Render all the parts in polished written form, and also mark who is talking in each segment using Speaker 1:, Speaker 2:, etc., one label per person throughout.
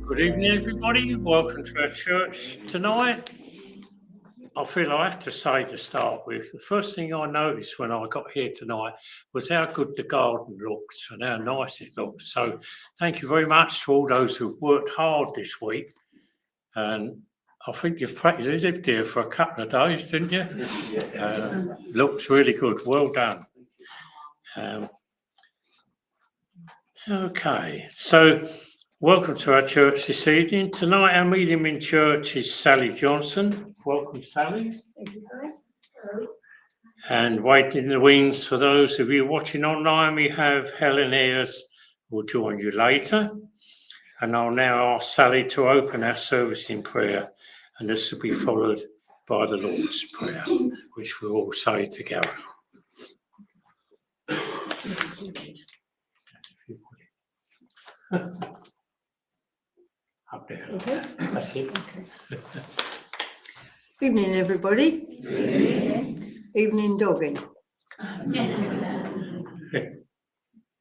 Speaker 1: Good evening, everybody. Welcome to our church tonight. I feel I have to say to start with, the first thing I noticed when I got here tonight was how good the garden looks and how nice it looks. So thank you very much to all those who've worked hard this week. And I think you've practically lived here for a couple of days, didn't you? Looks really good. Well done. Okay, so welcome to our church this evening. Tonight our medium in church is Sally Johnson. Welcome, Sally.
Speaker 2: Thank you.
Speaker 1: And waiting in the wings for those of you watching online, we have Helen Ayres, who will join you later. And I'll now ask Sally to open our service in prayer, and this will be followed by the Lord's Prayer, which we'll all say together. Up there.
Speaker 2: Okay.
Speaker 1: That's it.
Speaker 2: Okay. Evening, everybody. Evening, dogging.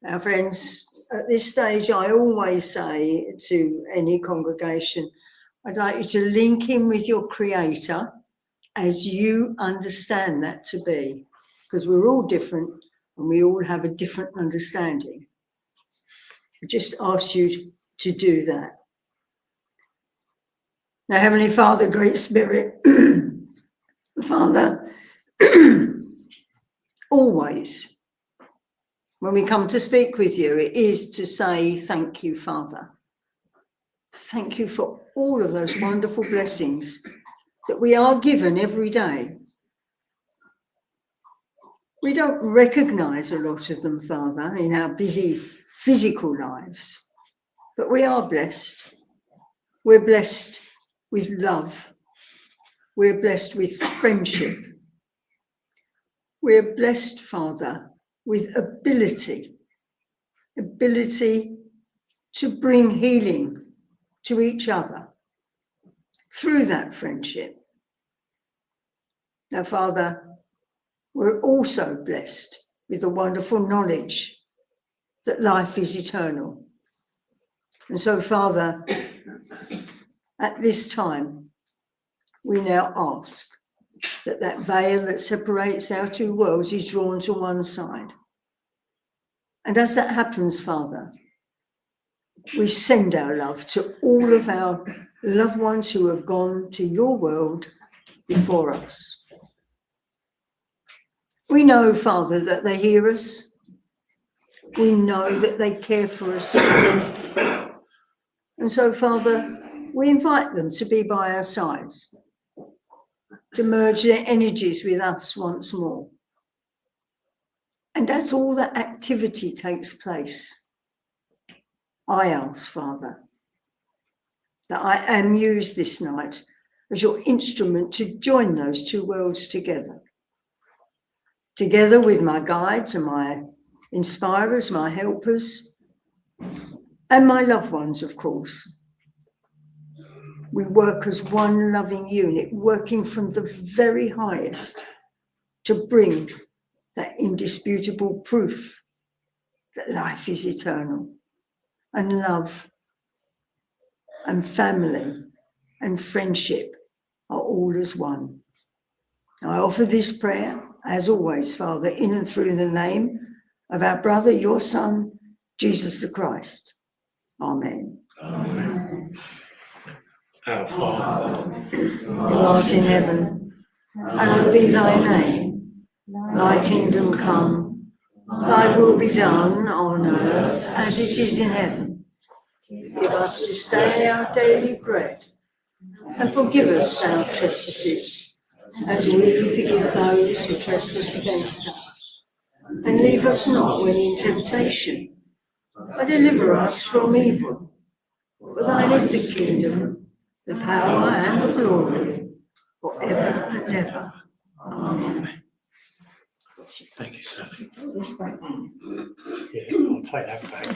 Speaker 2: Now, friends, at this stage, I always say to any congregation, I'd like you to link in with your Creator as you understand that to be, because we're all different and we all have a different understanding. I just ask you to do that. Now, Heavenly Father, Great Spirit, Father, always, when we come to speak with you, it is to say thank you, Father. Thank you for all of those wonderful blessings that we are given every day. We don't recognize a lot of them, Father, in our busy physical lives, but we are blessed. We're blessed with love. We're blessed with friendship. We're blessed, Father, with ability to bring healing to each other through that friendship. Now, Father, we're also blessed with the wonderful knowledge that life is eternal. And so, Father, at this time, we now ask that that veil that separates our two worlds is drawn to one side. And as that happens, Father, we send our love to all of our loved ones who have gone to your world before us. We know, Father, that they hear us. We know that they care for us. And so, Father, we invite them to be by our sides, to merge their energies with us once more. And as all that activity takes place, I ask, Father, that I am used this night as your instrument to join those two worlds together with my guides and my inspirers, my helpers, and my loved ones, of course. We work as one loving unit, working from the very highest to bring that indisputable proof that life is eternal, and love and family and friendship are all as one. I offer this prayer, as always, Father, in and through the name of our brother, your Son, Jesus the Christ. Amen.
Speaker 1: Amen. Our Father,
Speaker 2: who art in heaven, hallowed be thy name. Thy kingdom come, thy will be done on earth as it is in heaven. Give us this day our daily bread, and forgive us our trespasses, as we forgive those who trespass against us. And leave us not when in temptation, but deliver us from evil. For thine is the kingdom, the power and the glory, forever and ever. Amen.
Speaker 1: thank you, Sally.
Speaker 2: Yes, back then.
Speaker 1: Yeah, I'll take that back.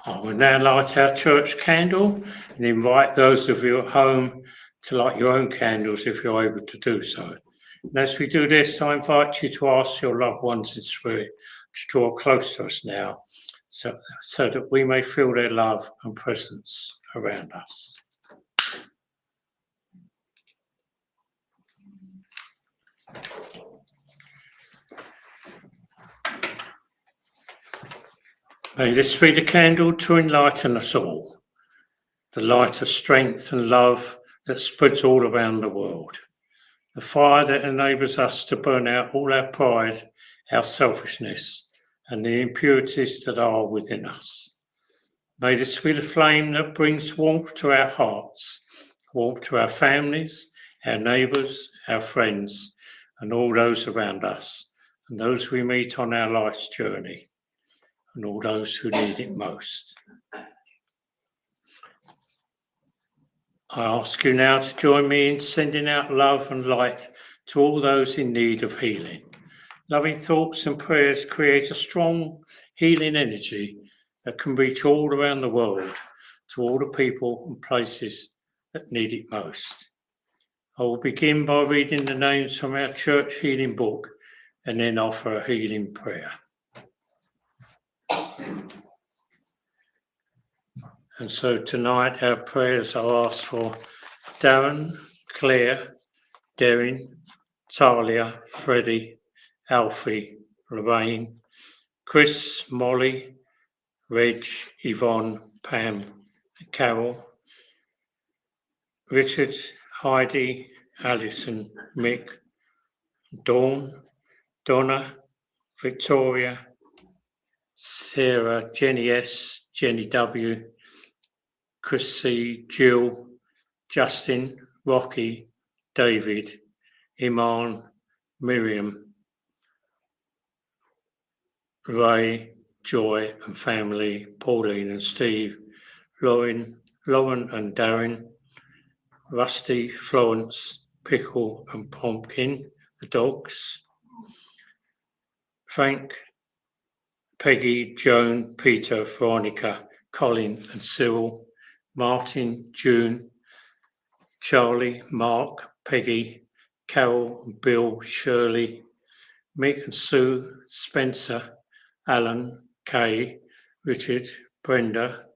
Speaker 1: I will now light our church candle and invite those of you at home to light your own candles if you're able to do so. And as we do this, I invite you to ask your loved ones in spirit to draw close to us now, so that we may feel their love and presence around us. May this be the candle to enlighten us all, the light of strength and love that spreads all around the world, the fire that enables us to burn out all our pride, our selfishness, and the impurities that are within us. May this be the flame that brings warmth to our hearts, warmth to our families, our neighbours, our friends, and all those around us, and those we meet on our life's journey, and all those who need it most. I ask you now to join me in sending out love and light to all those in need of healing. Loving thoughts and prayers create a strong healing energy that can reach all around the world, to all the people and places that need it most. I will begin by reading the names from our church healing book and then offer a healing prayer. And so tonight our prayers are asked for Darren, Claire, Darren, Talia, Freddie, Alfie, Lorraine, Chris, Molly, Reg, Yvonne, Pam, Carol, Richard, Heidi, Alison, Mick, Dawn, Donna, Victoria, Sarah, Jenny S, Jenny W, Chris C, Jill, Justin, Rocky, David, Iman, Miriam, Ray, Joy and family, Pauline and Steve, Lauren and Darren, Rusty, Florence, Pickle and Pumpkin, the dogs, Frank, Peggy, Joan, Peter, Veronica, Colin and Cyril, Martin, June, Charlie, Mark, Peggy, Carol and Bill, Shirley, Mick and Sue, Spencer, Alan, Kay, Richard, Brenda,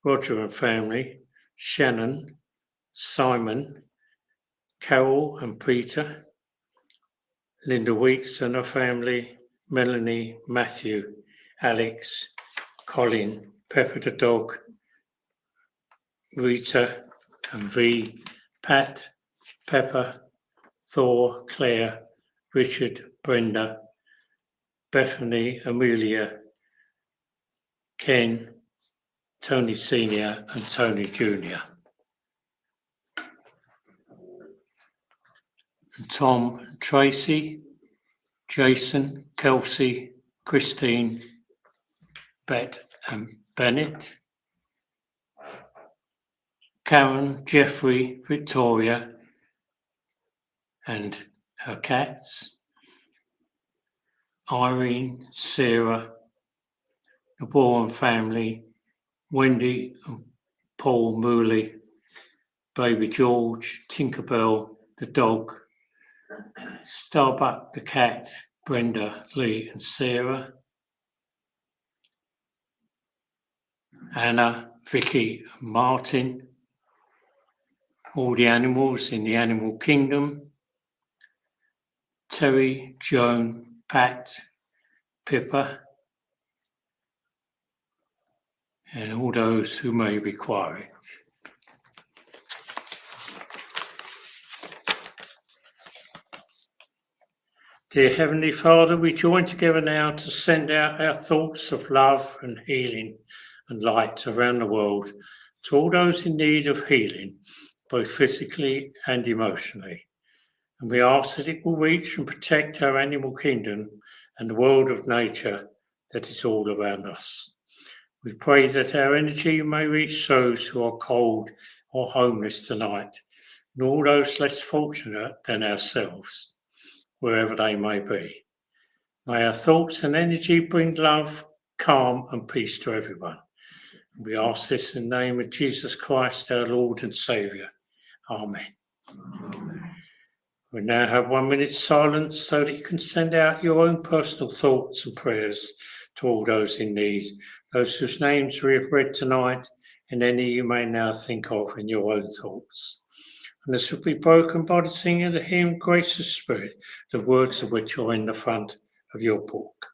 Speaker 1: Roger and family, Shannon, Simon, Carol and Peter, Linda Weeks and her family, Melanie, Matthew, Alex, Colin, Pepper the dog, Rita and V, Pat, Pepper, Thor, Claire, Richard, Brenda, Bethany, Amelia, Ken, Tony Sr. and Tony Jr. And Tom, Tracy, Jason, Kelsey, Christine, Bet and Bennett, Karen, Jeffrey, Victoria and her cats, Irene, Sarah, the Bourne family, Wendy and Paul Mooley, Baby George, Tinkerbell, the dog, Starbuck the cat, Brenda, Lee and Sarah, Anna, Vicky and Martin, all the animals in the animal kingdom, Terry, Joan, Pat, Pippa, and all those who may require it. Dear Heavenly Father, we join together now to send out our thoughts of love and healing and light around the world to all those in need of healing, both physically and emotionally. And we ask that it will reach and protect our animal kingdom and the world of nature that is all around us. We pray that our energy may reach those who are cold or homeless tonight, and all those less fortunate than ourselves, wherever they may be. May our thoughts and energy bring love, calm and peace to everyone. We ask this in the name of Jesus Christ, our Lord and Saviour. Amen. We now have 1 minute's silence so that you can send out your own personal thoughts and prayers to all those in need, those whose names we have read tonight, and any you may now think of in your own thoughts. And this will be broken by the singing of the hymn Gracious Spirit, the words of which are in the front of your book.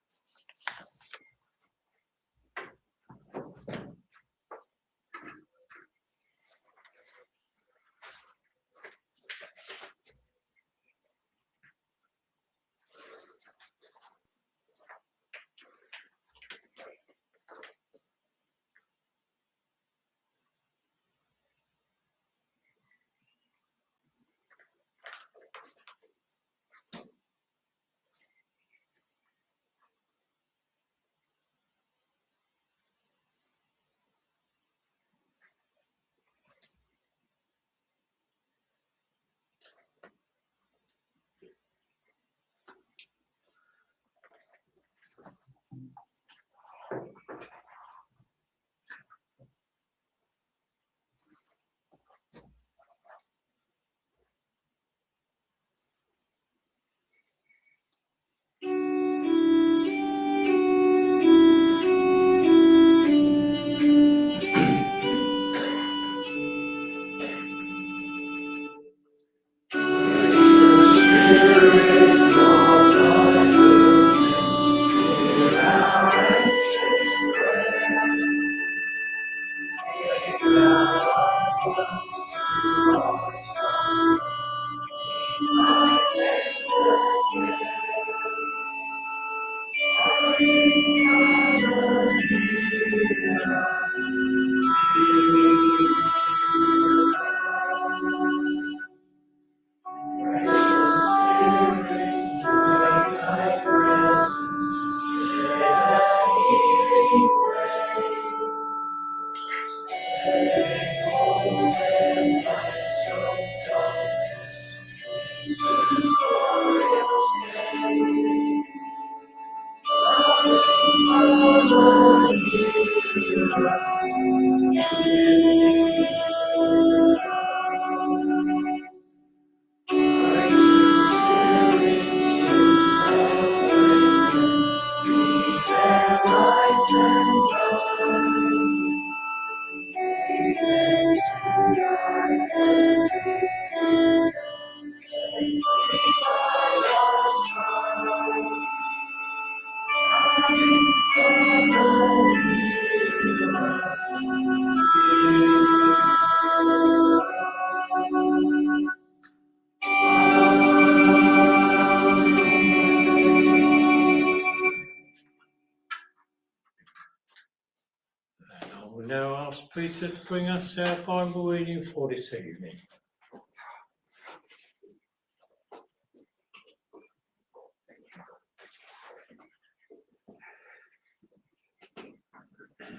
Speaker 1: I will now ask Peter to bring us our Bible reading for this evening.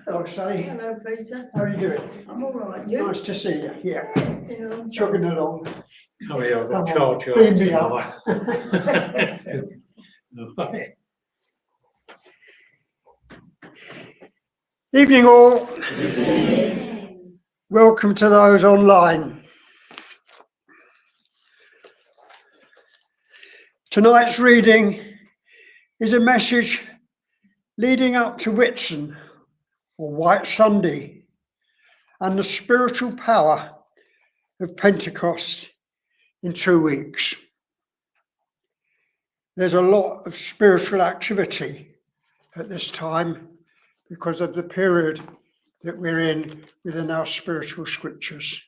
Speaker 3: Hello, Sally.
Speaker 2: Hello, Peter.
Speaker 3: How are you doing?
Speaker 2: I'm all right. You?
Speaker 3: Nice to see you. Yeah,
Speaker 2: Been a long time.
Speaker 3: chugging along.
Speaker 1: Come here, I've got to
Speaker 3: Come on,
Speaker 1: charge you
Speaker 3: beam
Speaker 1: up
Speaker 3: me up.
Speaker 1: tonight. Right.
Speaker 3: Evening, all. Welcome to those online. Tonight's reading is a message leading up to Whitsun, or White Sunday, and the spiritual power of Pentecost in 2 weeks. There's a lot of spiritual activity at this time because of the period that we're in within our spiritual scriptures.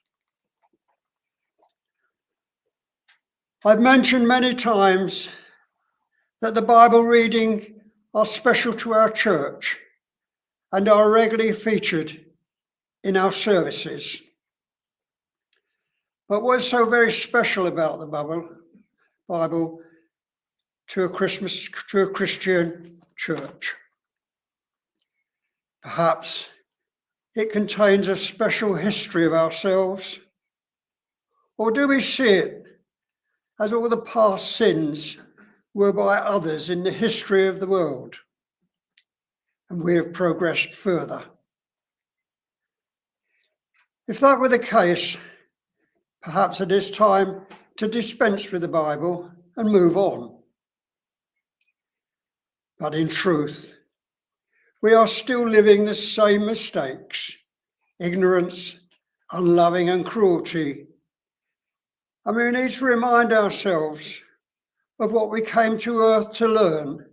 Speaker 3: I've mentioned many times that the Bible reading are special to our church and are regularly featured in our services. But what's so very special about the Bible to a Christian church? Perhaps it contains a special history of ourselves, or do we see it as all the past sins were by others in the history of the world, and we have progressed further? If that were the case, Perhaps it is time to dispense with the Bible and move on. But in truth, we are still living the same mistakes, ignorance, unloving and cruelty. And we need to remind ourselves of what we came to earth to learn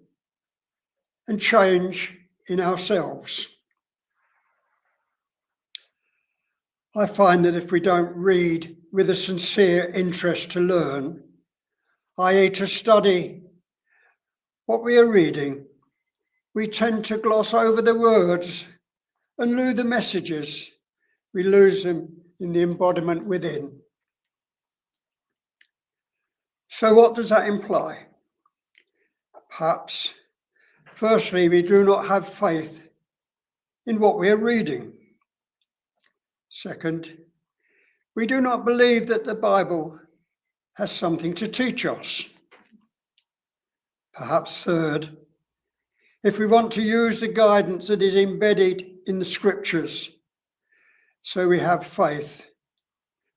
Speaker 3: and change in ourselves. I find that if we don't read with a sincere interest to learn, i.e. to study what we are reading, we tend to gloss over the words and lose the messages. We lose them in the embodiment within. So what does that imply? Perhaps, firstly, we do not have faith in what we are reading. Second, we do not believe that the Bible has something to teach us. Perhaps third, if we want to use the guidance that is embedded in the scriptures, so we have faith,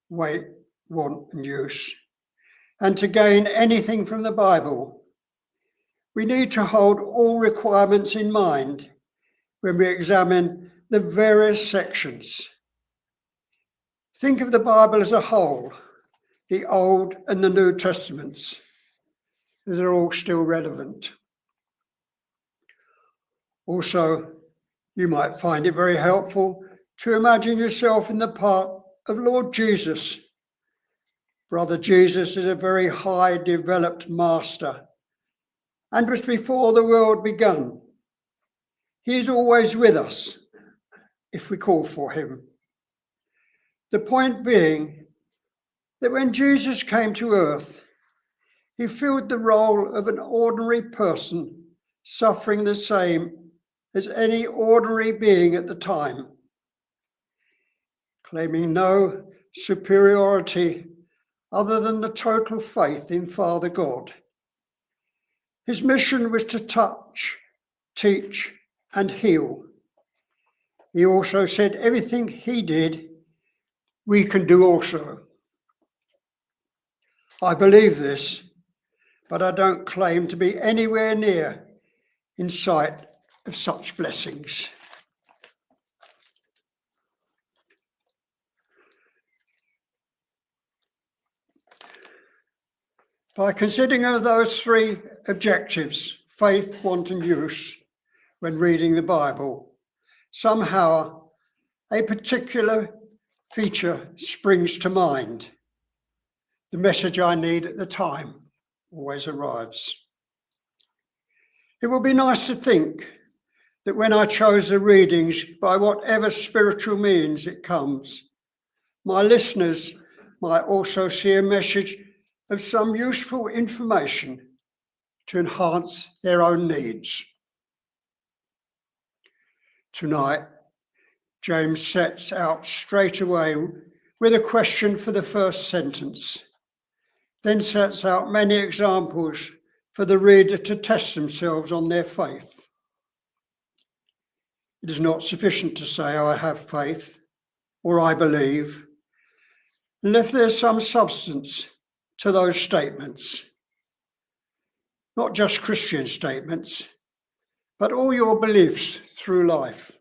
Speaker 3: weight, want, and use, and to gain anything from the Bible, we need to hold all requirements in mind when we examine the various sections. Think of the Bible as a whole, the Old and the New Testaments. They're all still relevant. Also, you might find it very helpful to imagine yourself in the part of Lord Jesus. Brother Jesus is a very high developed master and was before the world begun. He is always with us if we call for him. The point being that when Jesus came to earth, he filled the role of an ordinary person suffering the same as any ordinary being at the time, claiming no superiority other than the total faith in Father God. His mission was to touch, teach, and heal. He also said everything he did, we can do also. I believe this, but I don't claim to be anywhere near in sight of such blessings. By considering of those three objectives, faith, want, and use, when reading the Bible, somehow a particular feature springs to mind. The message I need at the time always arrives. It would be nice to think that when I chose the readings, by whatever spiritual means it comes, my listeners might also see a message of some useful information to enhance their own needs. Tonight, James sets out straight away with a question for the first sentence, then sets out many examples for the reader to test themselves on their faith. It is not sufficient to say, I have faith, or I believe, unless there's some substance to those statements. Not just Christian statements, but all your beliefs through life.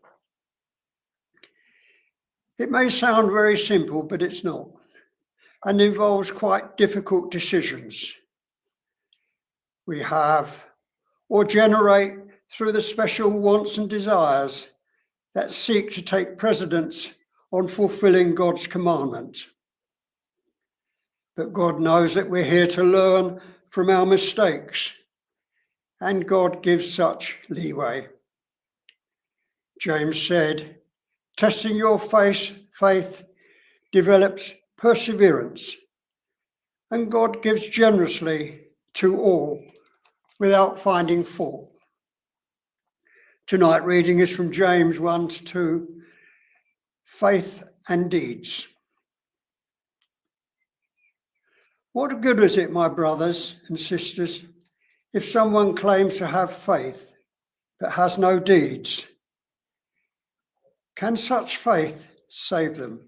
Speaker 3: It may sound very simple, but it's not, and involves quite difficult decisions. We have or generate through the special wants and desires that seek to take precedence on fulfilling God's commandment. But God knows that we're here to learn from our mistakes, and God gives such leeway. James said, testing your faith develops perseverance, and God gives generously to all without finding fault. Tonight reading is from James 1-2, faith and deeds. What good is it, my brothers and sisters, if someone claims to have faith but has no deeds? Can such faith save them?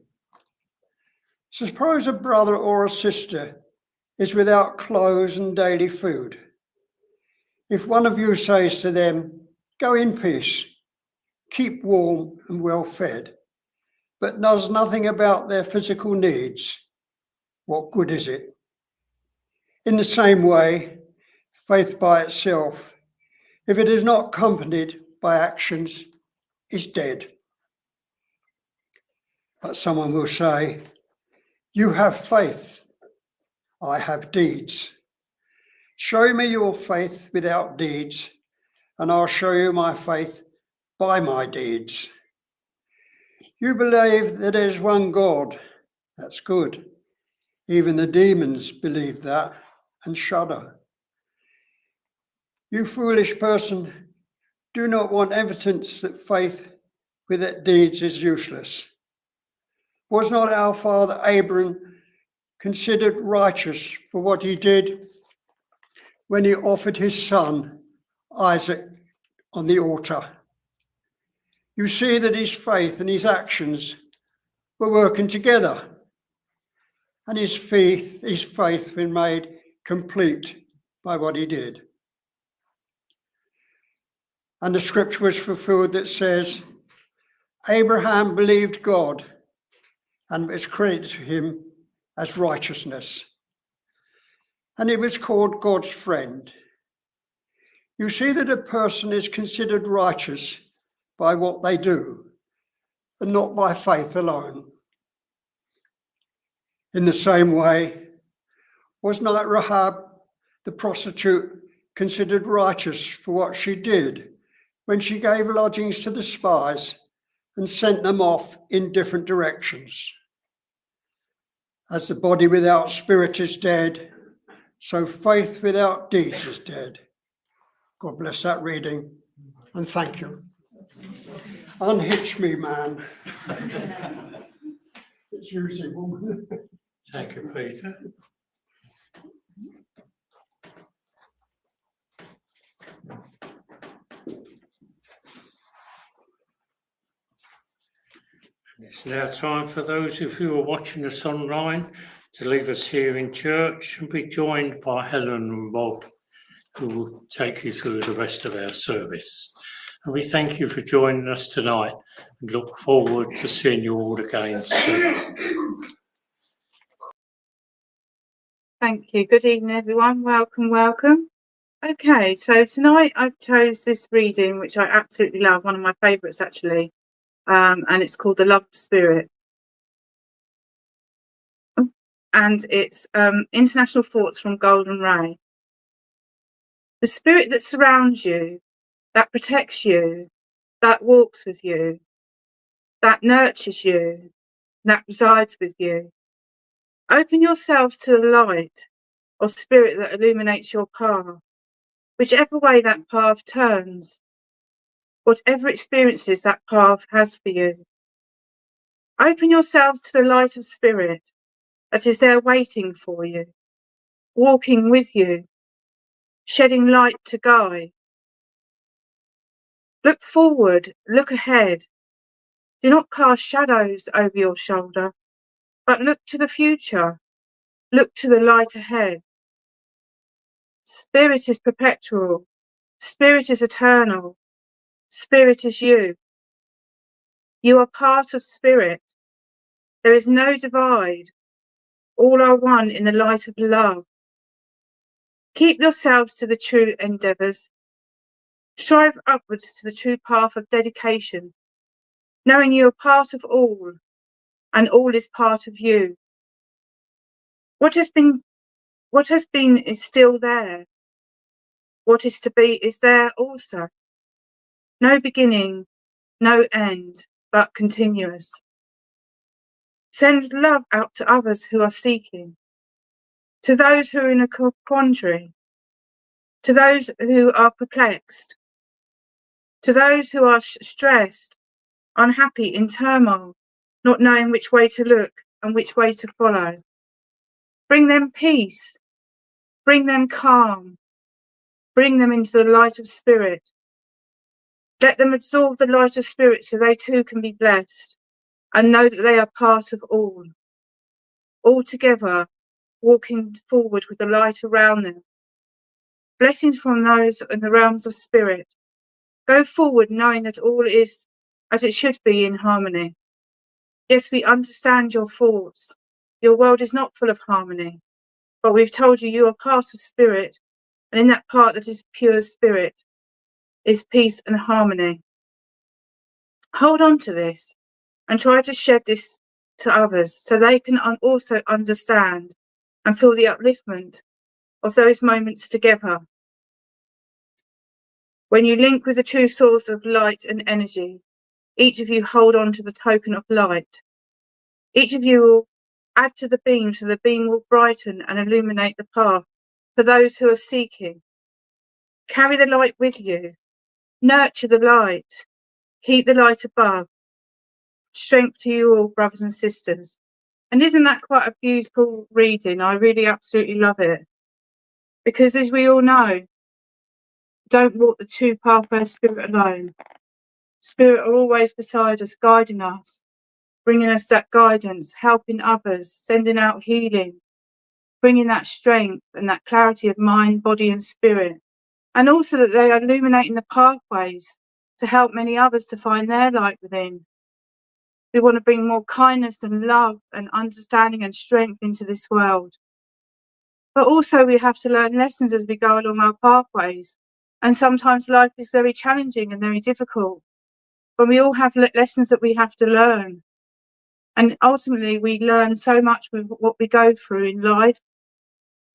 Speaker 3: Suppose a brother or a sister is without clothes and daily food. If one of you says to them, "Go in peace, keep warm and well fed," but knows nothing about their physical needs, what good is it? In the same way, faith by itself, if it is not accompanied by actions, is dead. But someone will say, "You have faith, I have deeds. Show me your faith without deeds, and I'll show you my faith by my deeds. You believe that there is one God. That's good. Even the demons believe that and shudder. You foolish person, do not want evidence that faith without deeds is useless. Was not our father Abraham considered righteous for what he did when he offered his son Isaac on the altar? You see that his faith and his actions were working together, and his faith been made complete by what he did. And the scripture was fulfilled that says, Abraham believed God, and it was credited to him as righteousness. And he was called God's friend. You see that a person is considered righteous by what they do, and not by faith alone. In the same way, was not Rahab, the prostitute, considered righteous for what she did when she gave lodgings to the spies and sent them off in different directions? As the body without spirit is dead, so faith without deeds is dead. God bless that reading, and thank you. Unhitch me, man. It's usually woman.
Speaker 1: Thank you, Peter. It's now time for those of you who are watching us online to leave us here in church and be joined by Helen and Bob, who will take you through the rest of our service. And we thank you for joining us tonight and look forward to seeing you all again soon.
Speaker 4: Thank you. Good evening, everyone. Welcome, welcome. Okay, so tonight I've chose this reading, which I absolutely love, one of my favourites actually, and it's called The Love Spirit. And it's International Thoughts from Golden Ray. The spirit that surrounds you, that protects you, that walks with you, that nurtures you, that resides with you. Open yourself to the light or spirit that illuminates your path, whichever way that path turns, whatever experiences that path has for you. Open yourselves to the light of spirit that is there waiting for you, walking with you, shedding light to guide. Look forward, look ahead. Do not cast shadows over your shoulder, but look to the future. Look to the light ahead. Spirit is perpetual. Spirit is eternal. Spirit is you. You are part of spirit. There is no divide. All are one in the light of love. Keep yourselves to the true endeavours. Strive upwards to the true path of dedication, knowing you are part of all, and all is part of you. What has been is still there. What is to be is there also. No beginning, no end, but continuous. Send love out to others who are seeking, to those who are in a quandary, to those who are perplexed, to those who are stressed, unhappy, in turmoil, not knowing which way to look and which way to follow. Bring them peace, bring them calm, bring them into the light of spirit. Let them absorb the light of spirit so they too can be blessed and know that they are part of all. all together, walking forward with the light around them. Blessings from those in the realms of spirit. Go forward knowing that all is as it should be in harmony. Yes, we understand your thoughts. Your world is not full of harmony, but we've told you you are part of spirit, and in that part that is pure spirit is peace and harmony. Hold on to this and try to shed this to others so they can also understand and feel the upliftment of those moments together. When you link with the true source of light and energy, each of you hold on to the token of light. Each of you will add to the beam so the beam will brighten and illuminate the path for those who are seeking. Carry the light with you. Nurture the light. Keep the light above. Strength to you all, brothers and sisters. And isn't that quite a beautiful reading? I really absolutely love it. Because as we all know, don't walk the true pathway of spirit alone. Spirit are always beside us, guiding us, bringing us that guidance, helping others, sending out healing, bringing that strength and that clarity of mind, body and spirit. And also that they are illuminating the pathways to help many others to find their light within. We want to bring more kindness and love and understanding and strength into this world. But also we have to learn lessons as we go along our pathways. And sometimes life is very challenging and very difficult. But we all have lessons that we have to learn. And ultimately we learn so much with what we go through in life.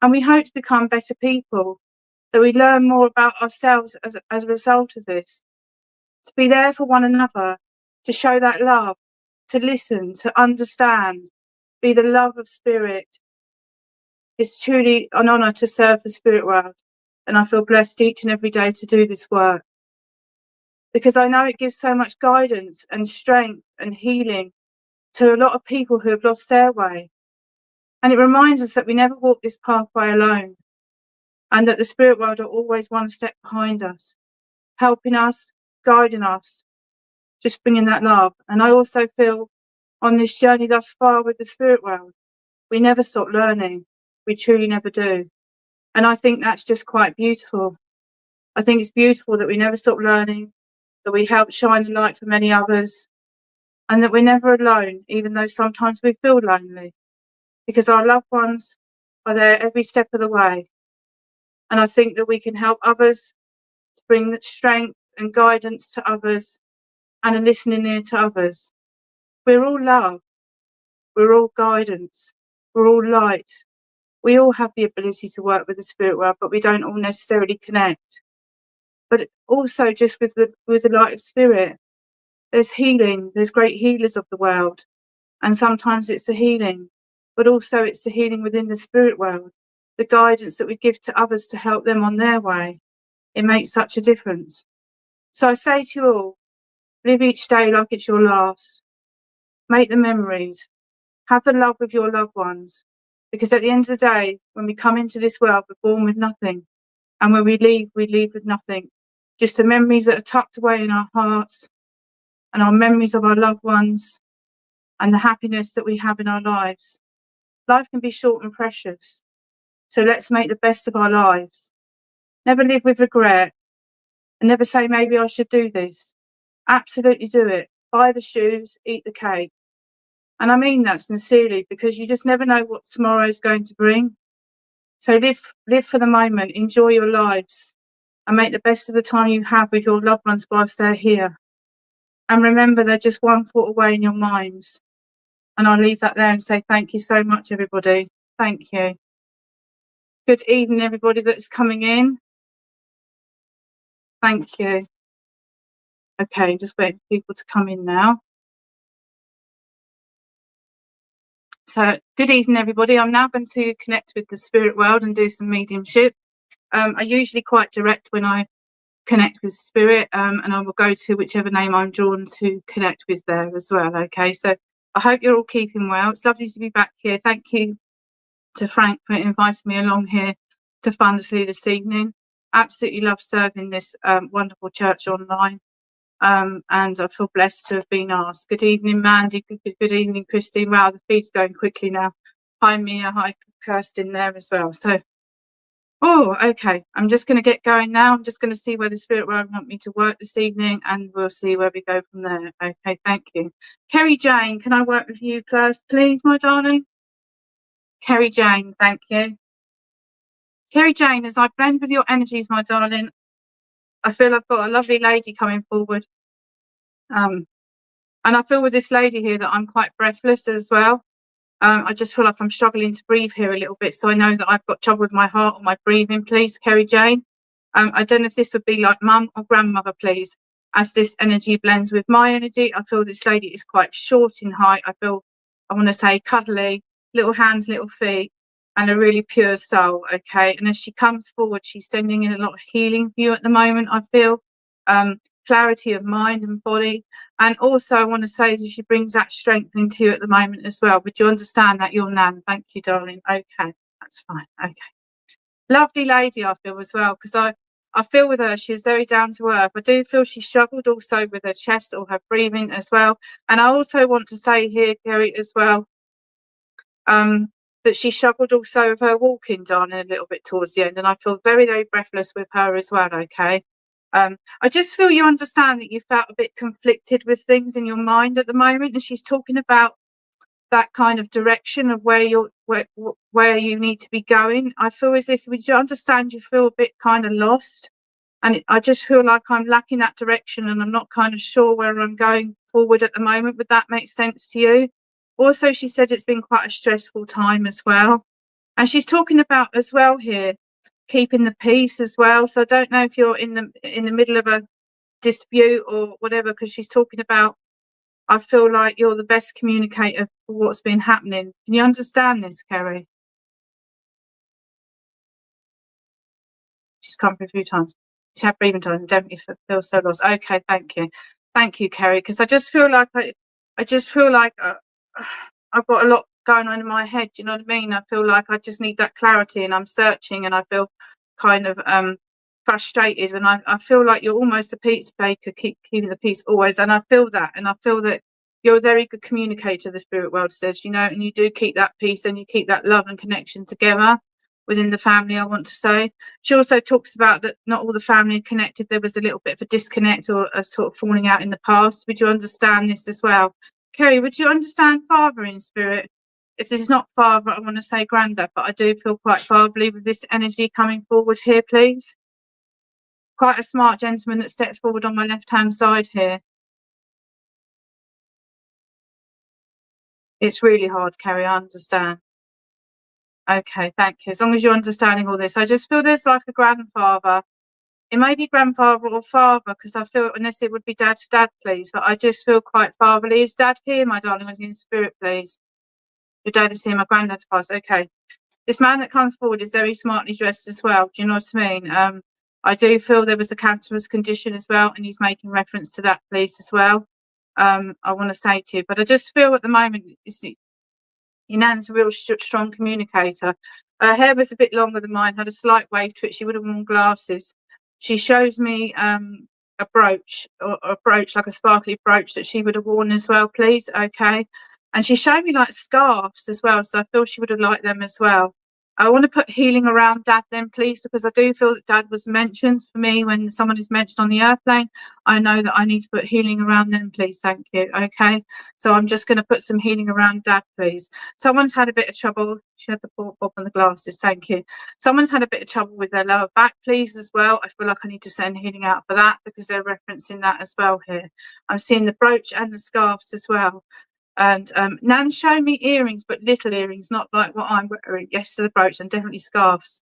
Speaker 4: And we hope to become better people, that we learn more about ourselves as a result of this. To be there for one another, to show that love, to listen, to understand, be the love of spirit. It's truly an honour to serve the spirit world, and I feel blessed each and every day to do this work, because I know it gives so much guidance and strength and healing to a lot of people who have lost their way. And it reminds us that we never walk this pathway alone, and that the spirit world are always one step behind us, helping us, guiding us, just bringing that love. And I also feel on this journey thus far with the spirit world, we never stop learning. We truly never do. And I think that's just quite beautiful. I think it's beautiful that we never stop learning, that we help shine the light for many others, and that we're never alone, even though sometimes we feel lonely, because our loved ones are there every step of the way. And I think that we can help others to bring that strength and guidance to others and a listening ear to others. We're all love. We're all guidance. We're all light. We all have the ability to work with the spirit world, but we don't all necessarily connect. But also just with the light of spirit, there's healing. There's great healers of the world. And sometimes it's the healing, but also it's the healing within the spirit world, the guidance that we give to others to help them on their way. It makes such a difference. So I say to you all, live each day like it's your last. Make the memories. Have the love with your loved ones. Because at the end of the day, when we come into this world, we're born with nothing. And when we leave with nothing. Just the memories that are tucked away in our hearts, and our memories of our loved ones, and the happiness that we have in our lives. Life can be short and precious. So let's make the best of our lives. Never live with regret. And never say, maybe I should do this. Absolutely do it. Buy the shoes, eat the cake. And I mean that sincerely, because you just never know what tomorrow's going to bring. So live for the moment, enjoy your lives, and make the best of the time you have with your loved ones whilst they're here. And remember, they're just one thought away in your minds. And I'll leave that there and say thank you so much, everybody. Thank you. Good evening, everybody that's coming in. Thank you. Okay, just waiting for people to come in now. So, good evening, everybody. I'm now going to connect with the spirit world and do some mediumship. I'm usually quite direct when I connect with spirit, and I will go to whichever name I'm drawn to connect with there as well. Okay, so I hope you're all keeping well. It's lovely to be back here. Thank you to Frank for inviting me along here to Fundersley this evening. Absolutely love serving this wonderful church online. And I feel blessed to have been asked. Good evening, Mandy. Good evening, Christine. Wow, the feed's going quickly now. Hi Mia, hi Kirsten there as well. So, oh, okay. I'm just going to get going now. I'm just going to see where the spirit world want me to work this evening, and we'll see where we go from there. Okay, thank you. Kerry Jane, can I work with you first, please, my darling? Kerry Jane, thank you. Kerry Jane, as I blend with your energies, my darling, I feel I've got a lovely lady coming forward. And I feel with this lady here that I'm quite breathless as well. I just feel like I'm struggling to breathe here a little bit. So I know that I've got trouble with my heart or my breathing, please, Kerry Jane. I don't know if this would be like mum or grandmother, please. As this energy blends with my energy, I feel this lady is quite short in height. I feel, I want to say cuddly, little hands, little feet, and a really pure soul, okay? And as she comes forward, she's sending in a lot of healing for you at the moment, I feel. Clarity of mind and body. And also I want to say that she brings that strength into you at the moment as well. But you understand that you're Nan. Thank you, darling. Okay, that's fine. Okay. Lovely lady, I feel as well, because I feel with her, she was very down to earth. I do feel she struggled also with her chest or her breathing as well. And I also want to say here, Kerry, as well, that she struggled also with her walking, darling, a little bit towards the end. And I feel very, very breathless with her as well, okay? I just feel you understand that you felt a bit conflicted with things in your mind at the moment. And she's talking about that kind of direction of where you need to be going. I feel as if, would you understand, you feel a bit kind of lost, and I just feel like I'm lacking that direction, and I'm not kind of sure where I'm going forward at the moment. Would that make sense to you? Also, she said it's been quite a stressful time as well, and she's talking about as well here keeping the peace as well. So I don't know if you're in the middle of a dispute or whatever, because she's talking about, I feel like you're the best communicator for what's been happening. Can you understand this, Kerry? She's come for a few times. She's had breathing time and definitely feel so lost. Okay, thank you. Thank you, Kerry, because I just feel like I've got a lot going on in my head. Do you know what I mean? I feel like I just need that clarity, and I'm searching, and I feel kind of frustrated, and I feel like you're almost a peacemaker, keeping the peace always, and I feel that, and I feel that you're a very good communicator, the spirit world says, you know, and you do keep that peace and you keep that love and connection together within the family, I want to say. She also talks about that not all the family are connected. There was a little bit of a disconnect or a sort of falling out in the past. Would you understand this as well? Kerry, would you understand father in spirit? If this is not father, I want to say granddad, but I do feel quite fatherly with this energy coming forward here, please. Quite a smart gentleman that steps forward on my left-hand side here. It's really hard, Kerry, I understand. Okay, thank you. As long as you're understanding all this, I just feel there's like a grandfather. It may be grandfather or father, because I feel, unless it would be dad's dad, please, but I just feel quite fatherly. Is dad here, my darling? Was he in spirit, please? Your dad is here, my granddad's passed. Okay. This man that comes forward is very smartly dressed as well. Do you know what I mean? I do feel there was a cancerous condition as well, and he's making reference to that, please, as well. I want to say to you, but I just feel at the moment, your nan's a real strong communicator. Her hair was a bit longer than mine, had a slight wave to it. She would have worn glasses. She shows me a brooch, or a brooch, like a sparkly brooch that she would have worn as well, please. Okay. And she showed me like scarves as well, so I feel she would have liked them as well. I want to put healing around dad then, please, because I do feel that dad was mentioned for me. When someone is mentioned on the airplane, I know that I need to put healing around them, please. Thank you. Okay. So I'm just going to put some healing around dad, please. Someone's had a bit of trouble. She had the bob and the glasses. Thank you. Someone's had a bit of trouble with their lower back, please, as well. I feel like I need to send healing out for that, because they're referencing that as well here. I'm seeing the brooch and the scarves as well. And Nan showed me earrings, but little earrings, not like what I'm wearing. Yes, to the brooch, and definitely scarves.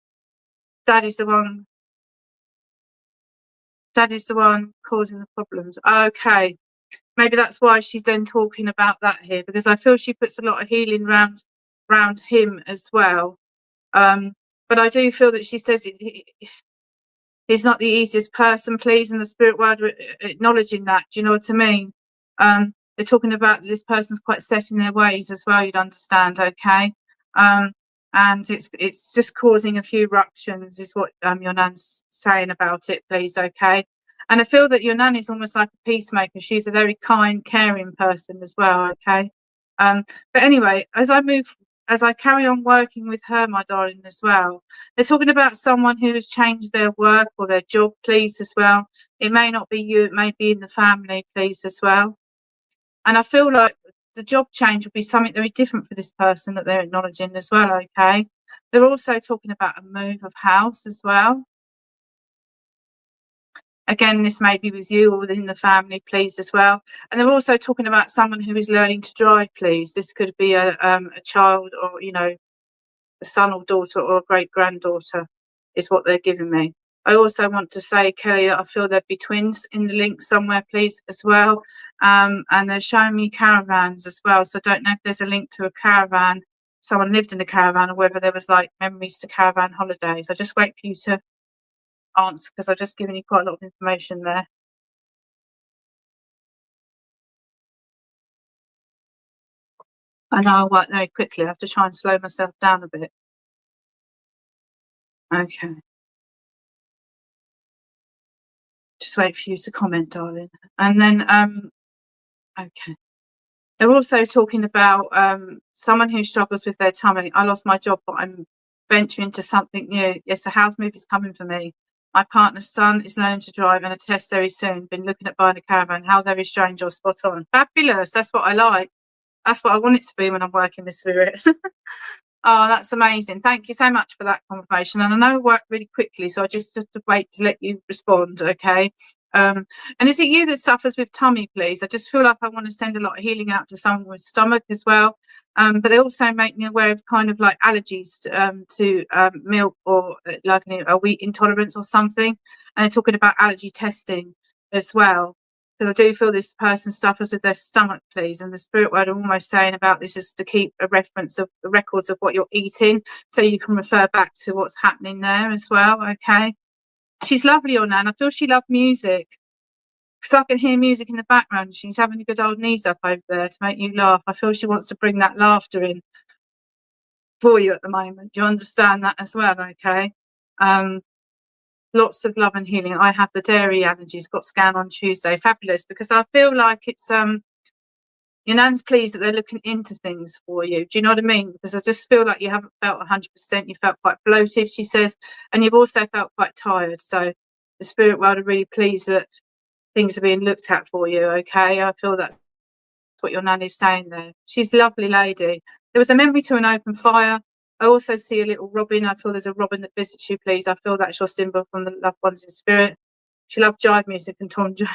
Speaker 4: Dad is the one causing the problems. Okay. Maybe that's why she's then talking about that here, because I feel she puts a lot of healing round him as well. But I do feel that she says he's not the easiest person, please, and the spirit world acknowledging that. Do you know what I mean? They're talking about this person's quite set in their ways as well, you'd understand, okay? And it's just causing a few ruptions, is what your nan's saying about it, please, okay? And I feel that your nan is almost like a peacemaker. She's a very kind, caring person as well, okay? But anyway, as I move as I carry on working with her, my darling, as well, they're talking about someone who has changed their work or their job, please, as well. It may not be you, it may be in the family, please, as well. And I feel like the job change will be something very different for this person that they're acknowledging as well, okay? They're also talking about a move of house as well. Again, this may be with you or within the family, please, as well. And they're also talking about someone who is learning to drive, please. This could be a child or, you know, a son or daughter or a great-granddaughter is what they're giving me. I also want to say, Kelly, I feel there'd be twins in the link somewhere, please, as well. And they're showing me caravans as well. So I don't know if there's a link to a caravan, someone lived in a caravan, or whether there was like memories to caravan holidays. I just wait for you to answer because I've just given you quite a lot of information there. I know I work very quickly. I have to try and slow myself down a bit. Okay. Just wait for you to comment, darling. And then, okay. They're also talking about someone who struggles with their tummy. I lost my job, but I'm venturing into something new. Yes, a house move is coming for me. My partner's son is learning to drive and a test very soon. Been looking at buying a caravan. How very strange or spot on. Fabulous. That's what I like. That's what I want it to be when I'm working with spirit. Oh, that's amazing. Thank you so much for that confirmation. And I know it worked really quickly, so I just have to wait to let you respond, okay? And is it you that suffers with tummy, please? I just feel like I want to send a lot of healing out to someone with stomach as well. But they also make me aware of kind of like allergies to milk or like a wheat intolerance or something. And they're talking about allergy testing as well. Because I do feel this person suffers with their stomach, please. And the spirit word I'm almost saying about this is to keep a reference of the records of what you're eating so you can refer back to what's happening there as well, okay? She's lovely, your Nan. I feel she loved music. Because I can hear music in the background. She's having a good old knees up over there to make you laugh. I feel she wants to bring that laughter in for you at the moment. Do you understand that as well, okay? Lots of love and healing. I have the dairy allergies, got scan on Tuesday. Fabulous, because I feel like it's your Nan's pleased that they're looking into things for you. Do you know what I mean? Because I just feel like you haven't felt 100%. You felt quite bloated, she says, and you've also felt quite tired. So the spirit world are really pleased that things are being looked at for you, okay? I feel that's what your Nan is saying there. She's a lovely lady. There was a memory to an open fire. I also see a little robin. I feel there's a robin that visits you, please. I feel that's your symbol from the loved ones in spirit. She loved jive music and Tom Jones.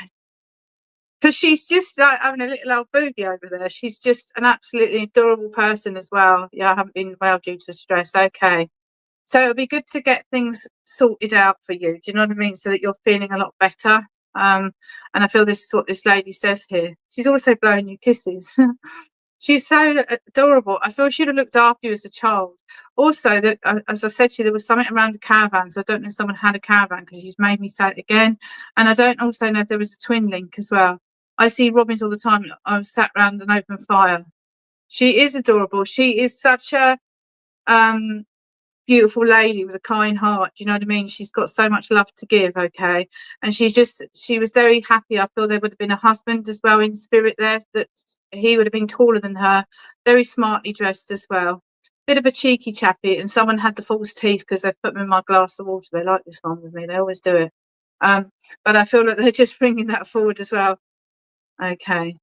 Speaker 4: Because she's just like having a little old boogie over there. She's just an absolutely adorable person as well. Yeah, I haven't been well due to stress. Okay. So it'll be good to get things sorted out for you. Do you know what I mean? So that you're feeling a lot better. And I feel this is what this lady says here. She's also blowing you kisses. She's so adorable. I feel she'd have looked after you as a child. Also, that as I said to you, there was something around the caravans. I don't know if someone had a caravan because she's made me say it again. And I don't also know if there was a twin link as well. I see robins all the time. I've sat around an open fire. She is adorable. She is such a beautiful lady with a kind heart. Do you know what I mean? She's got so much love to give, okay? And she was very happy. I feel there would have been a husband as well in spirit there, that he would have been taller than her, very smartly dressed as well. Bit of a cheeky chappy, and someone had the false teeth because they put them in my glass of water. They like this one with me. They always do it. But I feel like they're just bringing that forward as well. Okay.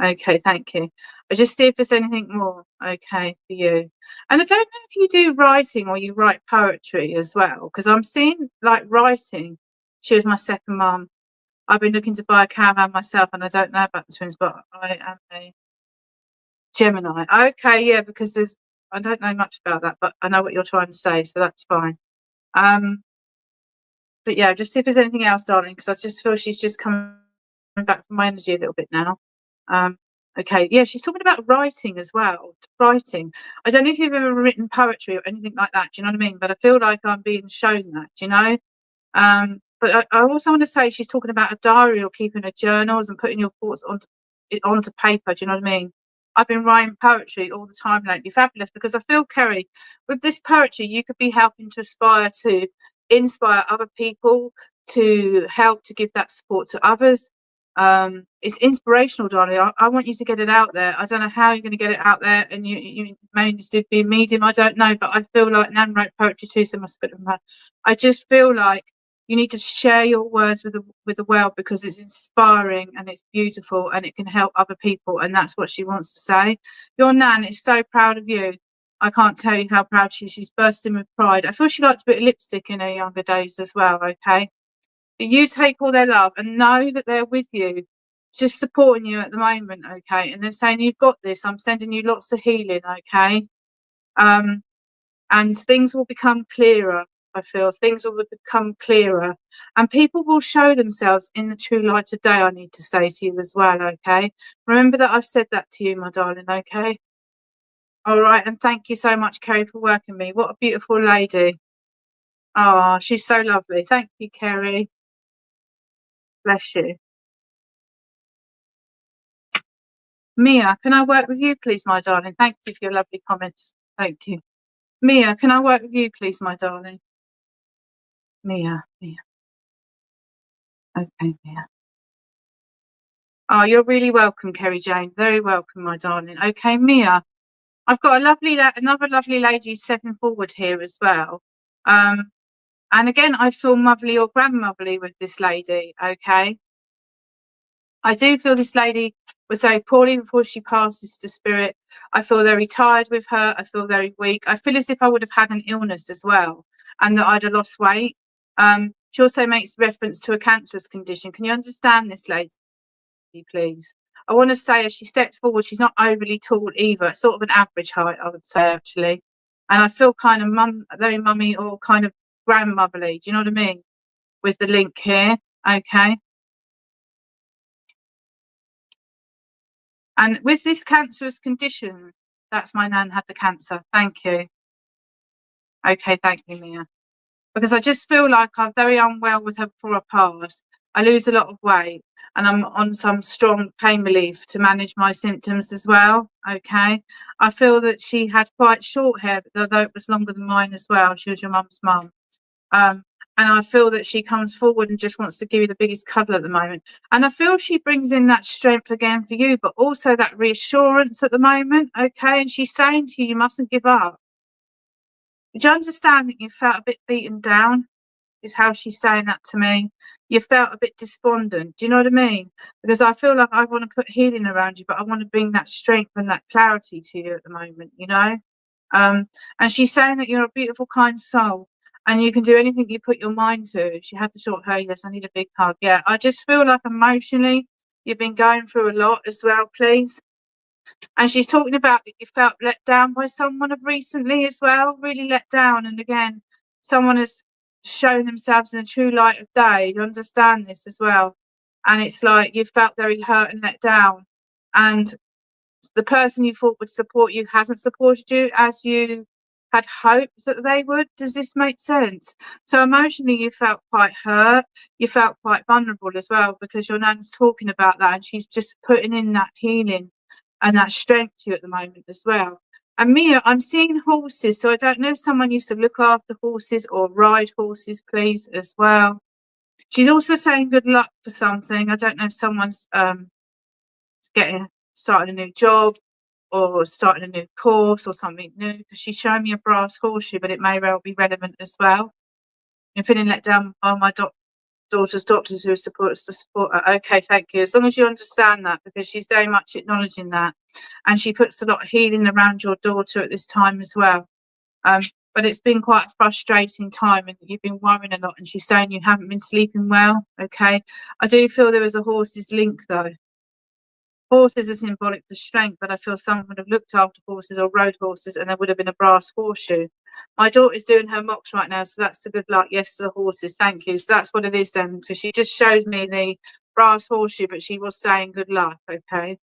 Speaker 4: Okay, thank you. I'll just see if there's anything more, okay, for you. And I don't know if you do writing or you write poetry as well, because I'm seeing like writing. She was my second mum. I've been looking to buy a caravan myself, and I don't know about the twins, but I am a Gemini. Okay, yeah, because I don't know much about that, but I know what you're trying to say, so that's fine. But yeah, just see if there's anything else, darling, because I just feel she's just coming back from my energy a little bit now. Okay, yeah, she's talking about writing as well. Writing. I don't know if you've ever written poetry or anything like that. Do you know what I mean? But I feel like I'm being shown that. Do you know? But I also want to say she's talking about a diary or keeping her journals and putting your thoughts onto paper. Do you know what I mean? I've been writing poetry all the time lately. Fabulous, because I feel, Kerry, with this poetry, you could be helping to inspire other people, to help to give that support to others. It's inspirational, darling. I want you to get it out there. I don't know how you're going to get it out there, and you may need to be a medium. I don't know, but I feel like Nan wrote poetry too, so I must put them out. I just feel like you need to share your words with the world, because it's inspiring and it's beautiful and it can help other people, and that's what she wants to say. Your Nan is so proud of you. I can't tell you how proud she is. She's bursting with pride. I feel she liked a bit of lipstick in her younger days as well, okay? But you take all their love and know that they're with you, just supporting you at the moment, okay? And they're saying, you've got this. I'm sending you lots of healing, okay? And things will become clearer. I feel things will become clearer, and people will show themselves in the true light of day. I need to say to you as well, okay? Remember that I've said that to you, my darling, okay? All right, and thank you so much, Kerry, for working me. What a beautiful lady. Oh, she's so lovely. Thank you, Kerry. Bless you. Mia, can I work with you, please, my darling? Thank you for your lovely comments. Thank you. Mia, can I work with you, please, my darling? Mia. Okay, Mia. Oh, you're really welcome, Kerry Jane. Very welcome, my darling. Okay, Mia. I've got another lovely lady stepping forward here as well. And again, I feel motherly or grandmotherly with this lady, okay? I do feel this lady was very poorly before she passes to spirit. I feel very tired with her. I feel very weak. I feel as if I would have had an illness as well, and that I'd have lost weight. She also makes reference to a cancerous condition. Can you understand this lady, please? I want to say, as she steps forward, she's not overly tall either. It's sort of an average height, I would say, actually. And I feel kind of very mummy or kind of grandmotherly. Do you know what I mean? With the link here, okay? And with this cancerous condition, that's my Nan had the cancer. Thank you. Okay, thank you, Mia. Because I just feel like I'm very unwell with her before I pass. I lose a lot of weight, and I'm on some strong pain relief to manage my symptoms as well. Okay. I feel that she had quite short hair, although it was longer than mine as well. She was your mum's mum. And I feel that she comes forward and just wants to give you the biggest cuddle at the moment. And I feel she brings in that strength again for you, but also that reassurance at the moment, okay? And she's saying to you, you mustn't give up. Do you understand that you felt a bit beaten down? Is how she's saying that to me. You felt a bit despondent. Do you know what I mean? Because I feel like I want to put healing around you, but I want to bring that strength and that clarity to you at the moment, you know? And she's saying that you're a beautiful, kind soul, and you can do anything you put your mind to. She had the short hair. Yes, I need a big hug. Yeah, I just feel like emotionally you've been going through a lot as well, please. And she's talking about that you felt let down by someone of recently as well, really let down. And again, someone has shown themselves in the true light of day. You understand this as well. And it's like you felt very hurt and let down. And the person you thought would support you hasn't supported you as you had hoped that they would. Does this make sense? So emotionally you felt quite hurt, you felt quite vulnerable as well, because your Nan's talking about that and she's just putting in that healing and that strength to you at the moment as well. And Mia, I'm seeing horses, so I don't know if someone used to look after horses or ride horses, please, as well. She's also saying good luck for something. I don't know if someone's starting a new job or starting a new course or something new, because she's showing me a brass horseshoe, but it may well be relevant as well. I'm feeling let down by my daughter's doctors who are supposed to support her. Okay, thank you. As long as you understand that, because she's very much acknowledging that. And she puts a lot of healing around your daughter at this time as well. But it's been quite a frustrating time and you've been worrying a lot, and she's saying you haven't been sleeping well. Okay. I do feel there is a horse's link though. Horses are symbolic for strength, but I feel someone would have looked after horses or rode horses and there would have been a brass horseshoe. My daughter's doing her mocks right now, so that's the good luck. Yes to the horses, thank you. So that's what it is then, because she just showed me the brass horseshoe, but she was saying good luck, okay?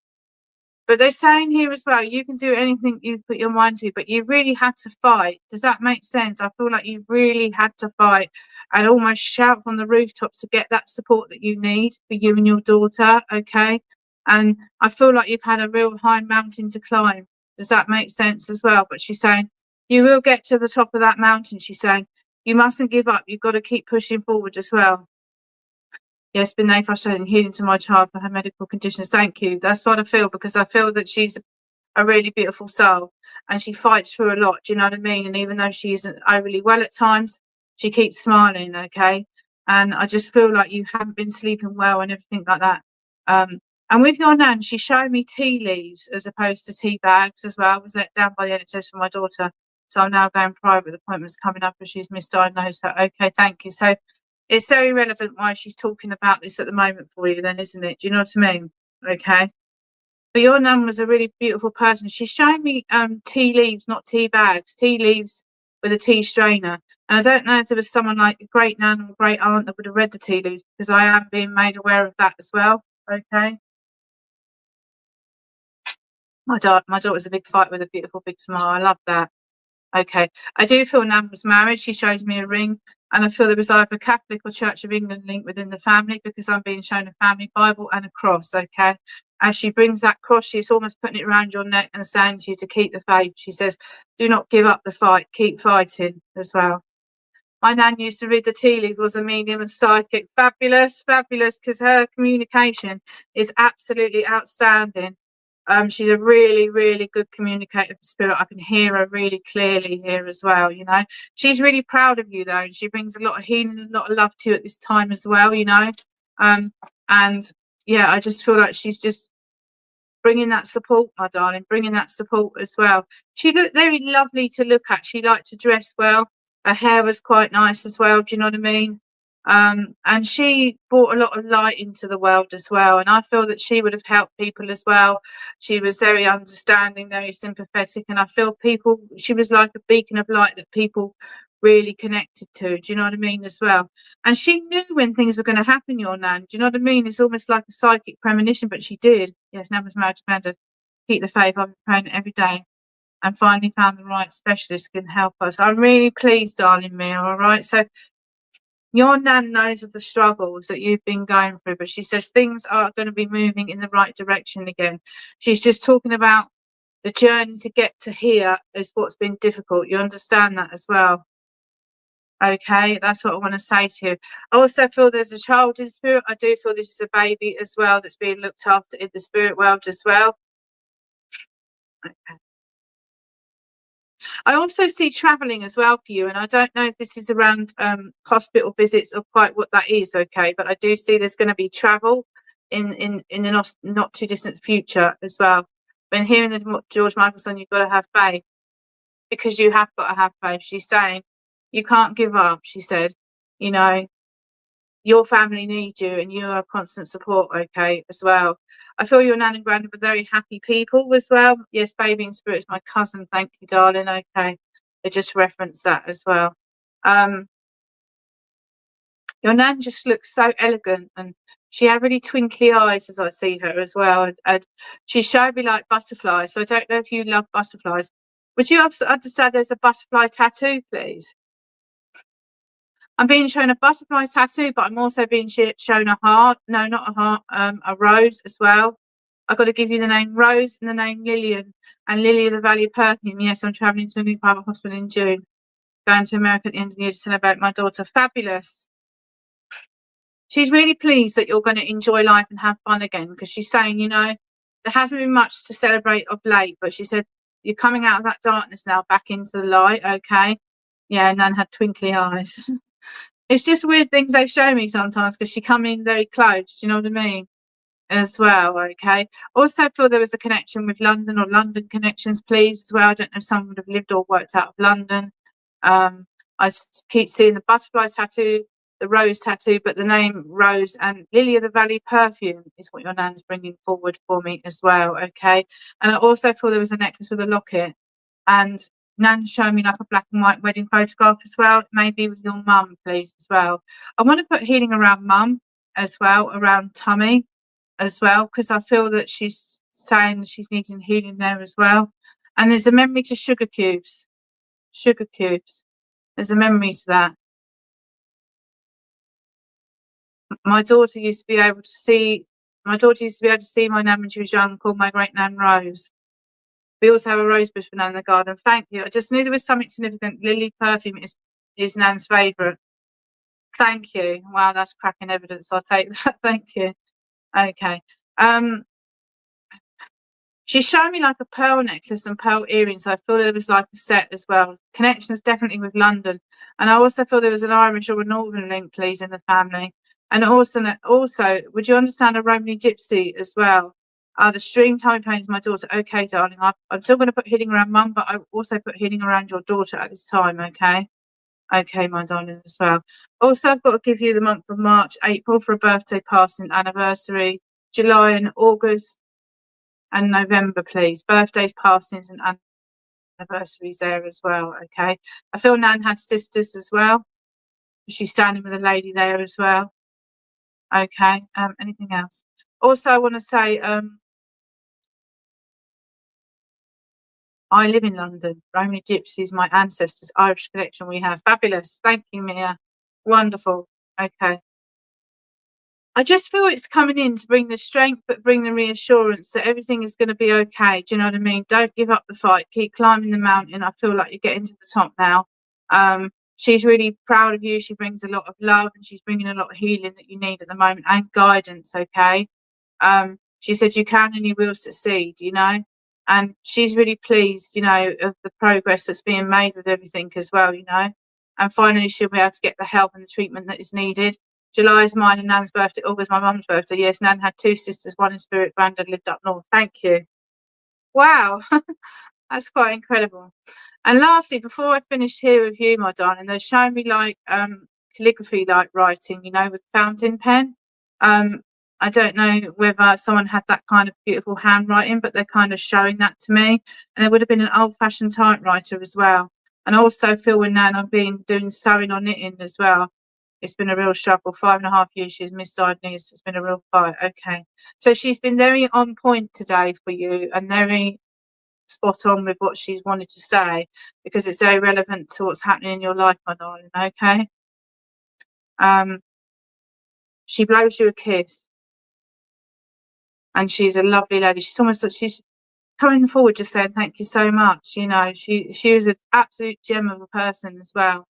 Speaker 4: But they're saying here as well, you can do anything you put your mind to, but you really had to fight. Does that make sense? I feel like you really had to fight and almost shout from the rooftops to get that support that you need for you and your daughter, okay? And I feel like you've had a real high mountain to climb. Does that make sense as well? But she's saying, you will get to the top of that mountain. She's saying, you mustn't give up. You've got to keep pushing forward as well. Yes, been no frustrating healing to my child for her medical conditions. Thank you. That's what I feel, because I feel that she's a really beautiful soul and she fights through a lot. Do you know what I mean? And even though she isn't overly well at times, she keeps smiling. Okay. And I just feel like you haven't been sleeping well and everything like that. And with your nan, she showed me tea leaves as opposed to tea bags as well. I was let down by the NHS for my daughter. So I'm now going private appointments coming up as she's misdiagnosed her. Okay, thank you. So it's very relevant why she's talking about this at the moment for you then, isn't it? Do you know what I mean? Okay. But your nan was a really beautiful person. She showed me tea leaves, not tea bags, tea leaves with a tea strainer. And I don't know if there was someone like a great nan or great aunt that would have read the tea leaves, because I am being made aware of that as well. Okay. My daughter's a big fight with a beautiful big smile. I love that. Okay. I do feel Nan was married. She shows me a ring, and I feel there was either a Catholic or Church of England link within the family, because I'm being shown a family Bible and a cross. Okay. As she brings that cross, she's almost putting it around your neck and saying to you to keep the faith. She says, do not give up the fight. Keep fighting as well. My nan used to read the tea leaves, was a medium and psychic. Fabulous, fabulous, because her communication is absolutely outstanding. She's a really, really good communicator of the spirit. I can hear her really clearly here as well, you know. She's really proud of you, though, and she brings a lot of healing and a lot of love to you at this time as well, you know. And, yeah, I just feel like she's just bringing that support, my darling, bringing that support as well. She looked very lovely to look at. She liked to dress well. Her hair was quite nice as well, do you know what I mean? And she brought a lot of light into the world as well. And I feel that she would have helped people as well. She was very understanding, very sympathetic. And I feel she was like a beacon of light that people really connected to. Do you know what I mean as well? And she knew when things were going to happen, your nan. Do you know what I mean? It's almost like a psychic premonition, but she did. Yes, Nan was married to Amanda. Keep the faith. I've been praying every day and finally found the right specialist who can help us. I'm really pleased, darling Mia, all right? So your nan knows of the struggles that you've been going through, but she says things are going to be moving in the right direction again. She's just talking about the journey to get to here is what's been difficult. You understand that as well? Okay, that's what I want to say to you. I also feel there's a child in spirit. I do feel this is a baby as well that's being looked after in the spirit world as well. Okay. I also see travelling as well for you, and I don't know if this is around hospital visits or quite what that is, okay, but I do see there's going to be travel in the not too distant future as well. When hearing the George Michael song, you've got to have faith, because you have got to have faith. She's saying you can't give up. She said, you know, your family needs you and you are constant support, okay, as well. I feel your nan and granddad were very happy people as well. Yes, baby in spirit is my cousin. Thank you, darling. Okay, they just referenced that as well. Your nan just looks so elegant, and she had really twinkly eyes as I see her as well. And she showed me like butterflies. So I don't know if you love butterflies. Would you understand there's a butterfly tattoo, please? I'm being shown a butterfly tattoo, but I'm also being shown a heart. No, not a heart, a rose as well. I've got to give you the name Rose and the name Lillian. And Lily of the Valley of Perfume. Yes, I'm travelling to a new private hospital in June. Going to America at the end of the year to celebrate my daughter. Fabulous. She's really pleased that you're going to enjoy life and have fun again, because she's saying, you know, there hasn't been much to celebrate of late, but she said, you're coming out of that darkness now, back into the light, okay? Yeah, Nan had twinkly eyes. It's just weird things they show me sometimes, because she come in very close, do you know what I mean? As well, okay. Also feel there was a connection with London, or London connections, please, as well. I don't know if someone would have lived or worked out of London. I keep seeing the butterfly tattoo, the rose tattoo, but the name Rose and Lily of the Valley Perfume is what your nan's bringing forward for me as well, okay. And I also feel there was a necklace with a locket, and Nan's showing me like a black and white wedding photograph as well, maybe with your mum, please, as well. I want to put healing around mum as well, around tummy as well, because I feel that she's saying that she's needing healing there as well. And there's a memory to sugar cubes. Sugar cubes. There's a memory to that. My daughter used to be able to see my nan when she was young, called my great nan Rose. We also have a rose bush for Nan in the garden. Thank you. I just knew there was something significant. Lily perfume is Nan's favourite. Thank you. Wow, that's cracking evidence. I'll take that. Thank you. Okay. She showed me like a pearl necklace and pearl earrings. I feel there was like a set as well. Connections definitely with London. And I also feel there was an Irish or a Northern link, please, in the family. And also, would you understand a Romany gypsy as well? The stream tummy pain is my daughter. Okay, darling. I'm still going to put healing around mum, but I also put healing around your daughter at this time, okay? Okay, my darling, as well. Also, I've got to give you the month of March, April for a birthday, passing, anniversary, July and August, and November, please. Birthdays, passings, and anniversaries there as well, okay? I feel Nan had sisters as well. She's standing with a lady there as well. Okay, anything else? Also, I want to say, I live in London. Romany Gypsies, my ancestors, Irish connection we have. Fabulous. Thank you, Mia. Wonderful. Okay. I just feel it's coming in to bring the strength, but bring the reassurance that everything is going to be okay. Do you know what I mean? Don't give up the fight. Keep climbing the mountain. I feel like you're getting to the top now. She's really proud of you. She brings a lot of love, and she's bringing a lot of healing that you need at the moment, and guidance, okay? She said you can and you will succeed, you know? And she's really pleased, you know, of the progress that's being made with everything as well, you know? And finally, she'll be able to get the help and the treatment that is needed. July is mine and Nan's birthday. August, my mum's birthday. Yes, Nan had two sisters, one in spirit, granddad lived up north. Thank you. Wow, that's quite incredible. And lastly, before I finish here with you, my darling, they're showing me like calligraphy, like writing, you know, with fountain pen. I don't know whether someone had that kind of beautiful handwriting, but they're kind of showing that to me. And there would have been an old-fashioned typewriter as well. And I also feel with Nan, I've been doing sewing or knitting as well. It's been a real struggle. 5.5 years she's misdiagnosed. It's been a real fight. Okay. So she's been very on point today for you and very spot on with what she's wanted to say, because it's very relevant to what's happening in your life, my darling. Okay. She blows you a kiss. And she's a lovely lady. She's almost like she's coming forward just saying thank you so much. You know, she was an absolute gem of a person as well.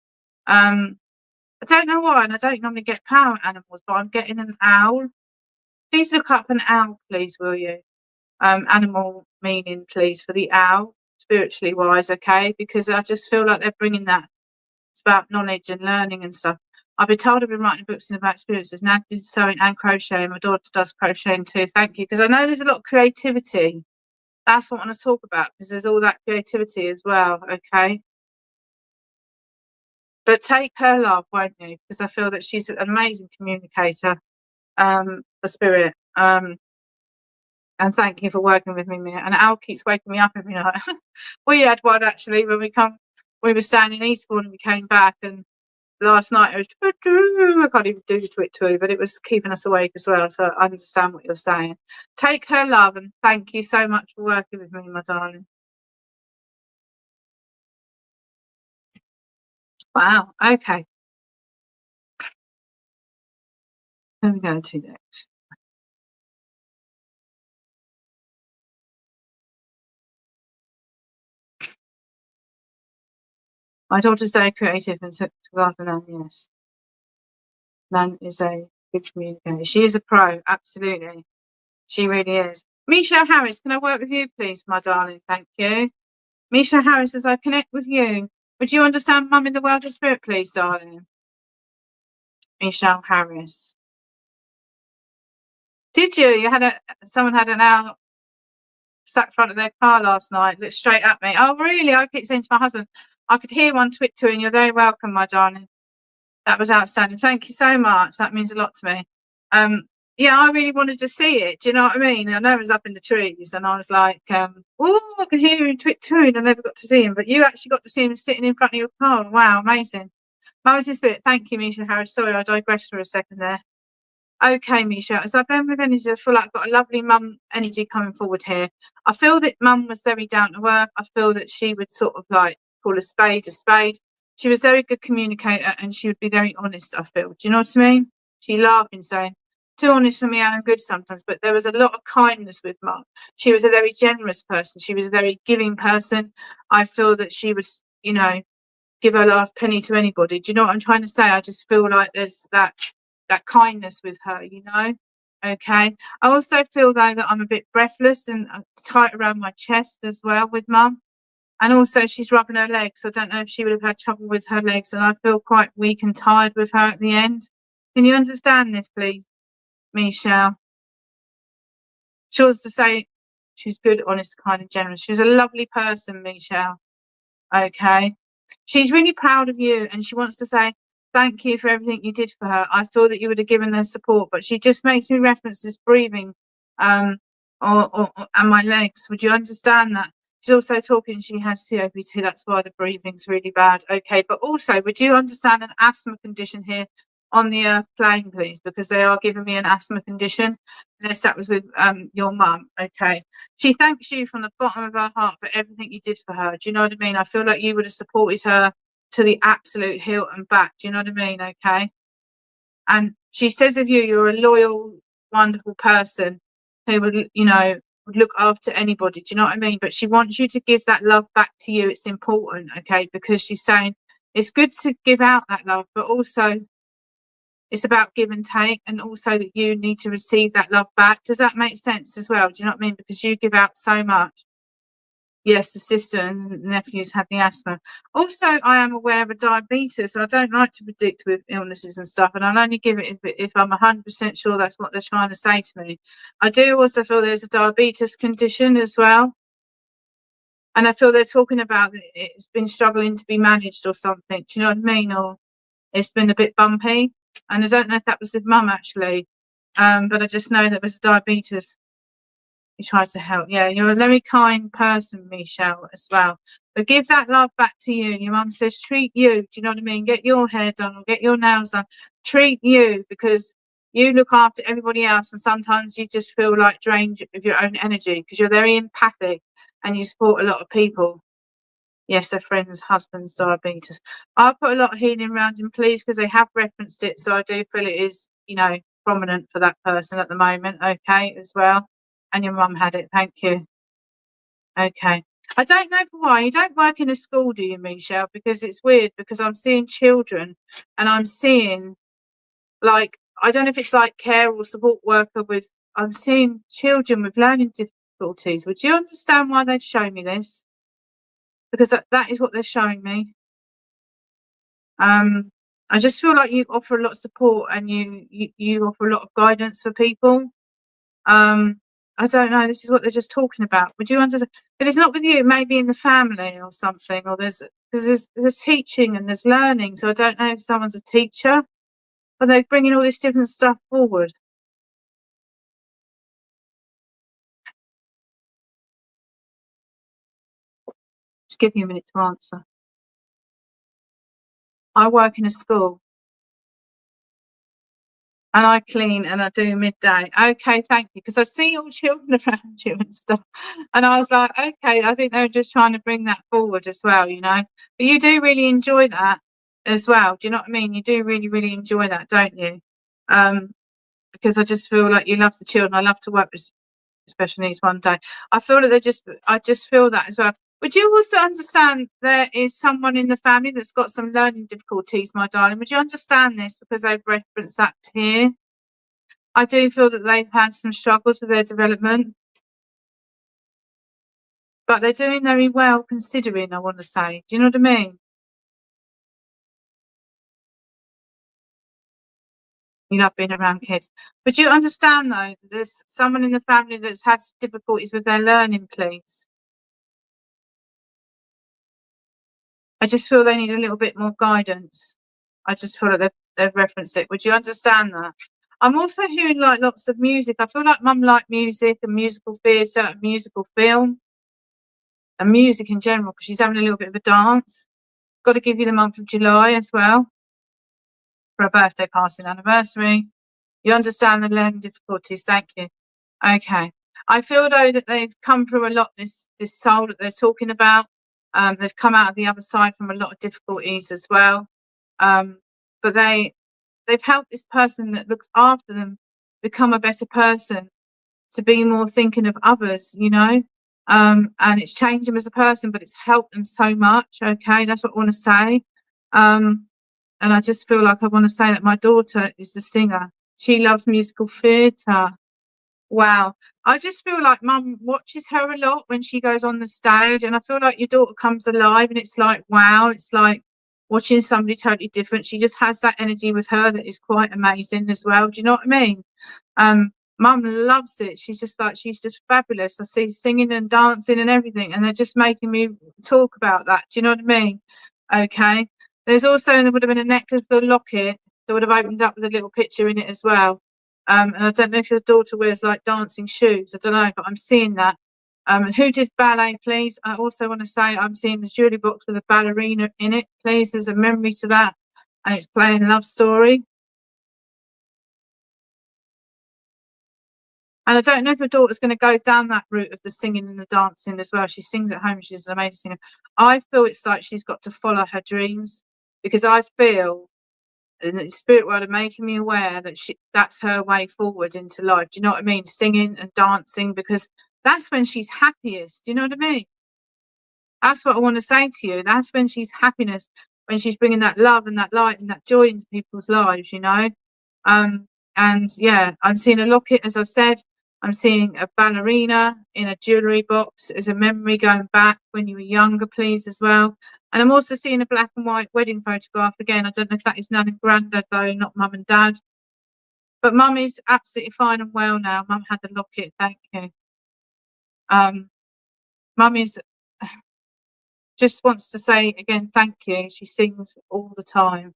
Speaker 4: I don't know why, and I don't normally get power animals, but I'm getting an owl. Please look up an owl, please, will you? Animal meaning, please, for the owl, spiritually wise, okay? Because I just feel like they're bringing that. It's about knowledge and learning and stuff. I've been told I've been writing books in about experiences. Nan did sewing and crocheting. My daughter does crocheting too. Thank you. Because I know there's a lot of creativity. That's what I want to talk about, because there's all that creativity as well, okay? But take her love, won't you? Because I feel that she's an amazing communicator, for spirit. And thank you for working with me, Mia. And Al keeps waking me up every night. We had one actually when we were staying in Eastbourne and we came back, and last night it was, I can't even do the twit but it was keeping us awake as well. So I understand what you're saying. Take her love, and thank you so much for working with me, my darling. Wow. Okay. Where are we going to next? My daughter's very creative and took to love Nan, yes. Nan is a good communicator. She is a pro, absolutely. She really is. Misha Harris, can I work with you, please, my darling? Thank you. Misha Harris, as I connect with you, would you understand Mum in the world of spirit, please, darling? Michelle Harris. Did you? Someone had an owl sat in front of their car last night, looked straight at me. Oh, really? I keep saying to my husband, I could hear one twittering. You're very welcome, my darling. That was outstanding. Thank you so much. That means a lot to me. Yeah, I really wanted to see it. Do you know what I mean? I know it was up in the trees, and I was like, oh, I can hear him twittering. I never got to see him, but you actually got to see him sitting in front of your car. Wow, amazing. Mother's in spirit. Thank you, Misha Harris. Sorry, I digressed for a second there. Okay, Misha. As I blend with energy, I feel like I've got a lovely mum energy coming forward here. I feel that mum was very down to earth. I feel that she would sort of like call a spade a spade. She was a very good communicator, and she would be very honest, I feel. Do you know what I mean? She laughed and saying, too honest for me, and I'm good sometimes, but there was a lot of kindness with mum. She was a very generous person. She was a very giving person. I feel that she was, you know, give her last penny to anybody. Do you know what I'm trying to say? I just feel like there's that kindness with her, you know. Okay. I also feel though that I'm a bit breathless and tight around my chest as well with mum. And also she's rubbing her legs. So I don't know if she would have had trouble with her legs, and I feel quite weak and tired with her at the end. Can you understand this, please, Michelle? She wants to say she's good, honest, kind and generous. She's a lovely person, Michelle. Okay. She's really proud of you, and she wants to say thank you for everything you did for her. I feel that you would have given her support, but she just makes me reference this breathing and my legs. Would you understand that? She's also talking, she has COPD, that's why the breathing's really bad. Okay, but also, would you understand an asthma condition here on the earth plane, please? Because they are giving me an asthma condition, unless that was with your mum. Okay. She thanks you from the bottom of her heart for everything you did for her. Do you know what I mean? I feel like you would have supported her to the absolute hilt and back. Do you know what I mean? Okay. And she says of you, you're a loyal, wonderful person who would, you know, would look after anybody. Do you know what I mean? But she wants you to give that love back to you. It's important, okay? Because she's saying it's good to give out that love, but also it's about give and take, and also that you need to receive that love back. Does that make sense as well? Do you know what I mean? Because you give out so much. Yes, the sister and nephews had the asthma. Also, I am aware of a diabetes. I don't like to predict with illnesses and stuff, and I'll only give it if I'm 100% sure that's what they're trying to say to me. I do also feel there's a diabetes condition as well. And I feel they're talking about that it's been struggling to be managed or something. Do you know what I mean? Or it's been a bit bumpy. And I don't know if that was with mum, actually. But I just know there was diabetes. You try to help. Yeah, you're a very kind person, Michelle, as well. But give that love back to you. Your mum says treat you. Do you know what I mean? Get your hair done or get your nails done. Treat you, because you look after everybody else, and sometimes you just feel like drained of your own energy because you're very empathic and you support a lot of people. Yes, their friends, husbands, diabetes. I'll put a lot of healing around him, please, because they have referenced it. So I do feel it is, you know, prominent for that person at the moment. Okay, as well. And your mum had it. Thank you. Okay. I don't know for why. You don't work in a school, do you, Michelle? Because it's weird, because I'm seeing children and I'm seeing, like, I don't know if it's like care or support worker with, I'm seeing children with learning difficulties. Would you understand why they've shown me this? Because that is what they're showing me. I just feel like you offer a lot of support and you offer a lot of guidance for people. I don't know. This is what they're just talking about. Would you understand? If it's not with you, maybe in the family or something, or there's teaching and there's learning. So I don't know if someone's a teacher, but they're bringing all this different stuff forward. Just give you a minute to answer. I work in a school. And I clean and I do midday. Okay, thank you. Because I see all children around you and stuff. And I was like, okay, I think they were just trying to bring that forward as well, you know. But you do really enjoy that as well. Do you know what I mean? You do really, really enjoy that, don't you? Because I just feel like you love the children. I love to work with special needs one day. I feel that I just feel that as well. Would you also understand there is someone in the family that's got some learning difficulties, my darling? Would you understand this? Because they've referenced that here. I do feel that they've had some struggles with their development. But they're doing very well considering, I want to say. Do you know what I mean? You love being around kids. But do you understand, though, there's someone in the family that's had difficulties with their learning, please? I just feel they need a little bit more guidance. I just feel like they've referenced it. Would you understand that? I'm also hearing like lots of music. I feel like mum liked music and musical theatre and musical film and music in general, because she's having a little bit of a dance. Got to give you the month of July as well for a birthday party and anniversary. You understand the learning difficulties. Thank you. Okay. I feel though that they've come through a lot, this soul that they're talking about. They've come out of the other side from a lot of difficulties as well. But they've helped this person that looks after them become a better person, to be more thinking of others, you know. And it's changed them as a person, but it's helped them so much. Okay, that's what I want to say. And I just feel like I want to say that my daughter is the singer. She loves musical theatre. Wow. I just feel like mum watches her a lot when she goes on the stage, and I feel like your daughter comes alive, and it's like, wow, it's like watching somebody totally different. She just has that energy with her that is quite amazing as well. Do you know what I mean? Mum loves it. She's just fabulous. I see singing and dancing and everything, and they're just making me talk about that. Do you know what I mean? Okay. There would have been a necklace or a locket that would have opened up with a little picture in it as well. And I don't know if your daughter wears like dancing shoes. I don't know, but I'm seeing that. And who did ballet, please? I also want to say I'm seeing the jewellery box with a ballerina in it, please. There's a memory to that, and it's playing Love Story. And I don't know if your daughter's going to go down that route of the singing and the dancing as well. She sings at home. She's an amazing singer. I feel it's like she's got to follow her dreams, because I feel in the spirit world are making me aware that that's her way forward into life. Do you know what I mean? Singing and dancing, because that's when she's happiest. Do you know what I mean? That's what I want to say to you. That's when she's happiness, when she's bringing that love and that light and that joy into people's lives, you know. And yeah, I'm seeing a locket, as I said. I'm seeing a ballerina in a jewellery box as a memory going back when you were younger, please, as well. And I'm also seeing a black and white wedding photograph again. I don't know if that is Nan and Grandad, though, not Mum and Dad. But Mum is absolutely fine and well now. Mum had the locket, thank you. Mum is just wants to say again, thank you. She sings all the time.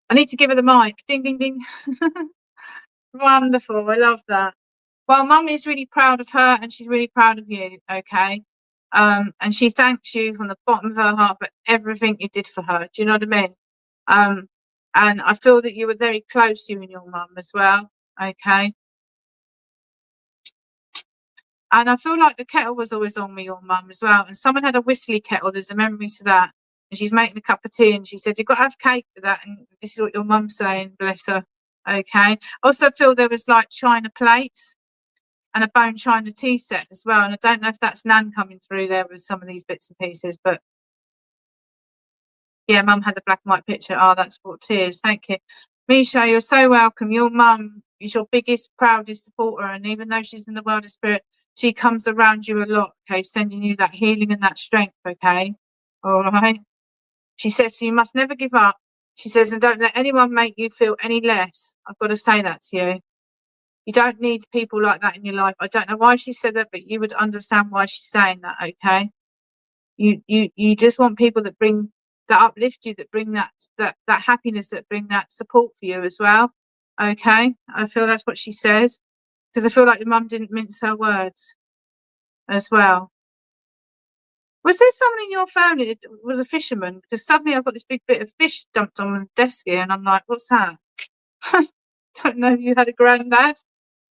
Speaker 4: I need to give her the mic. Ding, ding, ding. Wonderful. I love that. Well, Mum is really proud of her, and she's really proud of you, okay? And she thanks you from the bottom of her heart for everything you did for her. Do you know what I mean? And I feel that you were very close, you and your mum as well, okay? And I feel like the kettle was always on with your mum as well. And someone had a whistly kettle. There's a memory to that. And she's making a cup of tea, and she said, you've got to have cake for that. And this is what your mum's saying, bless her, okay? Also feel there was like china plates and a bone china tea set as well. And I don't know if that's Nan coming through there with some of these bits and pieces, but yeah, Mum had the black and white picture. Oh, that's brought tears. Thank you. Misha, you're so welcome. Your mum is your biggest, proudest supporter. And even though she's in the world of spirit, she comes around you a lot, okay, sending you that healing and that strength, okay? All right. She says, you must never give up. She says, and don't let anyone make you feel any less. I've got to say that to you. You don't need people like that in your life. I don't know why she said that, but you would understand why she's saying that, okay? You just want people that bring, that uplift you, that bring that happiness, that bring that support for you as well, okay? I feel that's what she says, because I feel like your mum didn't mince her words as well. Was there someone in your family that was a fisherman? Because suddenly I've got this big bit of fish dumped on the desk here, and I'm like, what's that? Don't know if you had a granddad.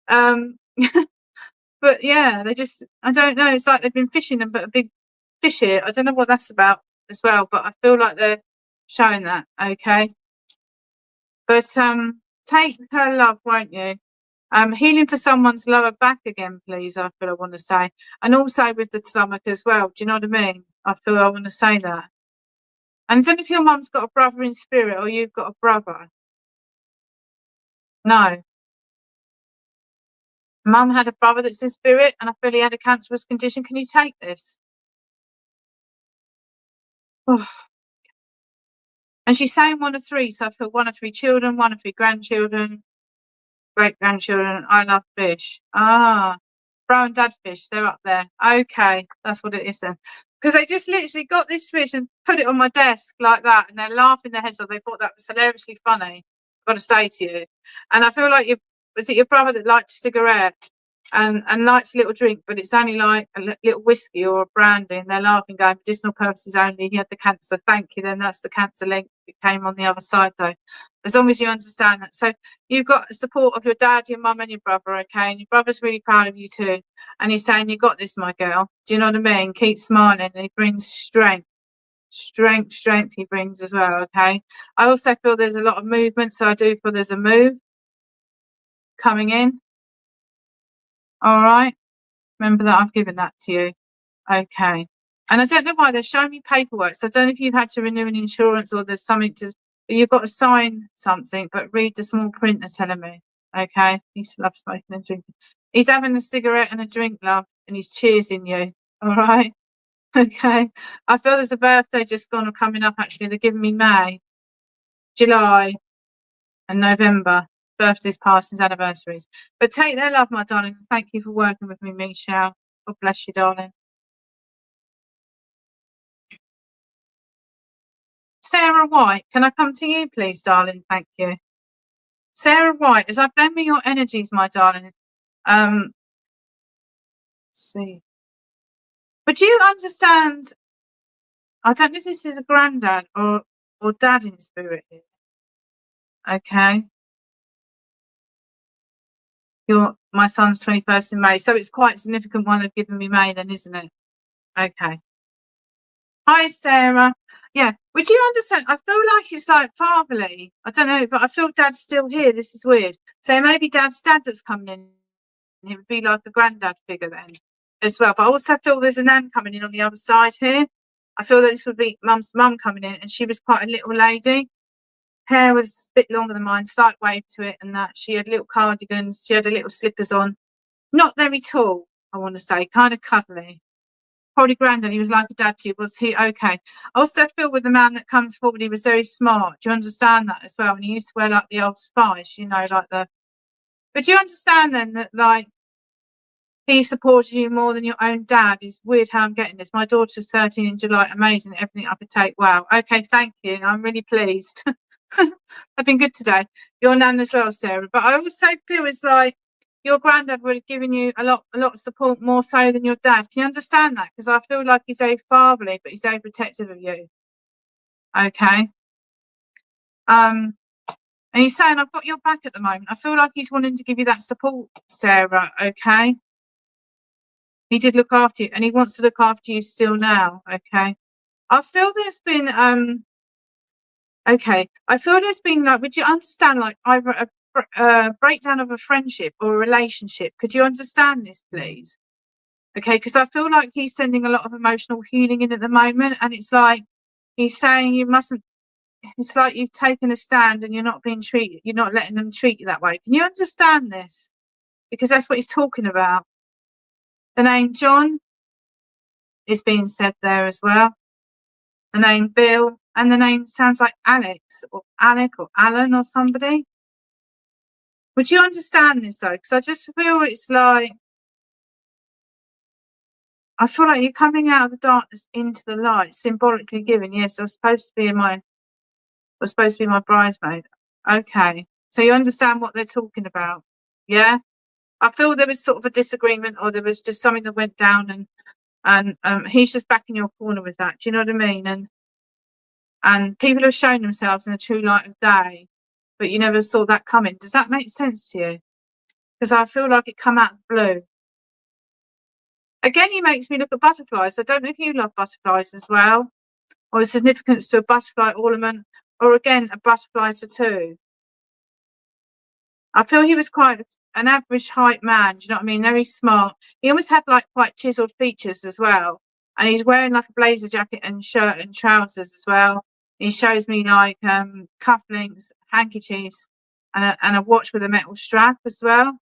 Speaker 4: But yeah, I don't know, it's like they've been fishing and put a big fish here. I don't know what that's about as well, but I feel like they're showing that, okay? But take her love, won't you? Healing for someone's lower back again, please, I feel I want to say. And also with the stomach as well, do you know what I mean? I feel I want to say that. And I don't know if your mum's got a brother in spirit or you've got a brother. No. Mum had a brother that's in spirit, and I feel he had a cancerous condition. Can you take this? Oh. And she's saying one of three, so I feel one of three children, one of three grandchildren, great-grandchildren. I love fish. Ah, bro and dad fish, they're up there. Okay, that's what it is then. Because they just literally got this fish and put it on my desk like that, and they're laughing their heads off. They thought that was hilariously funny, I've got to say to you. And I feel like was it your brother that liked a cigarette and likes a little drink, but it's only like a little whiskey or a brandy, and they're laughing, going, medicinal purposes only. He had the cancer. Thank you. Then that's the cancer link. It came on the other side, though. As long as you understand that. So you've got the support of your dad, your mum, and your brother, okay? And your brother's really proud of you too. And he's saying, you got this, my girl. Do you know what I mean? Keep smiling. And he brings strength. Strength he brings as well, okay? I also feel there's a lot of movement, so I do feel there's a move coming in. All right. Remember that I've given that to you. Okay. And I don't know why they're showing me paperwork. So I don't know if you've had to renew an insurance or there's something to, you've got to sign something, but read the small print they're telling me. Okay. He loves smoking and drinking. He's having a cigarette and a drink, love, and he's cheersing you. All right. Okay. I feel there's a birthday just gone or coming up, actually. They're giving me May, July, and November. Birthdays, past, and anniversaries. But take their love, my darling. Thank you for working with me, Michelle. God bless you, darling. Sarah White, can I come to you, please, darling? Thank you. Sarah White, as I blend me your energies, my darling. Let's see. But do you understand? I don't know if this is a granddad or dad in spirit here. Okay. My son's 21st in May, so it's quite a significant one they've given me May then, isn't it? Okay. Hi, Sarah. Yeah, would you understand? I feel like it's like fatherly. I don't know, but I feel dad's still here. This is weird. So maybe dad's dad that's coming in. It would be like a granddad figure then as well. But I also feel there's a nan coming in on the other side here. I feel that this would be mum's mum coming in, and she was quite a little lady. Hair was a bit longer than mine, slight wave to it, and that she had little cardigans. She had a little slippers on. Not very tall, I want to say, kind of cuddly. Probably granddad, he was like a dad to you, was he? Okay. I also feel with the man that comes forward, he was very smart. Do you understand that as well? And he used to wear like the old spice, you know, like the. But do you understand then that like he supported you more than your own dad? It's weird how I'm getting this. My daughter's 13 in July, amazing, everything I could take. Wow. Okay, thank you. I'm really pleased. I've been good today. Your nan as well, Sarah. But I also feel it's like your granddad would have given you a lot of support, more so than your dad. Can you understand that? Because I feel like he's very fatherly, but he's very protective of you. Okay. And he's saying, I've got your back at the moment. I feel like he's wanting to give you that support, Sarah. Okay. He did look after you, and he wants to look after you still now. Okay. I feel there's been okay. I feel there's been like, would you understand, like either a breakdown of a friendship or a relationship? Could you understand this, please? Okay, because I feel like he's sending a lot of emotional healing in at the moment, and it's like he's saying you mustn't. It's like you've taken a stand and you're not being treated. You're not letting them treat you that way. Can you understand this? Because that's what he's talking about. The name John is being said there as well. The name Bill, and the name sounds like Alex or Alec or Alan or somebody. Would you understand this though? Because I just feel it's like, I feel like you're coming out of the darkness into the light, symbolically given. Yes, I was supposed to be my bridesmaid. Okay, so you understand what they're talking about, yeah? I feel there was sort of a disagreement, or there was just something that went down, and he's just back in your corner with that. Do you know what I mean? And people have shown themselves in the true light of day, but you never saw that coming. Does that make sense to you? Because I feel like it come out of blue. Again, he makes me look at butterflies. I don't know if you love butterflies as well, or the significance to a butterfly ornament, or again, a butterfly tattoo. I feel he was quite an average height man. Do you know what I mean? Very smart. He almost had like quite chiseled features as well. And he's wearing like a blazer jacket and shirt and trousers as well. He shows me like cufflinks, handkerchiefs, and a watch with a metal strap as well.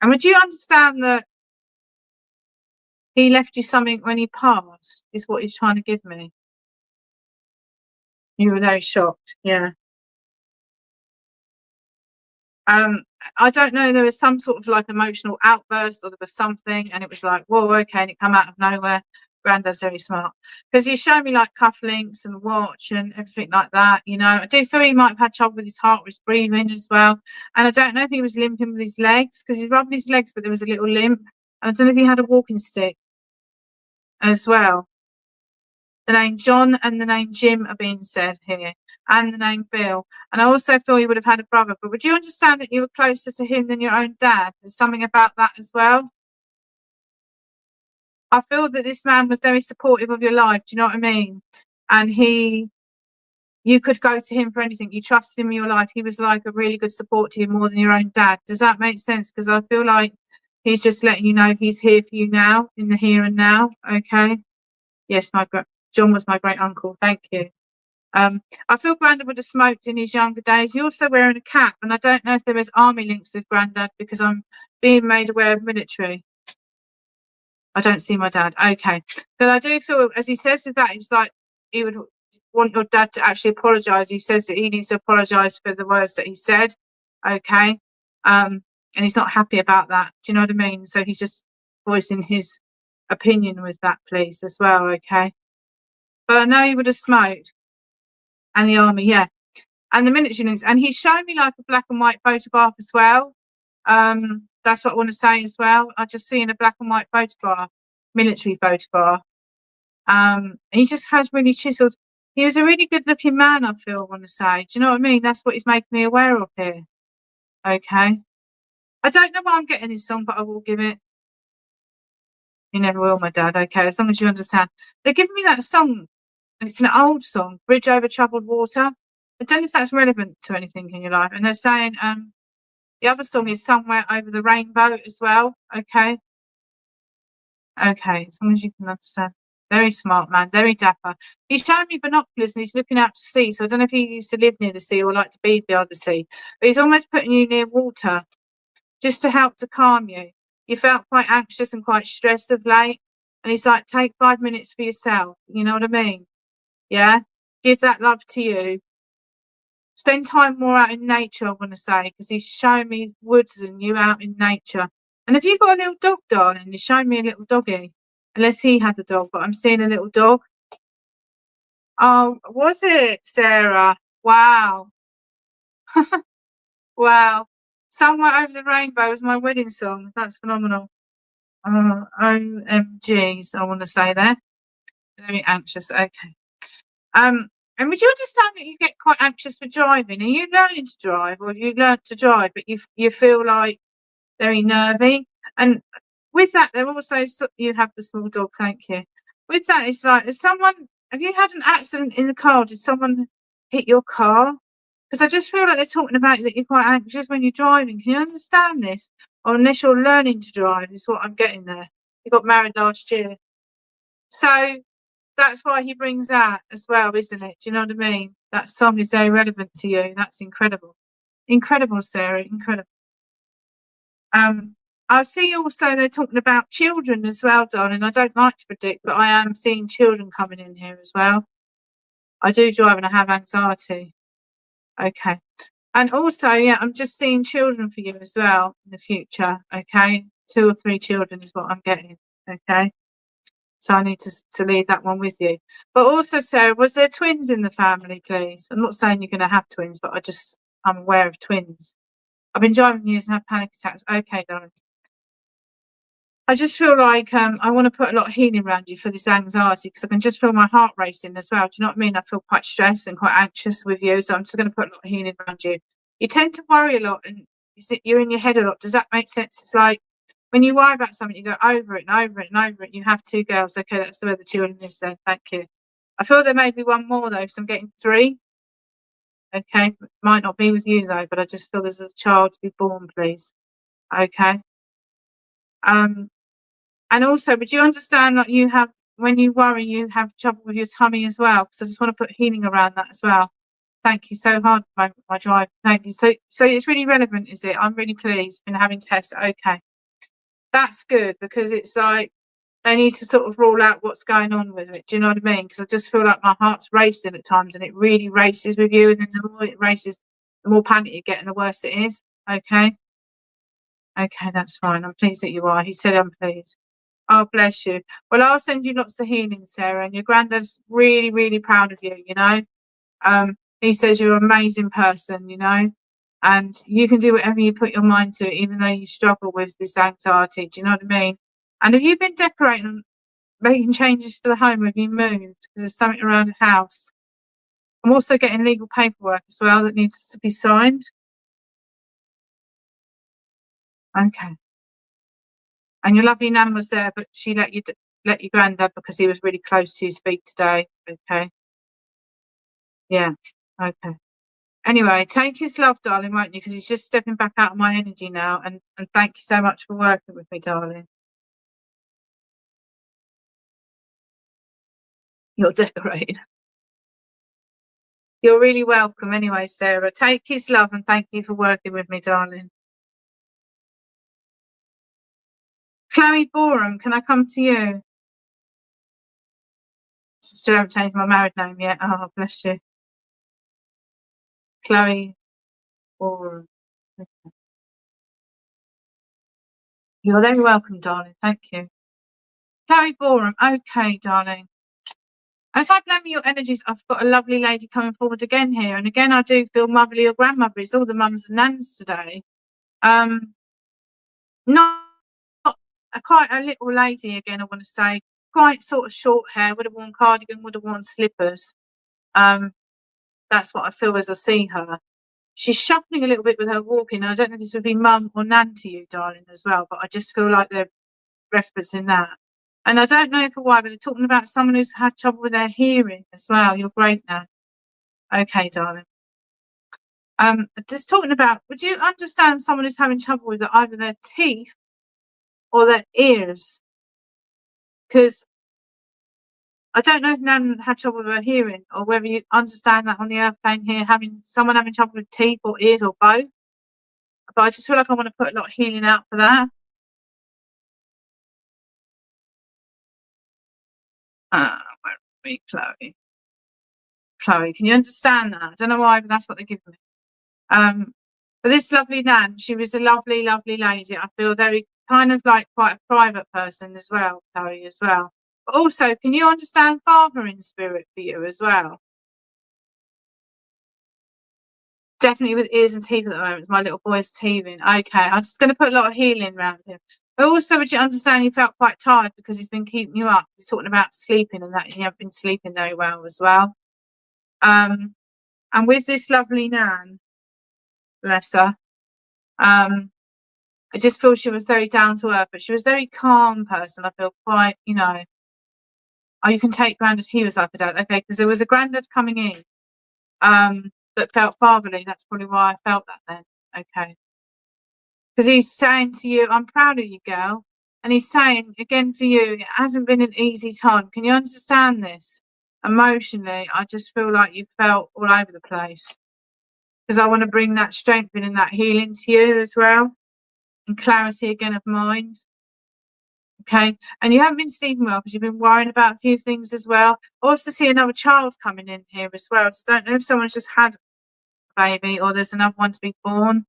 Speaker 4: And would you understand that he left you something when he passed, is what he's trying to give me? You were very shocked, yeah. I don't know, there was some sort of like emotional outburst, or there was something, and it was like, whoa, okay, and it come out of nowhere. Granddad's very smart, because he showed me like cufflinks and watch and everything like that, you know. I do feel he might have had trouble with his heart, with his breathing as well. And I don't know if he was limping with his legs, because he's rubbing his legs, but there was a little limp. And I don't know if he had a walking stick as well. The name John and the name Jim are being said here, and the name Bill. And I also feel you would have had a brother, but would you understand that you were closer to him than your own dad? There's something about that as well. I feel that this man was very supportive of your life. Do you know what I mean? And you could go to him for anything. You trusted him in your life. He was like a really good support to you, more than your own dad. Does that make sense? Because I feel like He's just letting you know he's here for you now, in the here and now. Okay. Yes, John was my great uncle. Thank you. I feel Grandad would have smoked in his younger days. He's also wearing a cap, and I don't know if there is army links with Grandad because I'm being made aware of military. I don't see my dad. Okay. But I do feel, as he says with that, it's like he would want your dad to actually apologise. He says that he needs to apologise for the words that he said. Okay. And he's not happy about that. Do you know what I mean? So he's just voicing his opinion with that, please, as well. Okay. But I know he would have smoked. And the army, yeah. And the military links. And he's shown me like a black and white photograph as well. That's what I want to say as well. I just seen a black and white photograph, military photograph. He just has really chiseled. He was a really good looking man, I feel, I want to say. Do you know what I mean? That's what he's making me aware of here. Okay. I don't know why I'm getting this song, but I will give it. You never will, my dad. Okay, as long as you understand. They're giving me that song. It's an old song, Bridge Over Troubled Water. I don't know if that's relevant to anything in your life. And they're saying the other song is Somewhere Over the Rainbow as well. Okay. Okay, as long as you can understand. Very smart man, very dapper. He's showing me binoculars and he's looking out to sea. So I don't know if he used to live near the sea or like to be by the sea. But he's almost putting you near water just to help to calm you. You felt quite anxious and quite stressed of late. And he's like, take 5 minutes for yourself. You know what I mean? Yeah? Give that love to you. Spend time more out in nature, I want to say, because he's showing me woods and you out in nature. And have you got a little dog, darling? He's showing me a little doggy. Unless he had the dog, but I'm seeing a little dog. Oh, was it, Sarah? Wow. Wow. Somewhere Over the Rainbow was my wedding song. That's phenomenal. OMGs, I want to say there. Very anxious. Okay. And would you understand that you get quite anxious for driving? Are you learning to drive, or have you learned to drive, but you feel like very nervy? And with that, they're also you have the small dog. Thank you. With that, it's like, have you had an accident in the car? Did someone hit your car? Because I just feel like they're talking about that you're quite anxious when you're driving. Can you understand this? Or unless you're learning to drive, is what I'm getting there. You got married last year, so that's why he brings that as well, isn't it? Do you know what I mean? That song is very relevant to you. That's incredible. Incredible, Sarah. Incredible. I see also they're talking about children as well, darling. I don't like to predict, but I am seeing children coming in here as well. I do drive and I have anxiety. Okay. And also, yeah, I'm just seeing children for you as well in the future. Okay. 2 or 3 children is what I'm getting. Okay. So I need to leave that one with you. But also, Sarah, was there twins in the family, please? I'm not saying you're going to have twins, but I'm aware of twins. I've been driving years and have panic attacks. Okay, darling. I just feel like I want to put a lot of healing around you for this anxiety, because I can just feel my heart racing as well. Do you know what I mean? I feel quite stressed and quite anxious with you. So I'm just going to put a lot of healing around you. You tend to worry a lot and you're in your head a lot. Does that make sense? It's like, when you worry about something, you go over it and over it and over it. You have 2 girls. Okay, that's the way the children is then. Thank you. I feel there may be one more, though, so I'm getting 3. Okay, might not be with you, though, but I just feel there's a child to be born, please. Okay. And also, would you understand that when you worry, you have trouble with your tummy as well? Because I just want to put healing around that as well. Thank you so hard for my drive. Thank you. So it's really relevant, is it? I'm really pleased. Been having tests. Okay. That's good, because it's like they need to sort of rule out what's going on with it. Do you know what I mean? Because I just feel like my heart's racing at times, and it really races with you. And then the more it races, the more panic you get and the worse it is. Okay. Okay, that's fine. I'm pleased that you are. He said I'm pleased. Oh, bless you. Well, I'll send you lots of healing, Sarah. And your granddad's really, really proud of you, you know. He says you're an amazing person, you know. And you can do whatever you put your mind to, even though you struggle with this anxiety. Do you know what I mean? And have you been decorating, making changes to the home? Have you moved? Because there's something around the house. I'm also getting legal paperwork as well that needs to be signed. Okay. And your lovely nan was there, but she let your granddad because he was really close to you speak today. Okay. Yeah. Okay. Anyway, take his love, darling, won't you? Because he's just stepping back out of my energy now. And thank you so much for working with me, darling. You're decorating. You're really welcome anyway, Sarah. Take his love and thank you for working with me, darling. Chloe Borum, can I come to you? Still haven't changed my married name yet. Oh, bless you. Chloe Borum. You're very welcome, darling. Thank you. Chloe Borum. Okay, darling. As I blame your energies, I've got a lovely lady coming forward again here. And again, I do feel motherly or grandmotherly. It's all the mums and nans today. Not quite a little lady again, I want to say. Quite sort of short hair, would have worn cardigan, would have worn slippers. That's what I feel as I see her. She's shuffling a little bit with her walking. And I don't know if this would be mum or nan to you, darling, as well. But I just feel like they're referencing that. And I don't know for why, but they're talking about someone who's had trouble with their hearing as well. You're great now. Okay, darling. Just talking about, would you understand someone who's having trouble with either their teeth or their ears? Because I don't know if Nan had trouble with her hearing or whether you understand that on the airplane here, someone having trouble with teeth or ears or both. But I just feel like I want to put a lot of healing out for that. Where are we, Chloe? Chloe, can you understand that? I don't know why, but that's what they're giving me. But this lovely Nan, she was a lovely, lovely lady. I feel very kind of like quite a private person as well, Chloe, as well. But also, can you understand Father in spirit for you as well? Definitely with ears and teeth at the moment. My little boy's teething. Okay, I'm just going to put a lot of healing around him. But also, would you understand you felt quite tired because he's been keeping you up? He's talking about sleeping and that you haven't been sleeping very well as well. And with this lovely Nan, bless her, I just feel she was very down to earth, but she was a very calm person. I feel quite, oh, you can take Grandad. He was like a dad. Okay, because there was a Grandad coming in that felt fatherly. That's probably why I felt that then. Okay. Because he's saying to you, I'm proud of you, girl. And he's saying, again, for you, it hasn't been an easy time. Can you understand this? Emotionally, I just feel like you felt all over the place. Because I want to bring that strength in and that healing to you as well. And clarity again of mind. Okay. And you haven't been sleeping well because you've been worrying about a few things as well. I also see another child coming in here as well. So I don't know if someone's just had a baby or there's another one to be born.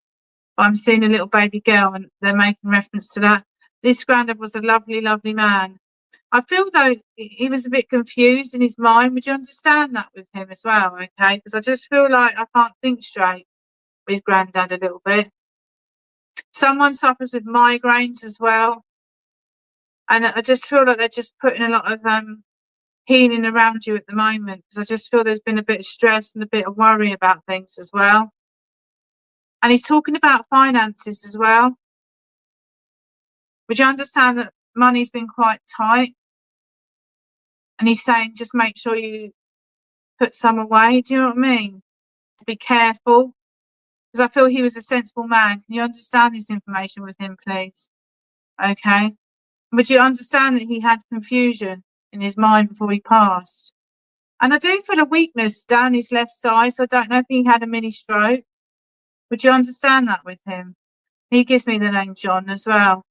Speaker 4: But I'm seeing a little baby girl and they're making reference to that. This Grandad was a lovely, lovely man. I feel though he was a bit confused in his mind. Would you understand that with him as well? Okay. Because I just feel like I can't think straight with Grandad a little bit. Someone suffers with migraines as well. And I just feel like they're just putting a lot of healing around you at the moment. Because I just feel there's been a bit of stress and a bit of worry about things as well. And he's talking about finances as well. Would you understand that money's been quite tight? And he's saying just make sure you put some away. Do you know what I mean? Be careful. Because I feel he was a sensible man. Can you understand this information with him, please? Okay. Would you understand that he had confusion in his mind before he passed? And I do feel a weakness down his left side, so I don't know if he had a mini stroke. Would you understand that with him? He gives me the name John as well.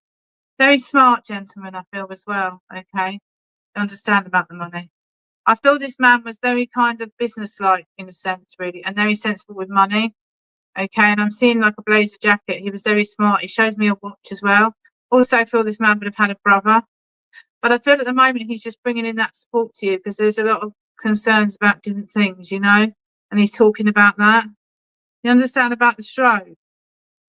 Speaker 4: Very smart gentleman, I feel as well. Okay. I understand about the money. I feel this man was very kind of business-like in a sense, really, and very sensible with money. Okay, and I'm seeing like a blazer jacket. He was very smart. He shows me a watch as well. Also, I feel this man would have had a brother. But I feel at the moment he's just bringing in that support to you because there's a lot of concerns about different things, and he's talking about that. You understand about the stroke?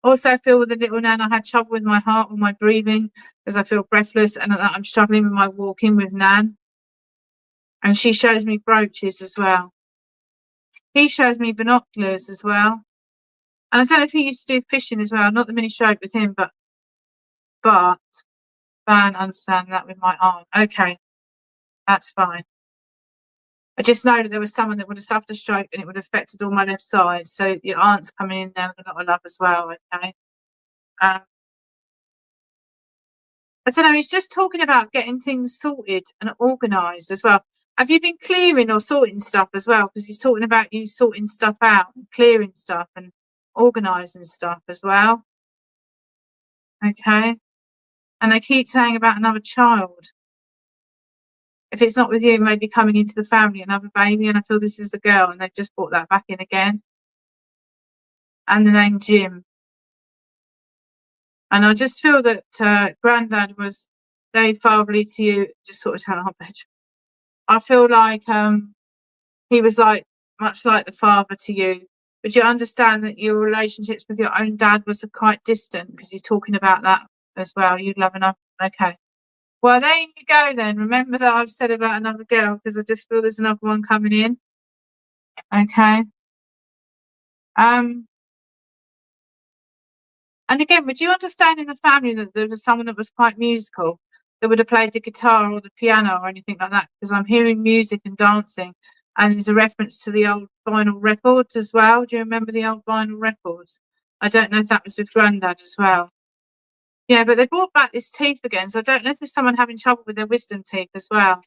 Speaker 4: Also, I feel with the little Nan, I had trouble with my heart, with my breathing, because I feel breathless and I'm struggling with my walking with Nan. And she shows me brooches as well. He shows me binoculars as well. And I don't know if he used to do fishing as well, not the mini stroke with him, but Van understand that with my arm. Okay, that's fine. I just know that there was someone that would have suffered a stroke and it would have affected all my left side. So your aunt's coming in there with a lot of love as well, okay? I don't know, he's just talking about getting things sorted and organised as well. Have you been clearing or sorting stuff as well? Because he's talking about you sorting stuff out and clearing stuff and organising stuff as well. Okay. And they keep saying about another child. If it's not with you, maybe coming into the family, another baby. And I feel this is a girl and they've just brought that back in again. And the name Jim. And I just feel that Grandad was very fatherly to you, just sort of tell our bed. I feel like he was like much like the father to you, but you understand that your relationships with your own dad was quite distant because he's talking about that as well. You'd love enough. Okay. Well, there you go then. Remember that I've said about another girl because I just feel there's another one coming in. Okay. And again, would you understand in the family that there was someone that was quite musical, that would have played the guitar or the piano or anything like that? Because I'm hearing music and dancing, and there's a reference to the old vinyl records as well. Do you remember the old vinyl records? I don't know if that was with Grandad as well. Yeah, but they brought back this teeth again, so I don't know if there's someone having trouble with their wisdom teeth as well.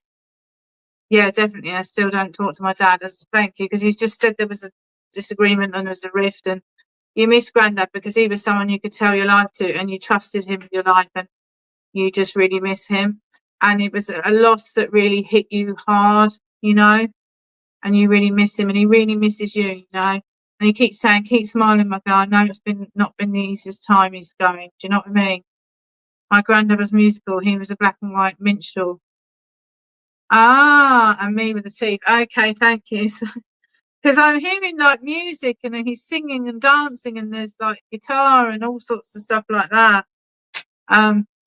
Speaker 4: Yeah, definitely. I still don't talk to my dad. Thank you, because he's just said there was a disagreement and there was a rift, and you miss Grandad because he was someone you could tell your life to and you trusted him with your life and you just really miss him. And it was a loss that really hit you hard, you know, and you really miss him and he really misses you, you know. And he keeps saying, keep smiling, my guy. I know it's not been the easiest time he's going. Do you know what I mean? My granddad was musical. He was a black and white minstrel. Ah, and me with the teeth. Okay, thank you. Because I'm hearing like music and then he's singing and dancing and there's like guitar and all sorts of stuff like that.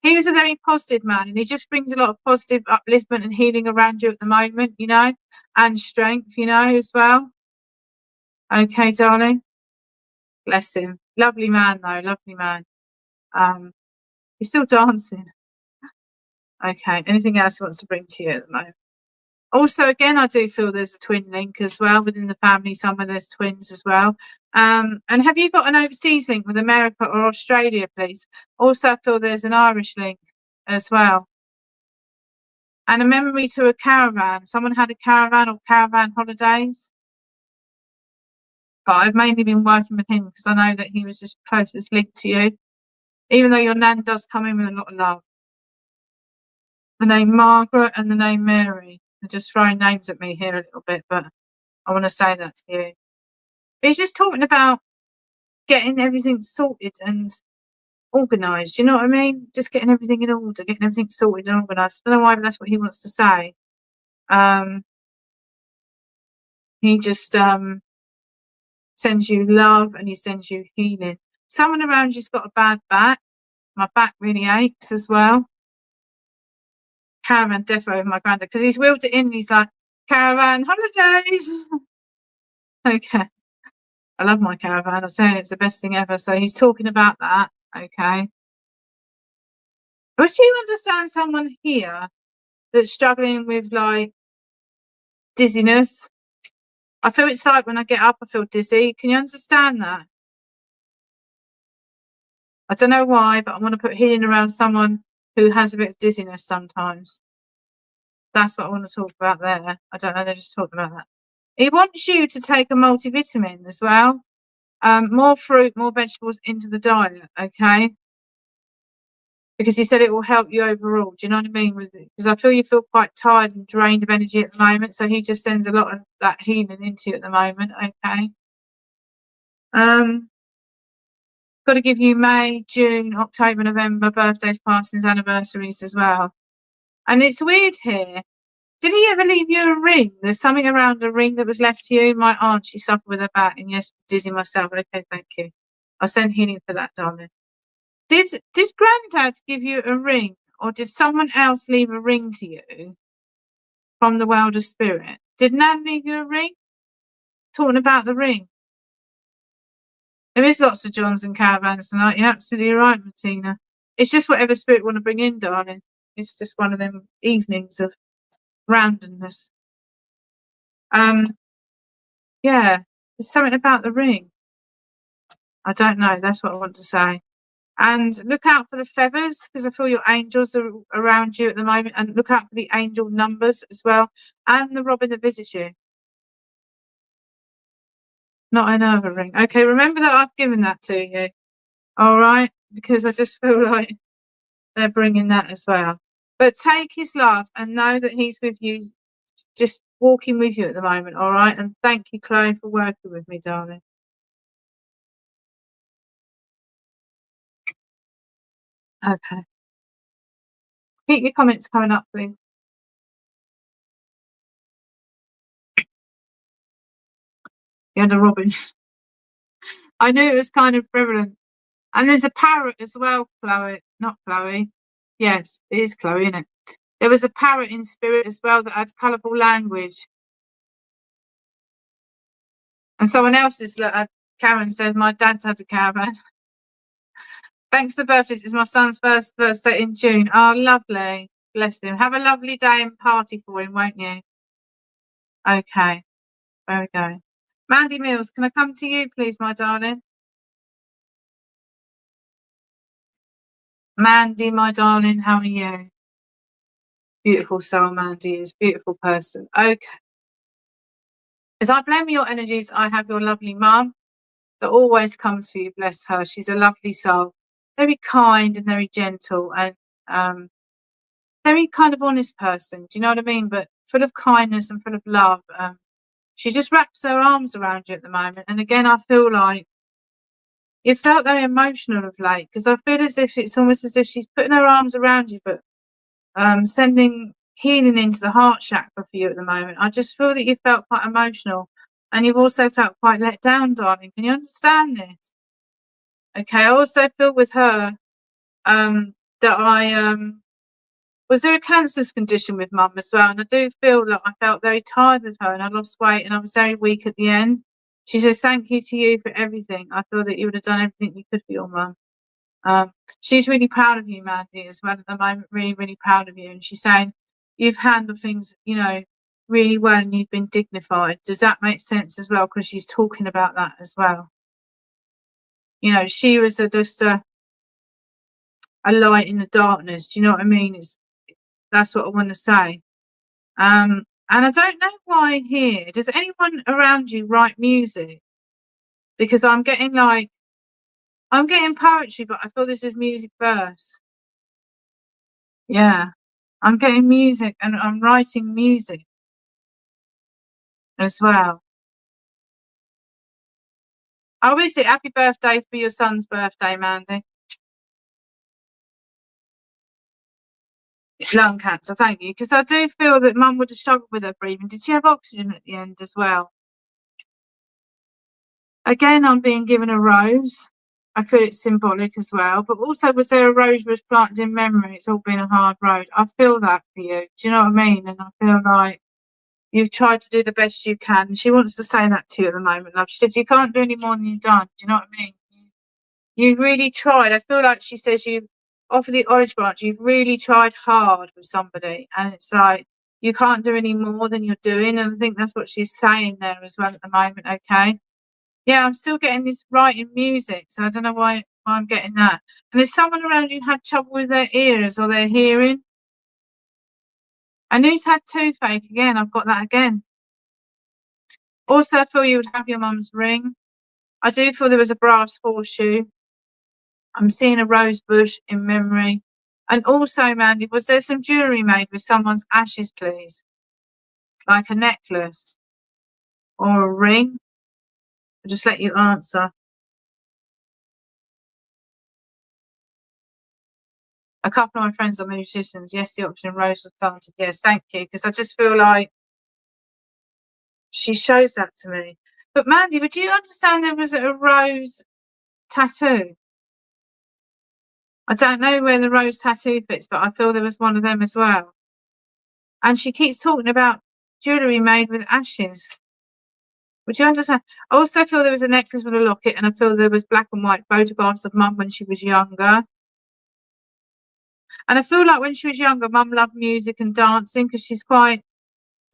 Speaker 4: He was a very positive man and he just brings a lot of positive upliftment and healing around you at the moment, you know, and strength, you know, as well. Okay, darling. Bless him. Lovely man though, lovely man. He's still dancing. Okay, anything else he wants to bring to you at the moment? Also, again, I do feel there's a twin link as well within the family. Somewhere there's twins as well. And have you got an overseas link with America or Australia, please? Also, I feel there's an Irish link as well. And a memory to a caravan. Someone had a caravan or caravan holidays. But I've mainly been working with him because I know that he was just closest link to you. Even though your nan does come in with a lot of love. The name Margaret and the name Mary. They're just throwing names at me here a little bit, but I want to say that to you. But he's just talking about getting everything sorted and organised. You know what I mean? Just getting everything in order, getting everything sorted and organised. I don't know why, but that's what he wants to say. He just sends you love and he sends you healing. Someone around you's got a bad back. My back really aches as well. Caravan defo with my granddad because he's wheeled it in. He's like, caravan holidays. Okay. I love my caravan. I say it's the best thing ever. So he's talking about that. Okay. Would you understand someone here that's struggling with like dizziness? I feel it's like when I get up, I feel dizzy. Can you understand that? I don't know why, but I want to put healing around someone who has a bit of dizziness sometimes. That's what I want to talk about there. I don't know. They're just talking about that. He wants you to take a multivitamin as well. More fruit, more vegetables into the diet, okay? Because he said it will help you overall. Do you know what I mean? Because I feel you feel quite tired and drained of energy at the moment. So he just sends a lot of that healing into you at the moment, okay? Got to give you May, June, October, November, birthdays, passings, anniversaries as well. And it's weird here. Did he ever leave you a ring? There's something around a ring that was left to you. My aunt, she suffered with her back, and yes, dizzy myself. Okay, thank you. I'll send healing for that, darling. Did Granddad give you a ring, or did someone else leave a ring to you from the world of spirit? Did Nan leave you a ring? Talking about the ring. There is lots of Johns and caravans tonight. You're absolutely right, Martina. It's just whatever spirit want to bring in, darling. It's just one of them evenings of randomness. Yeah, there's something about the ring. I don't know. That's what I want to say. And look out for the feathers, because I feel your angels are around you at the moment. And look out for the angel numbers as well, and the robin that visits you. Not another ring. Okay, remember that I've given that to you. All right, because I just feel like they're bringing that as well. But take his love and know that he's with you, just walking with you at the moment. All right, and thank you, Chloe, for working with me, darling. Okay. Keep your comments coming up, please. Yeah, the robin. I knew it was kind of prevalent. And there's a parrot as well, Chloe. Not Chloe. Yes, it is Chloe, isn't it? There was a parrot in spirit as well that had colourful language. And someone else's, Karen said, my dad had a caravan. Thanks for the birthdays. It's my son's first birthday in June. Oh, lovely. Bless him. Have a lovely day and party for him, won't you? Okay. There we go. Mandy Mills, can I come to you, please, my darling? Mandy, my darling, how are you? Beautiful soul, Mandy is. Beautiful person. Okay. As I blame your energies, I have your lovely mum that always comes for you, bless her. She's a lovely soul. Very kind and very gentle and very kind of honest person. Do you know what I mean? But full of kindness and full of love. She just wraps her arms around you at the moment. And again, I feel like you felt very emotional of late, because I feel as if it's almost as if she's putting her arms around you, but sending healing into the heart chakra for you at the moment. I just feel that you felt quite emotional, and you've also felt quite let down, darling. Can you understand this? Okay, I also feel with her that I was there a cancerous condition with mum as well, and I do feel that I felt very tired with her, and I lost weight, and I was very weak at the end. She says thank you to you for everything. I feel that you would have done everything you could for your mum. She's really proud of you, Mandy, as well at the moment. Really, really proud of you, and she's saying you've handled things, you know, really well, and you've been dignified. Does that make sense as well? Because she's talking about that as well. You know, she was just a light in the darkness. Do you know what I mean? That's what I want to say. And I don't know why here. Does anyone around you write music? Because I'm getting poetry, but I feel this is music verse. Yeah, I'm getting music and I'm writing music as well. Oh, is it? Happy birthday for your son's birthday, Mandy. It's lung cancer, thank you. Because I do feel that mum would have struggled with her breathing. Did she have oxygen at the end as well? Again, I'm being given a rose. I feel it's symbolic as well. But also, was there a rose was planted in memory? It's all been a hard road. I feel that for you. Do you know what I mean? And I feel like you've tried to do the best you can. She wants to say that to you at the moment, love. She said you can't do any more than you've done. Do you know what I mean? You really tried. I feel like she says you, off of the orange branch, you've really tried hard with somebody. And it's like, you can't do any more than you're doing. And I think that's what she's saying there as well at the moment, okay? Yeah, I'm still getting this writing music, so I don't know why I'm getting that. And there's someone around you who had trouble with their ears or their hearing. And who's had toothache again? I've got that again. Also, I feel you would have your mum's ring. I do feel there was a brass horseshoe. I'm seeing a rose bush in memory. And also, Mandy, was there some jewellery made with someone's ashes, please? Like a necklace or a ring? I'll just let you answer. A couple of my friends are musicians. Yes, the option rose was planted. Yes, thank you. Because I just feel like she shows that to me. But Mandy, would you understand there was a rose tattoo? I don't know where the rose tattoo fits, but I feel there was one of them as well. And she keeps talking about jewellery made with ashes. Would you understand? I also feel there was a necklace with a locket, and I feel there was black and white photographs of mum when she was younger. And I feel like when she was younger, mum loved music and dancing because she's quite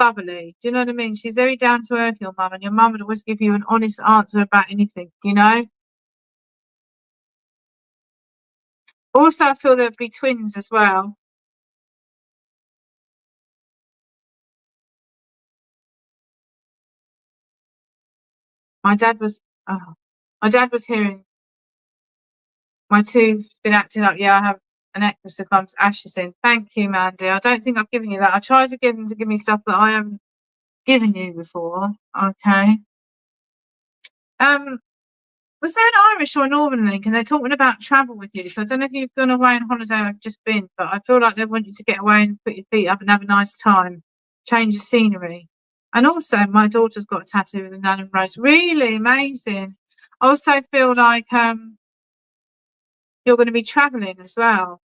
Speaker 4: bubbly. Do you know what I mean? She's very down to earth, your mum, and your mum would always give you an honest answer about anything, you know? Also, I feel there'd be twins as well. My dad was hearing my tooth's been acting up. Yeah, I have an necklace of bumps, ashes in. Thank you, Mandy. I don't think I've given you that. I tried to get them to give me stuff that I haven't given you before. Okay. Was there an Irish or a Northern link? And they're talking about travel with you. So I don't know if you've gone away on holiday or I've just been, but I feel like they want you to get away and put your feet up and have a nice time, change of scenery. And also, my daughter's got a tattoo with a Helen Ayres. Really amazing. I also feel like you're going to be travelling as well.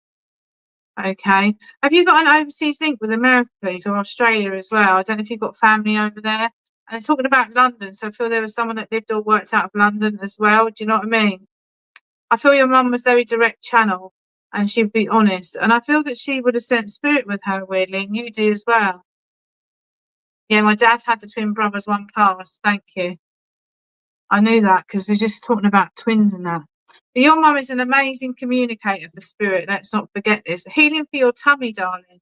Speaker 4: Okay. Have you got an overseas link with America, please, or Australia as well? I don't know if you've got family over there. And they're talking about London, so I feel there was someone that lived or worked out of London as well. Do you know what I mean? I feel your mum was very direct channel and she'd be honest. And I feel that she would have sent spirit with her, weirdly, and you do as well. Yeah, my dad had the twin brothers, one passed. Thank you. I knew that because they're just talking about twins and that. But your mum is an amazing communicator for spirit. Let's not forget this. Healing for your tummy, darling.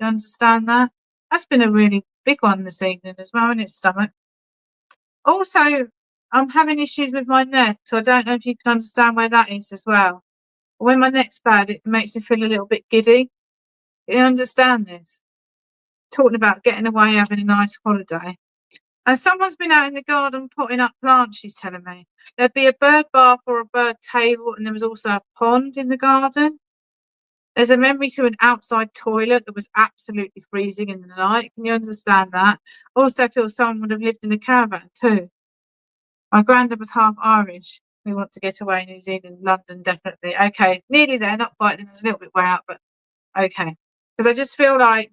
Speaker 4: You understand that? That's been a really big one this evening as well, in its stomach. Also, I'm having issues with my neck, so I don't know if you can understand where that is as well. When my neck's bad, it makes me feel a little bit giddy. You understand this? Talking about getting away, having a nice holiday. And someone's been out in the garden potting up plants, she's telling me. There'd be a bird bath or a bird table, and there was also a pond in the garden. There's a memory to an outside toilet that was absolutely freezing in the night. Can you understand that? Also feel someone would have lived in a caravan too. My granddad was half Irish. We want to get away, New Zealand, London, definitely. Okay, nearly there, not quite. Then there's a little bit way out, but okay. Because I just feel like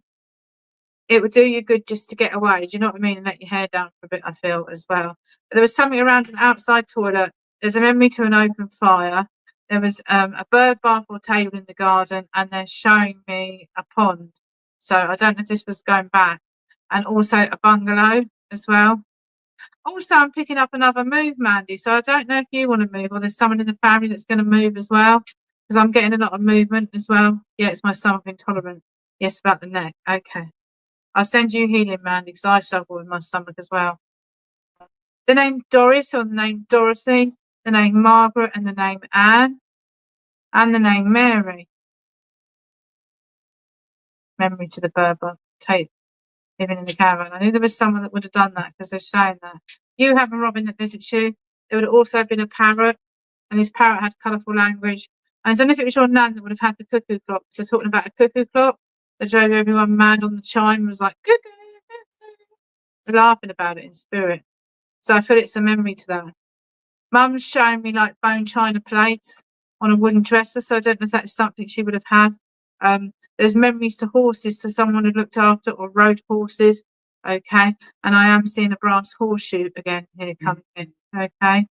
Speaker 4: it would do you good just to get away. Do you know what I mean? And let your hair down for a bit, I feel, as well. But there was something around an outside toilet. There's a memory to an open fire. There was a bird bath or table in the garden, and they're showing me a pond. So I don't know if this was going back. And also a bungalow as well. Also, I'm picking up another move, Mandy. So I don't know if you want to move or there's someone in the family that's going to move as well. Because I'm getting a lot of movement as well. Yeah, it's my stomach intolerant. Yes, about the neck. Okay. I'll send you healing, Mandy, because I struggle with my stomach as well. The name Doris or the name Dorothy, the name Margaret and the name Anne, and the name Mary. Memory to the Berber tape, living in the caravan. I knew there was someone that would have done that because they're saying that. You have a robin that visits you. There would have also been a parrot, and this parrot had colourful language. And I don't know if it was your nan that would have had the cuckoo clock. So talking about a cuckoo clock that drove everyone mad on the chime and was like, cuckoo, cuckoo, laughing about it in spirit. So I feel it's a memory to that. Mum's showing me like bone china plates on a wooden dresser, so I don't know if that's something she would have had. There's memories to horses, so someone had looked after or rode horses. Okay. And I am seeing a brass horseshoe again here coming in. Okay.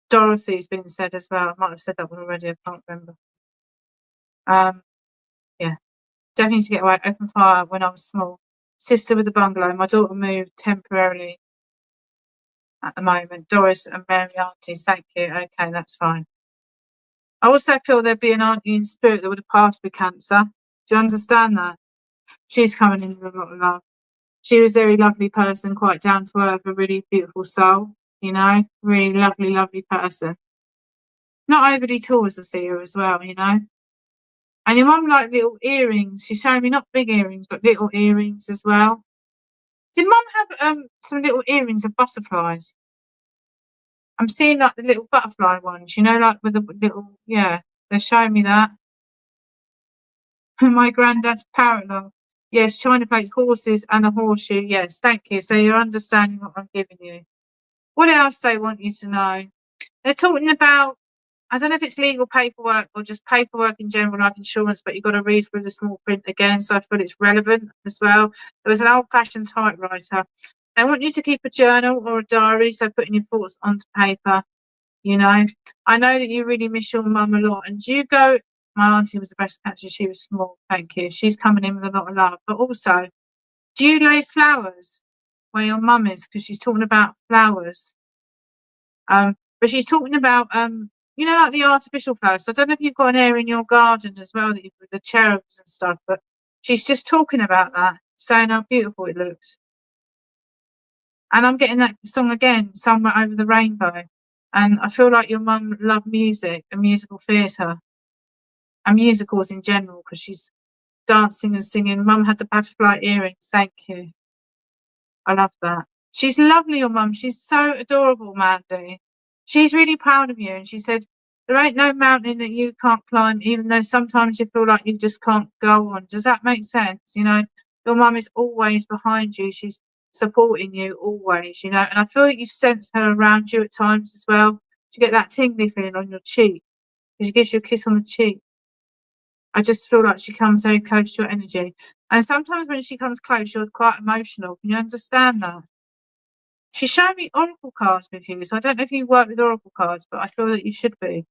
Speaker 4: Dorothy's been said as well. I might have said that one already, I can't remember. Yeah. Definitely need to get away. Open fire when I was small. Sister with the bungalow. My daughter moved temporarily at the moment. Doris and Mary aunties. Thank you. Okay, that's fine. I also feel there'd be an auntie in spirit that would have passed with cancer. Do you understand that? She's coming in with a lot of love. She was a very lovely person, quite down to earth, a really beautiful soul, you know, really lovely, lovely person. Not overly tall as I see her as well, you know. And your mum liked little earrings. She's showing me not big earrings, but little earrings as well. Did mum have some little earrings of butterflies? I'm seeing like the little butterfly ones, you know, like with the little, yeah, they're showing me that. My granddad's parrot love. Yes, china plate, horses and a horseshoe. Yes, thank you. So you're understanding what I'm giving you. What else they want you to know? They're talking about, I don't know if it's legal paperwork or just paperwork in general, like insurance, but you've got to read through the small print again. So I feel it's relevant as well. There was an old-fashioned typewriter. They want you to keep a journal or a diary, so putting your thoughts onto paper, you know. I know that you really miss your mum a lot. And do you go, my auntie was the breast cancer, she was small, thank you. She's coming in with a lot of love. But also, Do you lay flowers where your mum is? Because she's talking about flowers. But she's talking about, like the artificial flowers. So I don't know if you've got an area in your garden as well, that with the cherubs and stuff, but she's just talking about that, saying how beautiful it looks. And I'm getting that song again, Somewhere Over the Rainbow. And I feel like your mum loved music and musical theatre and musicals in general, because she's dancing and singing. Mum had the butterfly earrings. Thank you. I love that. She's lovely, your mum. She's so adorable, Mandy. She's really proud of you. And she said, there ain't no mountain that you can't climb, even though sometimes you feel like you just can't go on. Does that make sense? Your mum is always behind you. She's supporting you always, And I feel that you sense her around you at times as well. You get that tingly feeling on your cheek. She gives you a kiss on the cheek. I just feel like she comes very close to your energy. And sometimes when she comes close, you're quite emotional. Can you understand that? She showed me oracle cards with you. So I don't know if you work with oracle cards, but I feel that you should be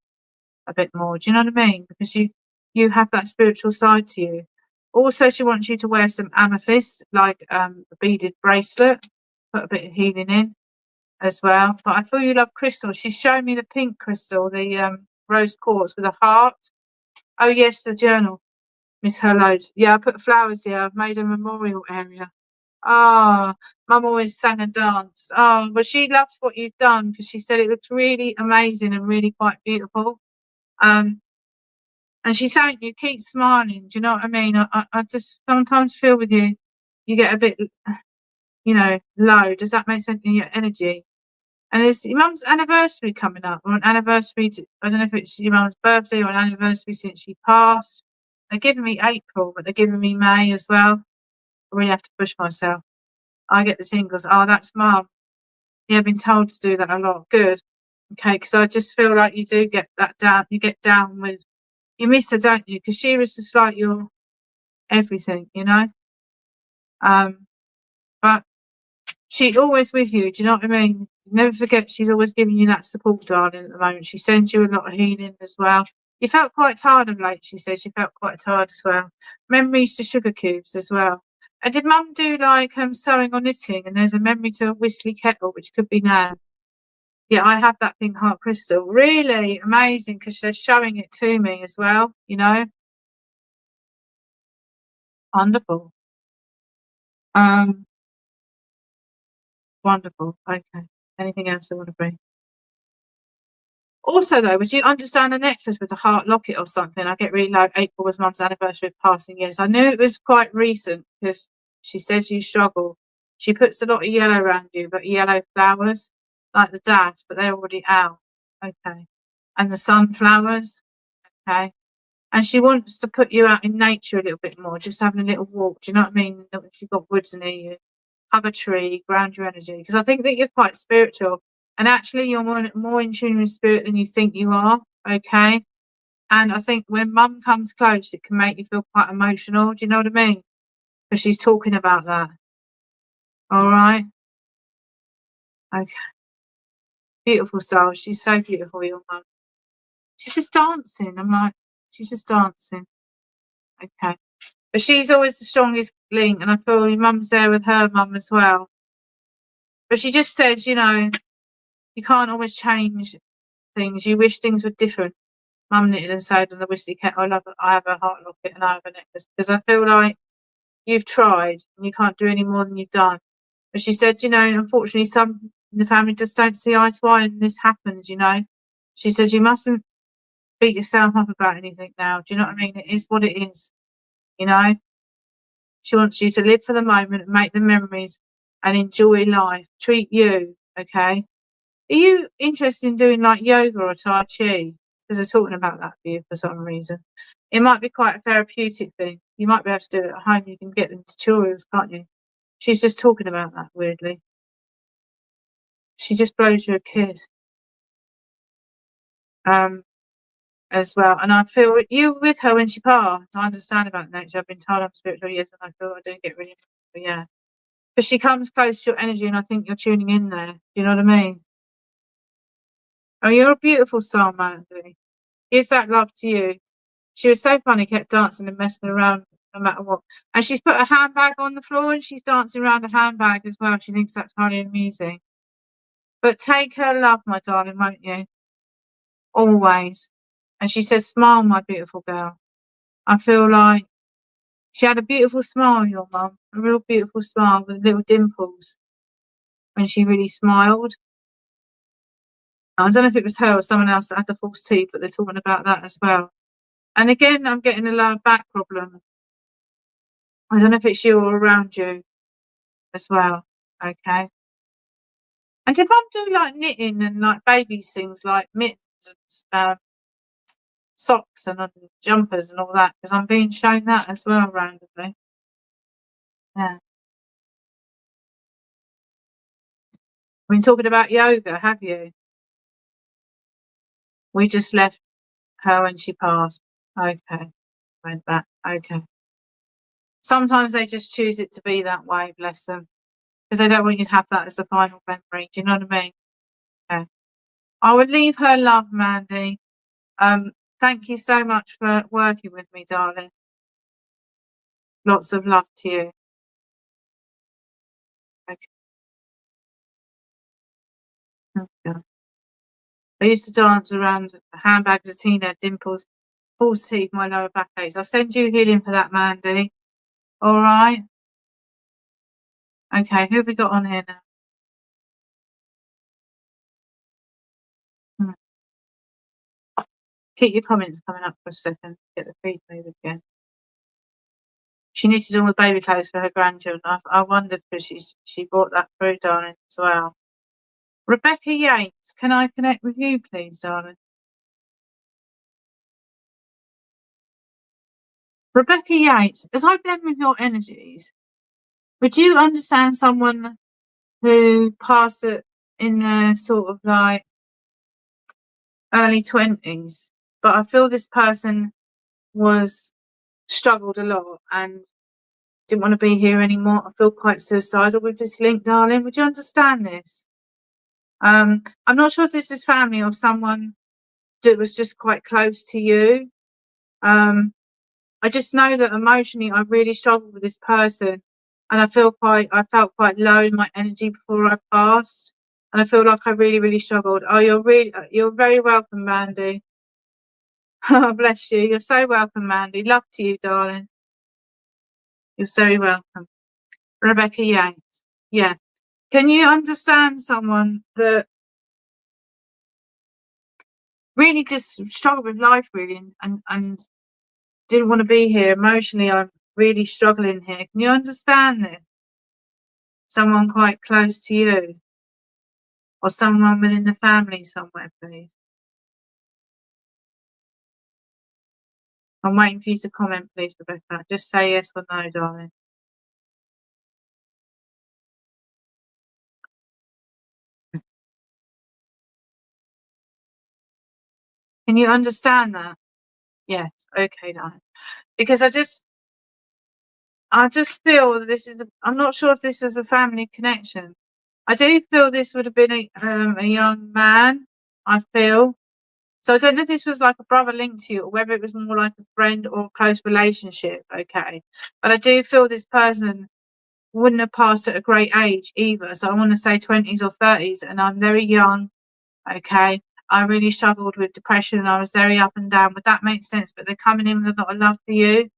Speaker 4: a bit more. Do you know what I mean? Because you have that spiritual side to you. Also, she wants you to wear some amethyst, like a beaded bracelet, put a bit of healing in as well. But I feel you love crystals. She's showing me the pink crystal, the rose quartz with a heart. Oh, yes, the journal. Miss her loads. Yeah, I put flowers here. I've made a memorial area. Oh, Mum always sang and danced. Oh, but she loves what you've done, because she said it looks really amazing and really quite beautiful. And she's saying you keep smiling. Do you know what I mean? I just sometimes feel with you, you get a bit, low. Does that make sense in your energy? And it's your mum's anniversary coming up, or an anniversary. I don't know if it's your mum's birthday or an anniversary since she passed. They're giving me April, but they're giving me May as well. I really have to push myself. I get the tingles. Oh, that's Mum. Yeah, I've been told to do that a lot. Good. Okay, because I just feel like you do get that down. You get down with. You miss her, don't you? Because she was just like your everything, But she's always with you. Do you know what I mean? Never forget, she's always giving you that support, darling, at the moment. She sends you a lot of healing as well. You felt quite tired of late, she said. She felt quite tired as well. Memories to sugar cubes as well. And did Mum do like sewing or knitting? And there's a memory to a whistly kettle, which could be now. Yeah, I have that pink heart crystal. Really amazing, because they're showing it to me as well, Wonderful. Wonderful. Okay. Anything else I want to bring? Also, though, would you understand a necklace with a heart locket or something? I get really low. April was Mum's anniversary of passing years. I knew it was quite recent, because she says you struggle. She puts a lot of yellow around you, but yellow flowers, like the daffs, but they're already out. Okay. And the sunflowers. Okay. And she wants to put you out in nature a little bit more, just having a little walk. Do you know what I mean? If you've got woods near you, hug a tree, ground your energy. Because I think that you're quite spiritual. And actually, you're more in tune with spirit than you think you are, okay? And I think when Mum comes close, it can make you feel quite emotional. Do you know what I mean? Because she's talking about that. All right? Okay. Beautiful soul. She's so beautiful, your Mum. She's just dancing. I'm like, she's just dancing. Okay. But she's always the strongest link, and I feel your Mum's there with her Mum as well. But she just says, you can't always change things. You wish things were different. Mum knitted and sewed on the whistly kettle. I have a heart locket and I have a necklace, because I feel like you've tried and you can't do any more than you've done. But she said, unfortunately, some in the family just don't see eye to eye, and this happens. She said you mustn't beat yourself up about anything now. Do you know what I mean? It is what it is. She wants you to live for the moment and make the memories and enjoy life. Treat you, okay? Are you interested in doing like yoga or Tai Chi? Because they're talking about that for you for some reason. It might be quite a therapeutic thing. You might be able to do it at home. You can get them tutorials, can't you? She's just talking about that weirdly. She just blows you a kiss. As well. And I feel you were with her when she passed. I understand about nature. I've been told I'm spiritual, yes, and I feel I do get really, but yeah. Because she comes close to your energy, and I think you're tuning in there. Do you know what I mean? Oh, you're a beautiful soul, Mandy. Give that love to you. She was so funny, kept dancing and messing around no matter what. And she's put a handbag on the floor and she's dancing around a handbag as well. She thinks that's highly amusing. But take her love, my darling, won't you? Always. And she says, smile, my beautiful girl. I feel like she had a beautiful smile, your mum, a real beautiful smile with little dimples when she really smiled. I don't know if it was her or someone else that had the false teeth, but they're talking about that as well. And again, I'm getting a lower back problem. I don't know if it's you or around you as well. Okay. And did mum do like knitting and like babies things like mittens and socks and jumpers and all that? Because I'm being shown that as well randomly. Yeah. We've been talking about yoga, have you? We just left her when she passed. Okay. Went back. Okay. Sometimes they just choose it to be that way, bless them. Because they don't want you to have that as a final memory. Do you know what I mean? Okay. I would leave her love, Mandy. Thank you so much for working with me, darling. Lots of love to you. Okay. Okay. I used to dance around a handbag as a teenager, dimples, false teeth, my lower back aches. I'll send you healing for that, Mandy. All right. Okay, who have we got on here now? Keep your comments coming up for a second. Get the feed moving again. She knitted all the baby clothes for her grandchildren. I wondered because she brought that through, darling, as well. Rebecca Yates, can I connect with you, please, darling? Rebecca Yates, as I blend with your energies, would you understand someone who passed it in their sort of like early 20s? But I feel this person struggled a lot and didn't want to be here anymore. I feel quite suicidal with this link, darling. Would you understand this? I'm not sure if this is family or someone that was just quite close to you. I just know that emotionally I really struggled with this person, and I felt quite low in my energy before I passed, and I feel like I really, really struggled. Oh, you're very welcome, Mandy. Oh, bless you. You're so welcome, Mandy. Love to you, darling. You're very welcome. Rebecca Yates. Yeah. Can you understand someone that really just struggled with life, really, and didn't want to be here emotionally? I'm really struggling here. Can you understand this? Someone quite close to you, or someone within the family somewhere, please. I'm waiting for you to comment, please, Rebecca. Just say yes or no, darling. Can you understand that? Yes. Okay, darling. Because I just feel that this is. I'm not sure if this is a family connection. I do feel this would have been a young man. I feel. So I don't know if this was like a brother linked to you or whether it was more like a friend or a close relationship. Okay. But I do feel this person wouldn't have passed at a great age either. So I want to say 20s or 30s, and I'm very young. Okay. I really struggled with depression. I was very up and down. Would that make sense? But they're coming in with a lot of love for you.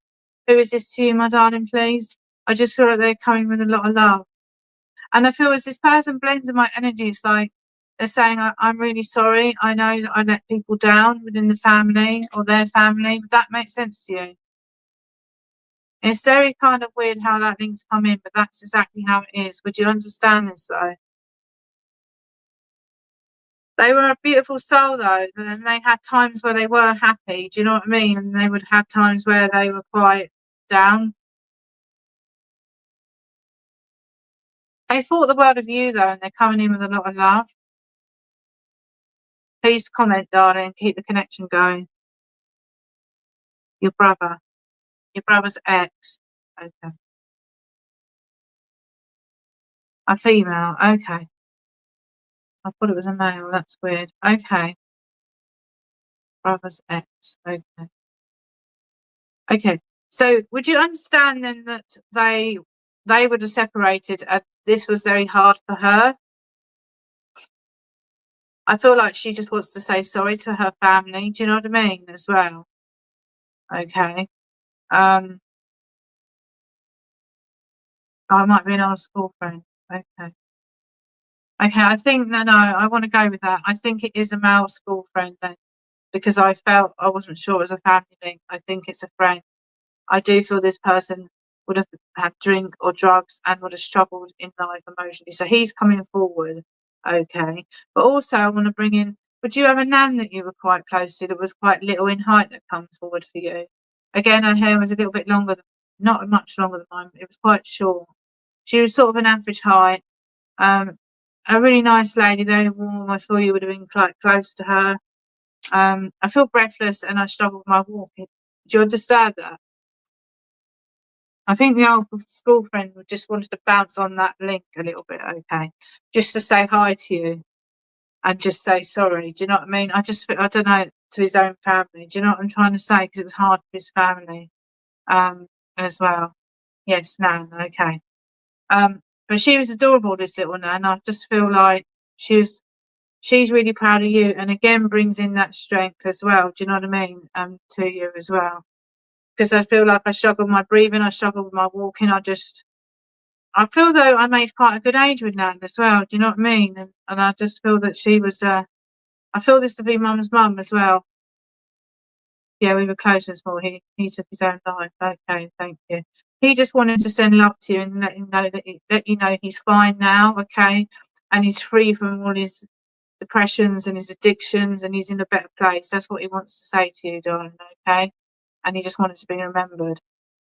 Speaker 4: Who is this to you, my darling, please? I just feel like they're coming with a lot of love. And I feel as this person blends in my energy, it's like they're saying, I'm really sorry. I know that I let people down within the family or their family. Would that make sense to you? It's very kind of weird how that link's come in, but that's exactly how it is. Would you understand this, though? They were a beautiful soul, though, and then they had times where they were happy. Do you know what I mean? And they would have times where they were quite down. They thought the world of you, though, and they're coming in with a lot of love. Please comment, darling. Keep the connection going. Your brother's ex. Okay. A female. Okay. I thought it was a male. That's weird. Okay. Brother's ex. Okay. Okay. So would you understand then that they would have separated and this was very hard for her? I feel like she just wants to say sorry to her family. Do you know what I mean? As well. Okay. I might be an old school friend. Okay. Okay, I think no, I want to go with that. I think it is a male school friend then, because I felt I wasn't sure it was a family link. I think it's a friend. I do feel this person would have had drink or drugs and would have struggled in life emotionally. So he's coming forward, okay. But also I want to bring in, would you have a nan that you were quite close to that was quite little in height that comes forward for you? Again, her hair was a little bit longer, not much longer than mine, it was quite short. She was sort of an average height. A really nice lady, very warm. I feel you would have been quite close to her. I feel breathless and I struggle with my walking. Do you understand that? I think the old school friend just wanted to bounce on that link a little bit, okay? Just to say hi to you and just say sorry. Do you know what I mean? I don't know, to his own family. Do you know what I'm trying to say? Because it was hard for his family as well. Yes, Nan, okay. But she was adorable, this little Nan. I just feel like she's really proud of you and again brings in that strength as well. Do you know what I mean? To you as well. Because I feel like I struggle with my breathing, I struggle with my walking. I feel though I made quite a good age with Nan as well. Do you know what I mean? And I just feel that she was. I feel this to be Mum's mum as well. Yeah, we were close as well. He took his own life. Okay, thank you. He just wanted to send love to you and let him know that let you know he's fine now. Okay, and he's free from all his depressions and his addictions, and he's in a better place. That's what he wants to say to you, darling. Okay. And he just wanted to be remembered.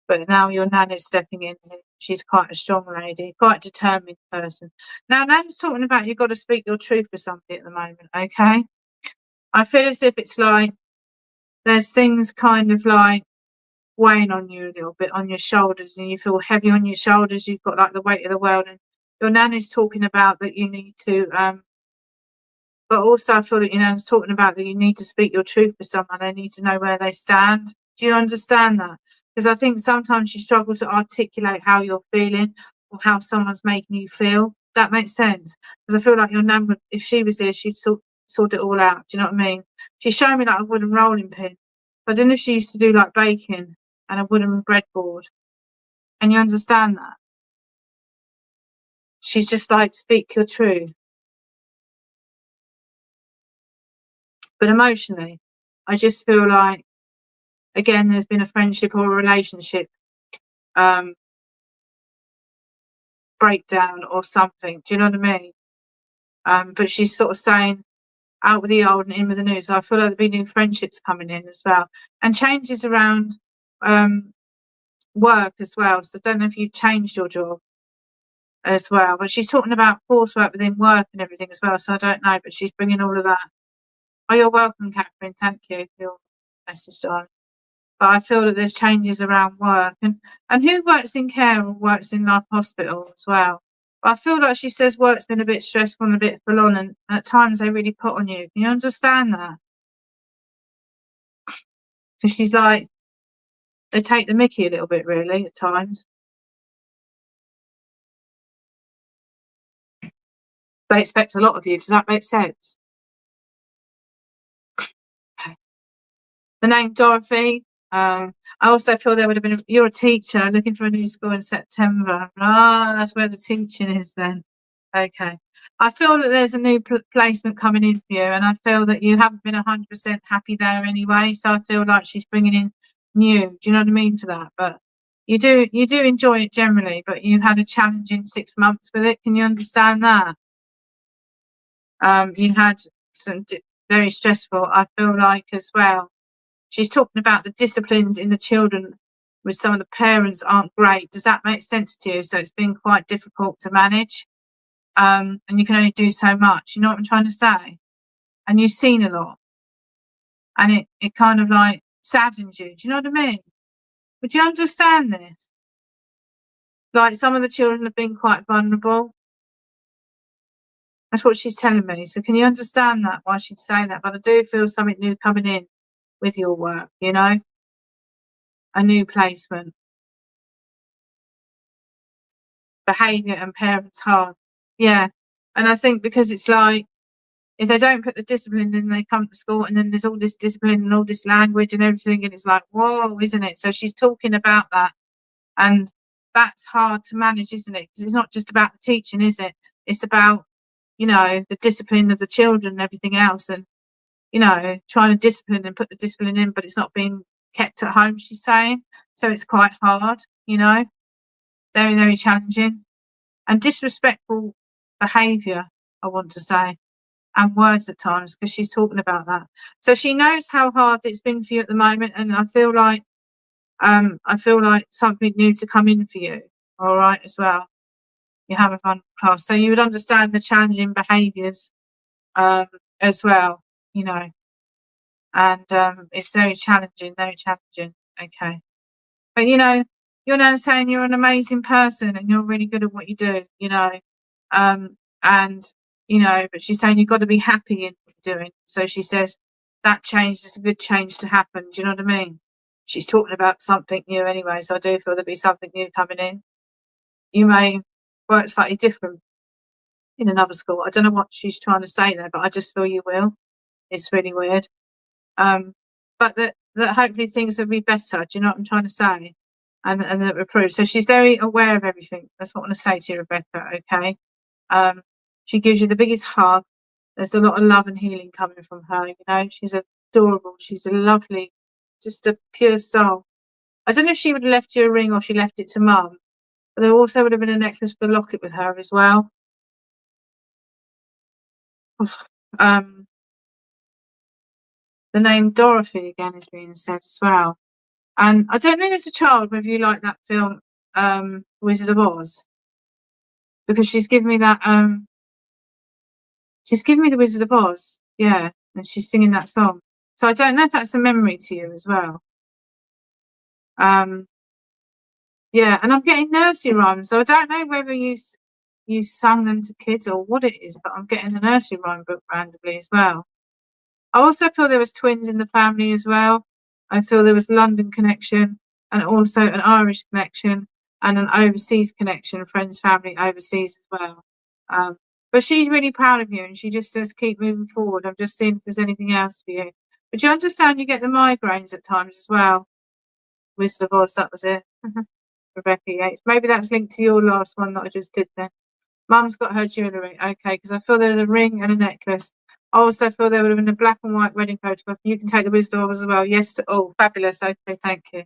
Speaker 4: But now your Nan is stepping in. She's quite a strong lady, quite a determined person. Now, Nan's talking about you've got to speak your truth for somebody at the moment, okay? I feel as if it's like there's things kind of like weighing on you a little bit on your shoulders and you feel heavy on your shoulders. You've got like the weight of the world. And your Nan is talking about that you need to, but also I feel that your Nan's talking about that you need to speak your truth for someone. They need to know where they stand. Do you understand that? Because I think sometimes you struggle to articulate how you're feeling or how someone's making you feel. That makes sense. Because I feel like your Nan would, if she was here, she'd sort it all out. Do you know what I mean? She's showing me like a wooden rolling pin. But I don't know if she used to do like baking and a wooden breadboard. And you understand that? She's just like, speak your truth. But emotionally, I just feel like, again, there's been a friendship or a relationship breakdown or something. Do you know what I mean? But she's sort of saying out with the old and in with the new. So I feel like there'll be new friendships coming in as well. And changes around work as well. So I don't know if you've changed your job as well. But she's talking about coursework within work and everything as well. So I don't know. But she's bringing all of that. Oh, you're welcome, Catherine. Thank you for your message, darling. But I feel that there's changes around work and who works in care or works in like hospital as well. But I feel like she says work's been a bit stressful and a bit full on and at times they really put on you. Can you understand that? Because she's like, they take the mickey a little bit really at times. They expect a lot of you. Does that make sense? Okay. The name Dorothy. I also feel there would have been, you're a teacher looking for a new school in September. Ah, that's where the teaching is then. Okay. I feel that there's a new placement coming in for you, and I feel that you haven't been 100% happy there anyway. So I feel like she's bringing in new. Do you know what I mean for that? But you do enjoy it generally, but you had a challenging 6 months with it. Can you understand that? You had some very stressful. I feel like as well. She's talking about the disciplines in the children with some of the parents aren't great. Does that make sense to you? So it's been quite difficult to manage. And you can only do so much. You know what I'm trying to say? And you've seen a lot. And it kind of like saddens you. Do you know what I mean? Would you understand this? Like some of the children have been quite vulnerable. That's what she's telling me. So can you understand that, why she'd say that? But I do feel something new coming in with your work, you know? a new placement. Behaviour and parents hard. Yeah. And I think because it's like, if they don't put the discipline in, they come to school and then there's all this discipline and all this language and everything, and it's like, whoa, isn't it? So she's talking about that, and that's hard to manage, isn't it? Because it's not just about the teaching, is it? It's about, you know, the discipline of the children and everything else, and, you know, trying to discipline and put the discipline in, but it's not being kept at home, she's saying. So it's quite hard, you know, very, very challenging. And disrespectful behaviour, I want to say, and words at times, because she's talking about that. So she knows how hard it's been for you at the moment, and I feel like something new to come in for you, all right, as well. You have a fun class, so you would understand the challenging behaviours as well, you know, and it's very challenging, okay. But, you know, you're now saying you're an amazing person and you're really good at what you do, you know, and, you know, but she's saying you've got to be happy in what you're doing. So she says that change is a good change to happen. Do you know what I mean? She's talking about something new anyway, so I do feel there'll be something new coming in. You may work slightly different in another school. I don't know what she's trying to say there, but I just feel you will. It's really weird. But that hopefully things will be better. Do you know what I'm trying to say? And that improve. So she's very aware of everything. That's what I want to say to you, Rebecca. Okay. She gives you the biggest hug. There's a lot of love and healing coming from her. You know, she's adorable. She's a lovely, just a pure soul. I don't know if she would have left you a ring or she left it to Mum, but there also would have been a necklace with a locket with her as well. The name Dorothy again is being said as well. And I don't know as a child whether you like that film, Wizard of Oz, because she's given me that. She's given me the Wizard of Oz, yeah, and she's singing that song. So I don't know if that's a memory to you as well. Yeah, and I'm getting nursery rhymes, so I don't know whether you sung them to kids or what it is, but I'm getting the nursery rhyme book randomly as well. I also feel there was twins in the family as well. I feel there was London connection and also an Irish connection and an overseas connection, friends, family overseas as well. But she's really proud of you and she just says, keep moving forward. I'm just seeing if there's anything else for you. But you understand you get the migraines at times as well. Wizard of Oz, that was it. Rebecca Yates. Maybe that's linked to your last one that I just did then. Mum's got her jewellery. Okay, because I feel there's a ring and a necklace. I also feel there would have been a black and white wedding photograph. You can take the Wizard of Oz as well. Yes to all. Fabulous. Okay, thank you.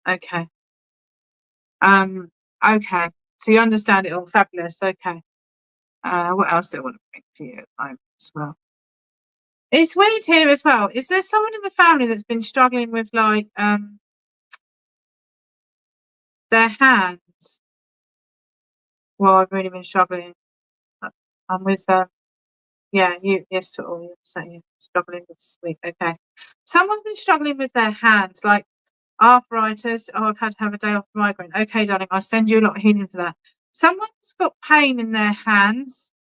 Speaker 4: Okay. Okay. So you understand it all. Fabulous. Okay. What else do I want to bring to you as well? It's weird here as well. Is there someone in the family that's been struggling with like their hands? Well, I've really been struggling. I'm with yeah, yes to all. You're saying you're struggling this week. Okay. Someone's been struggling with their hands, like arthritis. Oh, I've had to have a day off migraine. Okay, darling, I'll send you a lot of healing for that. Someone's got pain in their hands.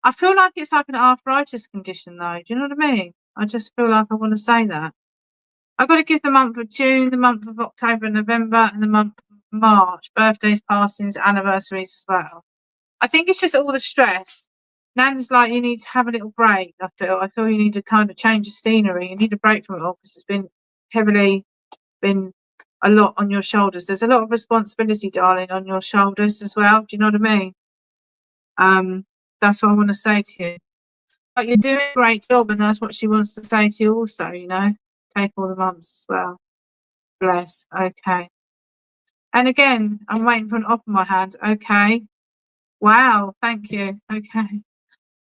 Speaker 4: I feel like it's like an arthritis condition, though. Do you know what I mean? I just feel like I want to say that. I've got to give the month of June, the month of October, November, and the month of March. Birthdays, passings, anniversaries as well. I think it's just all the stress. Nan's like, you need to have a little break. I feel you need to kind of change the scenery. You need a break from it all because it's been a lot on your shoulders. There's a lot of responsibility, darling, on your shoulders as well. Do you know what I mean? That's what I want to say to you. But you're doing a great job, and that's what she wants to say to you also, you know. Take all the mumps as well. Bless. Okay. And again, I'm waiting for an op in my hand. Okay. Wow. Thank you. Okay.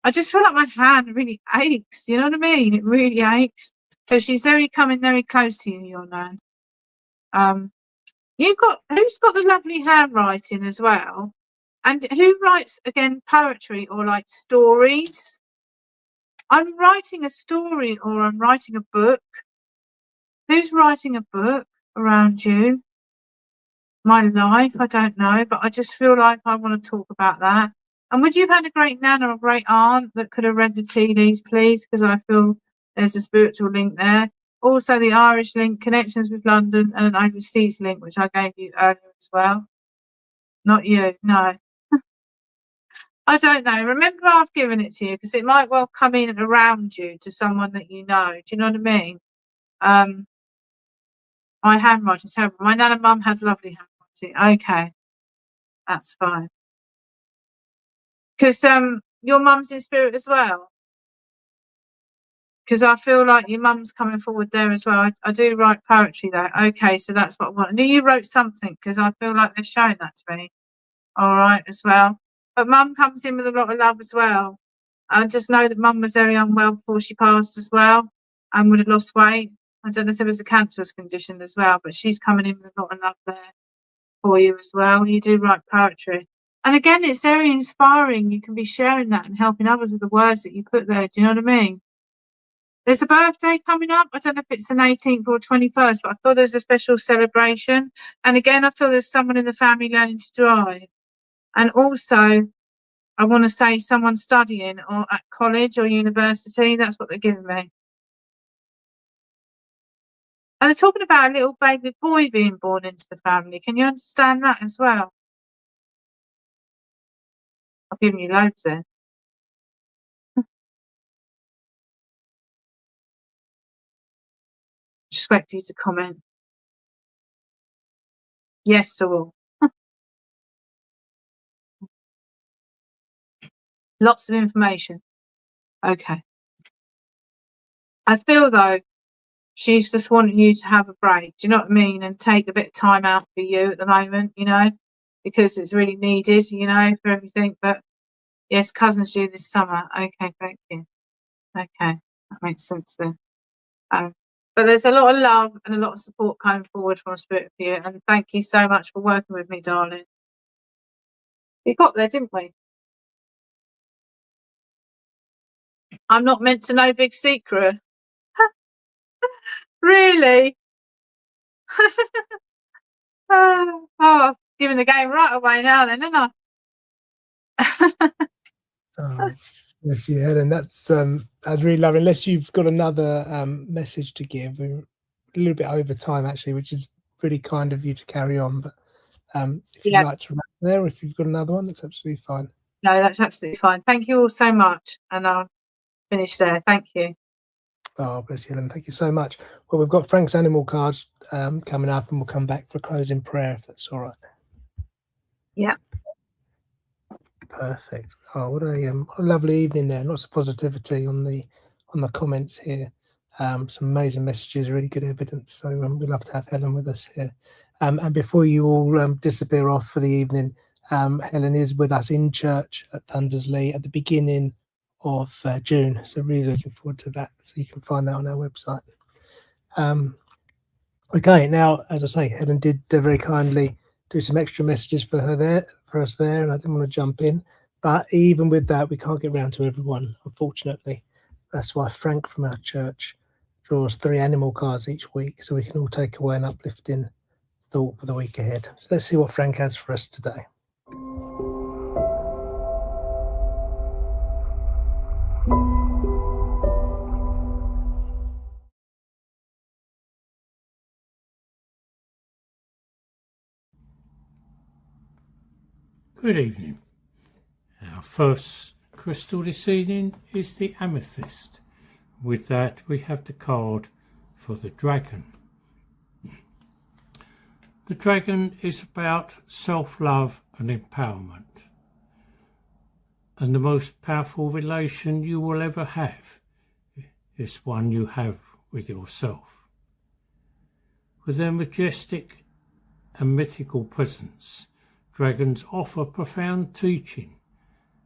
Speaker 4: I just feel like my hand really aches. You know what I mean? It really aches. So she's coming very close to you, your nan. Who's got the lovely handwriting as well? And who writes again poetry or like stories? I'm writing a story or I'm writing a book. Who's writing a book around you? My life, I don't know, but I just feel like I want to talk about that. And would you have had a great nan or a great aunt that could have read the tea leaves, please? Because I feel there's a spiritual link there. Also the Irish link, connections with London, and an overseas link, which I gave you earlier as well. Not you, no. I don't know. Remember, I've given it to you because it might well come in and around you to someone that you know. Do you know what I mean? My handwriting's terrible. My nan and mum had lovely handwriting. Okay, that's fine. Because your mum's in spirit as well. Because I feel like your mum's coming forward there as well. I do write poetry though. Okay, so that's what I want. I knew you wrote something because I feel like they're showing that to me. All right, as well. But mum comes in with a lot of love as well. I just know that mum was very unwell before she passed as well and would have lost weight. I don't know if there was a cancerous condition as well, but she's coming in with a lot of love there for you as well. You do write poetry. And again, it's very inspiring. You can be sharing that and helping others with the words that you put there. Do you know what I mean? There's a birthday coming up. I don't know if it's an 18th or 21st, but I feel there's a special celebration. And again, I feel there's someone in the family learning to drive. And also, I want to say someone studying or at college or university. That's what they're giving me. And they're talking about a little baby boy being born into the family. Can you understand that as well? I've given you loads there. Just wait for you to comment. Yes to all. Lots of information. Okay. I feel though, she's just wanting you to have a break. Do you know what I mean? And take a bit of time out for you at the moment, you know, because it's really needed, you know, for everything. But yes, cousins due this summer. Okay, thank you. Okay, that makes sense then. But there's a lot of love and a lot of support coming forward from Spirit for you. And thank you so much for working with me, darling. We got there, didn't we? I'm not meant to know big secret. Really? Oh, I've given the game right away now then, haven't I?
Speaker 5: Yes, you had, and that's I'd really love. Unless you've got another message to give, we're a little bit over time actually, which is really kind of you to carry on. But if you'd like to wrap there, if you've got another one, that's absolutely fine.
Speaker 4: No, that's absolutely fine. Thank you all so much, and I'll finish there. Thank you.
Speaker 5: Oh, bless you, Helen. Thank you so much. Well, we've got Frank's animal cards coming up, and we'll come back for a closing prayer if that's all right.
Speaker 4: Yeah.
Speaker 5: Perfect. Oh, what a lovely evening there. Lots of positivity on the comments here. Some amazing messages, really good evidence. So we'd love to have Helen with us here. And before you all disappear off for the evening, Helen is with us in church at Thundersley at the beginning of June. So really looking forward to that. So you can find that on our website. Okay, now, as I say, Helen did very kindly do some extra messages for us there, and I didn't want to jump in. But even with that, we can't get round to everyone, unfortunately. That's why Frank from our church draws 3 animal cards each week, so we can all take away an uplifting thought for the week ahead. So let's see what Frank has for us today.
Speaker 1: Good evening. Our first crystal this evening is the amethyst. With that, we have the card for the dragon. The dragon is about self-love and empowerment, and the most powerful relation you will ever have is one you have with yourself. With their majestic and mythical presence, dragons offer profound teaching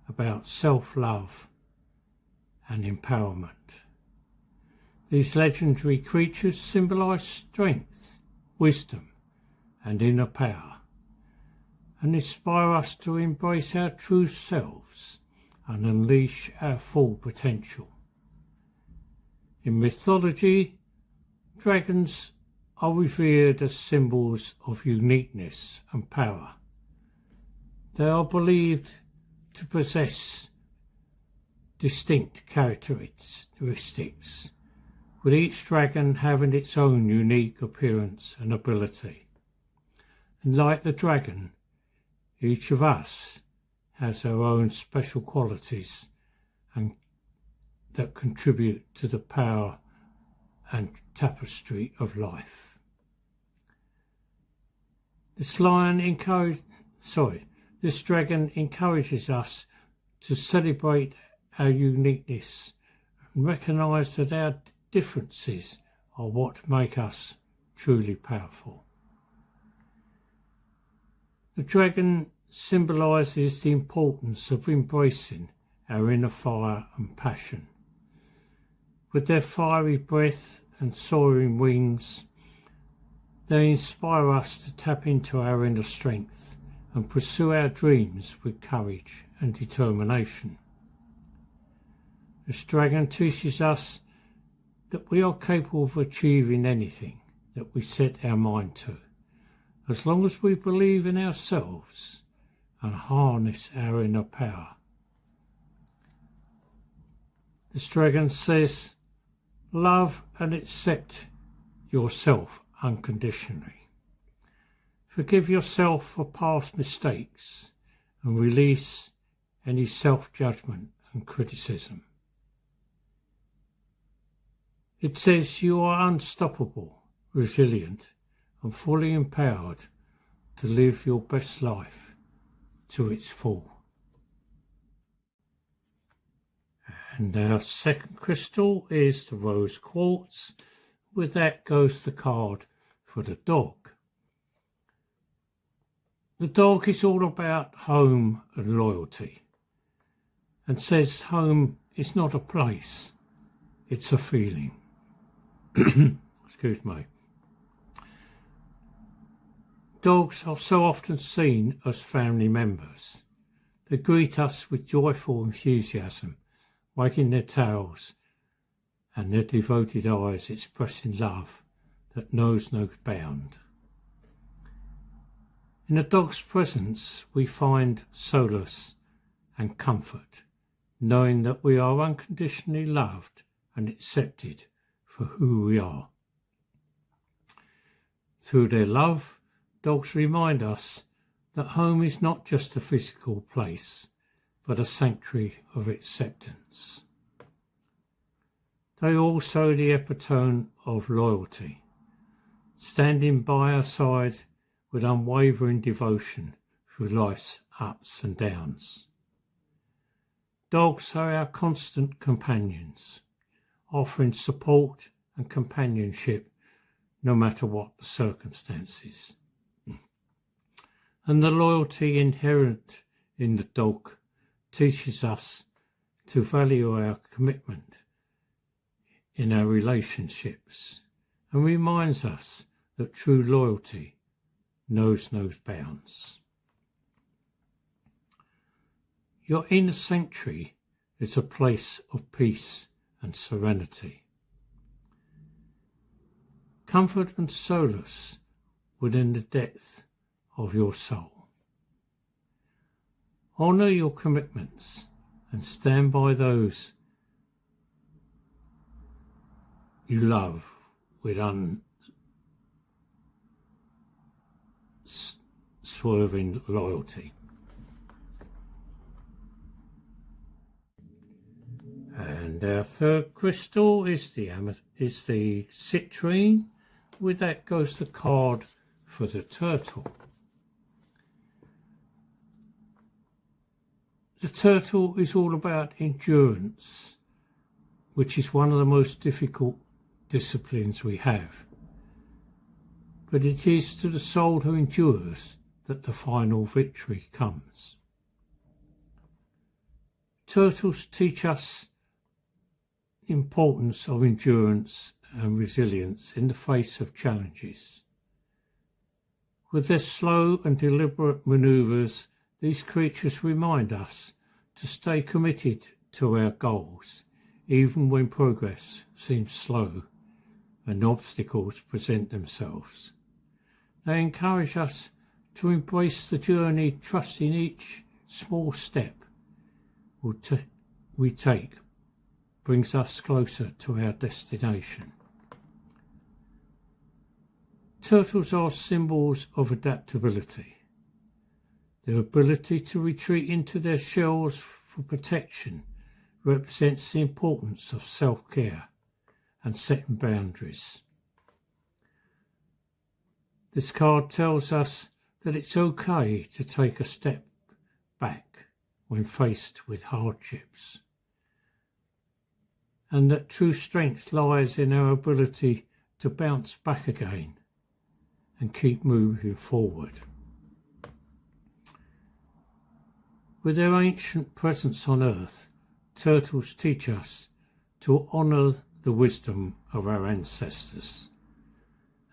Speaker 1: about self-love and empowerment. These legendary creatures symbolize strength, wisdom, and inner power, and inspire us to embrace our true selves and unleash our full potential. In mythology, dragons are revered as symbols of uniqueness and power. They are believed to possess distinct characteristics with each dragon having its own unique appearance and ability. And like the dragon, each of us has our own special qualities and that contribute to the power and tapestry of life. This dragon encourages us to celebrate our uniqueness and recognise that our differences are what make us truly powerful. The dragon symbolises the importance of embracing our inner fire and passion. With their fiery breath and soaring wings, they inspire us to tap into our inner strength and pursue our dreams with courage and determination. This dragon teaches us that we are capable of achieving anything that we set our mind to, as long as we believe in ourselves and harness our inner power. This dragon says, love and accept yourself unconditionally. Forgive yourself for past mistakes and release any self-judgment and criticism. It says you are unstoppable, resilient, and fully empowered to live your best life to its full. And our second crystal is the rose quartz. With that goes the card for the dog. The dog is all about home and loyalty, and says home is not a place, it's a feeling. Excuse me. Dogs are so often seen as family members. They greet us with joyful enthusiasm, wagging their tails and their devoted eyes expressing love that knows no bound. In a dog's presence we find solace and comfort, knowing that we are unconditionally loved and accepted for who we are. Through their love, dogs remind us that home is not just a physical place, but a sanctuary of acceptance. They are also the epitome of loyalty, standing by our side with unwavering devotion through life's ups and downs. Dogs are our constant companions, offering support and companionship no matter what the circumstances. And the loyalty inherent in the dog teaches us to value our commitment in our relationships and reminds us that true loyalty knows no bounds. Your inner sanctuary is a place of peace and serenity, comfort and solace within the depth of your soul. Honour your commitments and stand by those you love with unswerving loyalty. And our third crystal is the citrine. With that goes the card for the turtle. The turtle is all about endurance, which is one of the most difficult disciplines we have. But it is to the soul who endures that the final victory comes. Turtles teach us the importance of endurance and resilience in the face of challenges. With their slow and deliberate manoeuvres, these creatures remind us to stay committed to our goals, even when progress seems slow and obstacles present themselves. They encourage us to embrace the journey, trusting each small step we take brings us closer to our destination. Turtles are symbols of adaptability. Their ability to retreat into their shells for protection represents the importance of self-care and setting boundaries. This card tells us that it's okay to take a step back when faced with hardships, and that true strength lies in our ability to bounce back again and keep moving forward. With their ancient presence on Earth, turtles teach us to honour the wisdom of our ancestors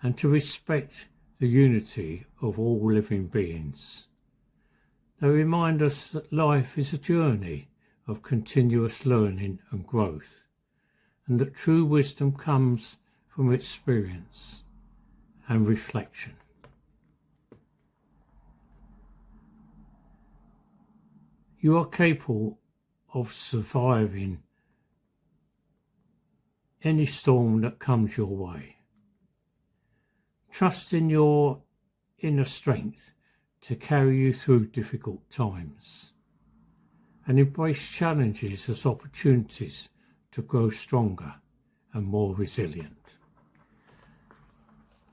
Speaker 1: and to respect the unity of all living beings. They remind us that life is a journey of continuous learning and growth, and that true wisdom comes from experience and reflection. You are capable of surviving any storm that comes your way. Trust in your inner strength to carry you through difficult times, and embrace challenges as opportunities to grow stronger and more resilient.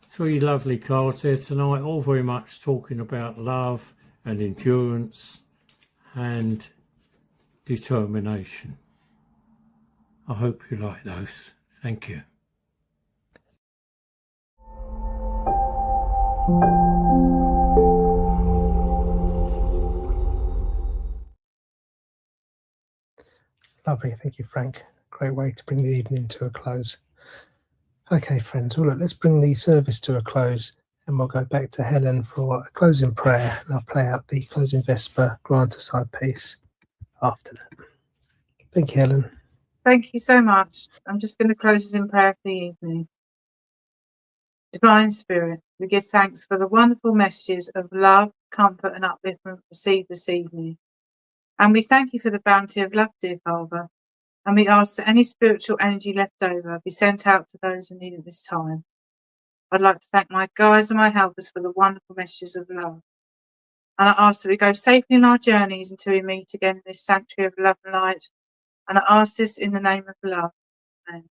Speaker 1: 3 lovely cards there tonight, all very much talking about love and endurance and determination. I hope you like those. Thank you.
Speaker 5: Lovely, thank you, Frank. Great way to bring the evening to a close. Okay, friends, well, look, let's bring the service to a close, and we'll go back to Helen for a closing prayer, and I'll play out the closing Vesper Grant a side piece after that. Thank you, Helen.
Speaker 4: Thank you so much. I'm just going to close us in prayer for the evening. Divine Spirit, we give thanks for the wonderful messages of love, comfort and upliftment received this evening. And we thank you for the bounty of love, dear Father. And we ask that any spiritual energy left over be sent out to those in need at this time. I'd like to thank my guides and my helpers for the wonderful messages of love. And I ask that we go safely in our journeys until we meet again in this sanctuary of love and light. And I ask this in the name of love. Amen.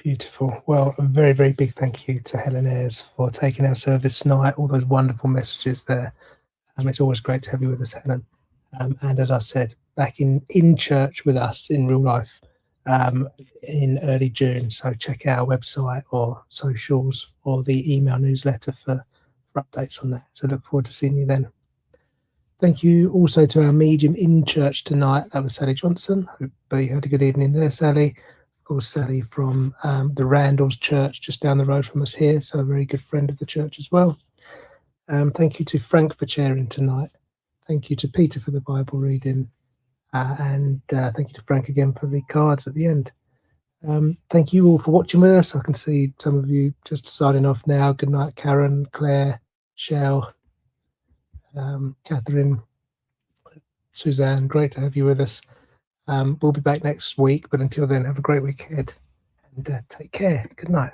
Speaker 5: Beautiful. Well, a very, very big thank you to Helen Ayres for taking our service tonight, all those wonderful messages there. It's always great to have you with us, Helen. And as I said, back in church with us in real life in early June. So check out our website or socials or the email newsletter for updates on that. So look forward to seeing you then. Thank you also to our medium in church tonight. That was Sally Johnson. Hope you had a good evening there, Sally. Of course, Sally from the Randalls Church just down the road from us here. So a very good friend of the church as well. Thank you to Frank for chairing tonight. Thank you to Peter for the Bible reading. And thank you to Frank again for the cards at the end. Thank you all for watching with us. I can see some of you just signing off now. Good night, Karen, Claire, Shell, Catherine, Suzanne. Great to have you with us. We'll be back next week, but until then, have a great week ahead and take care. Good night.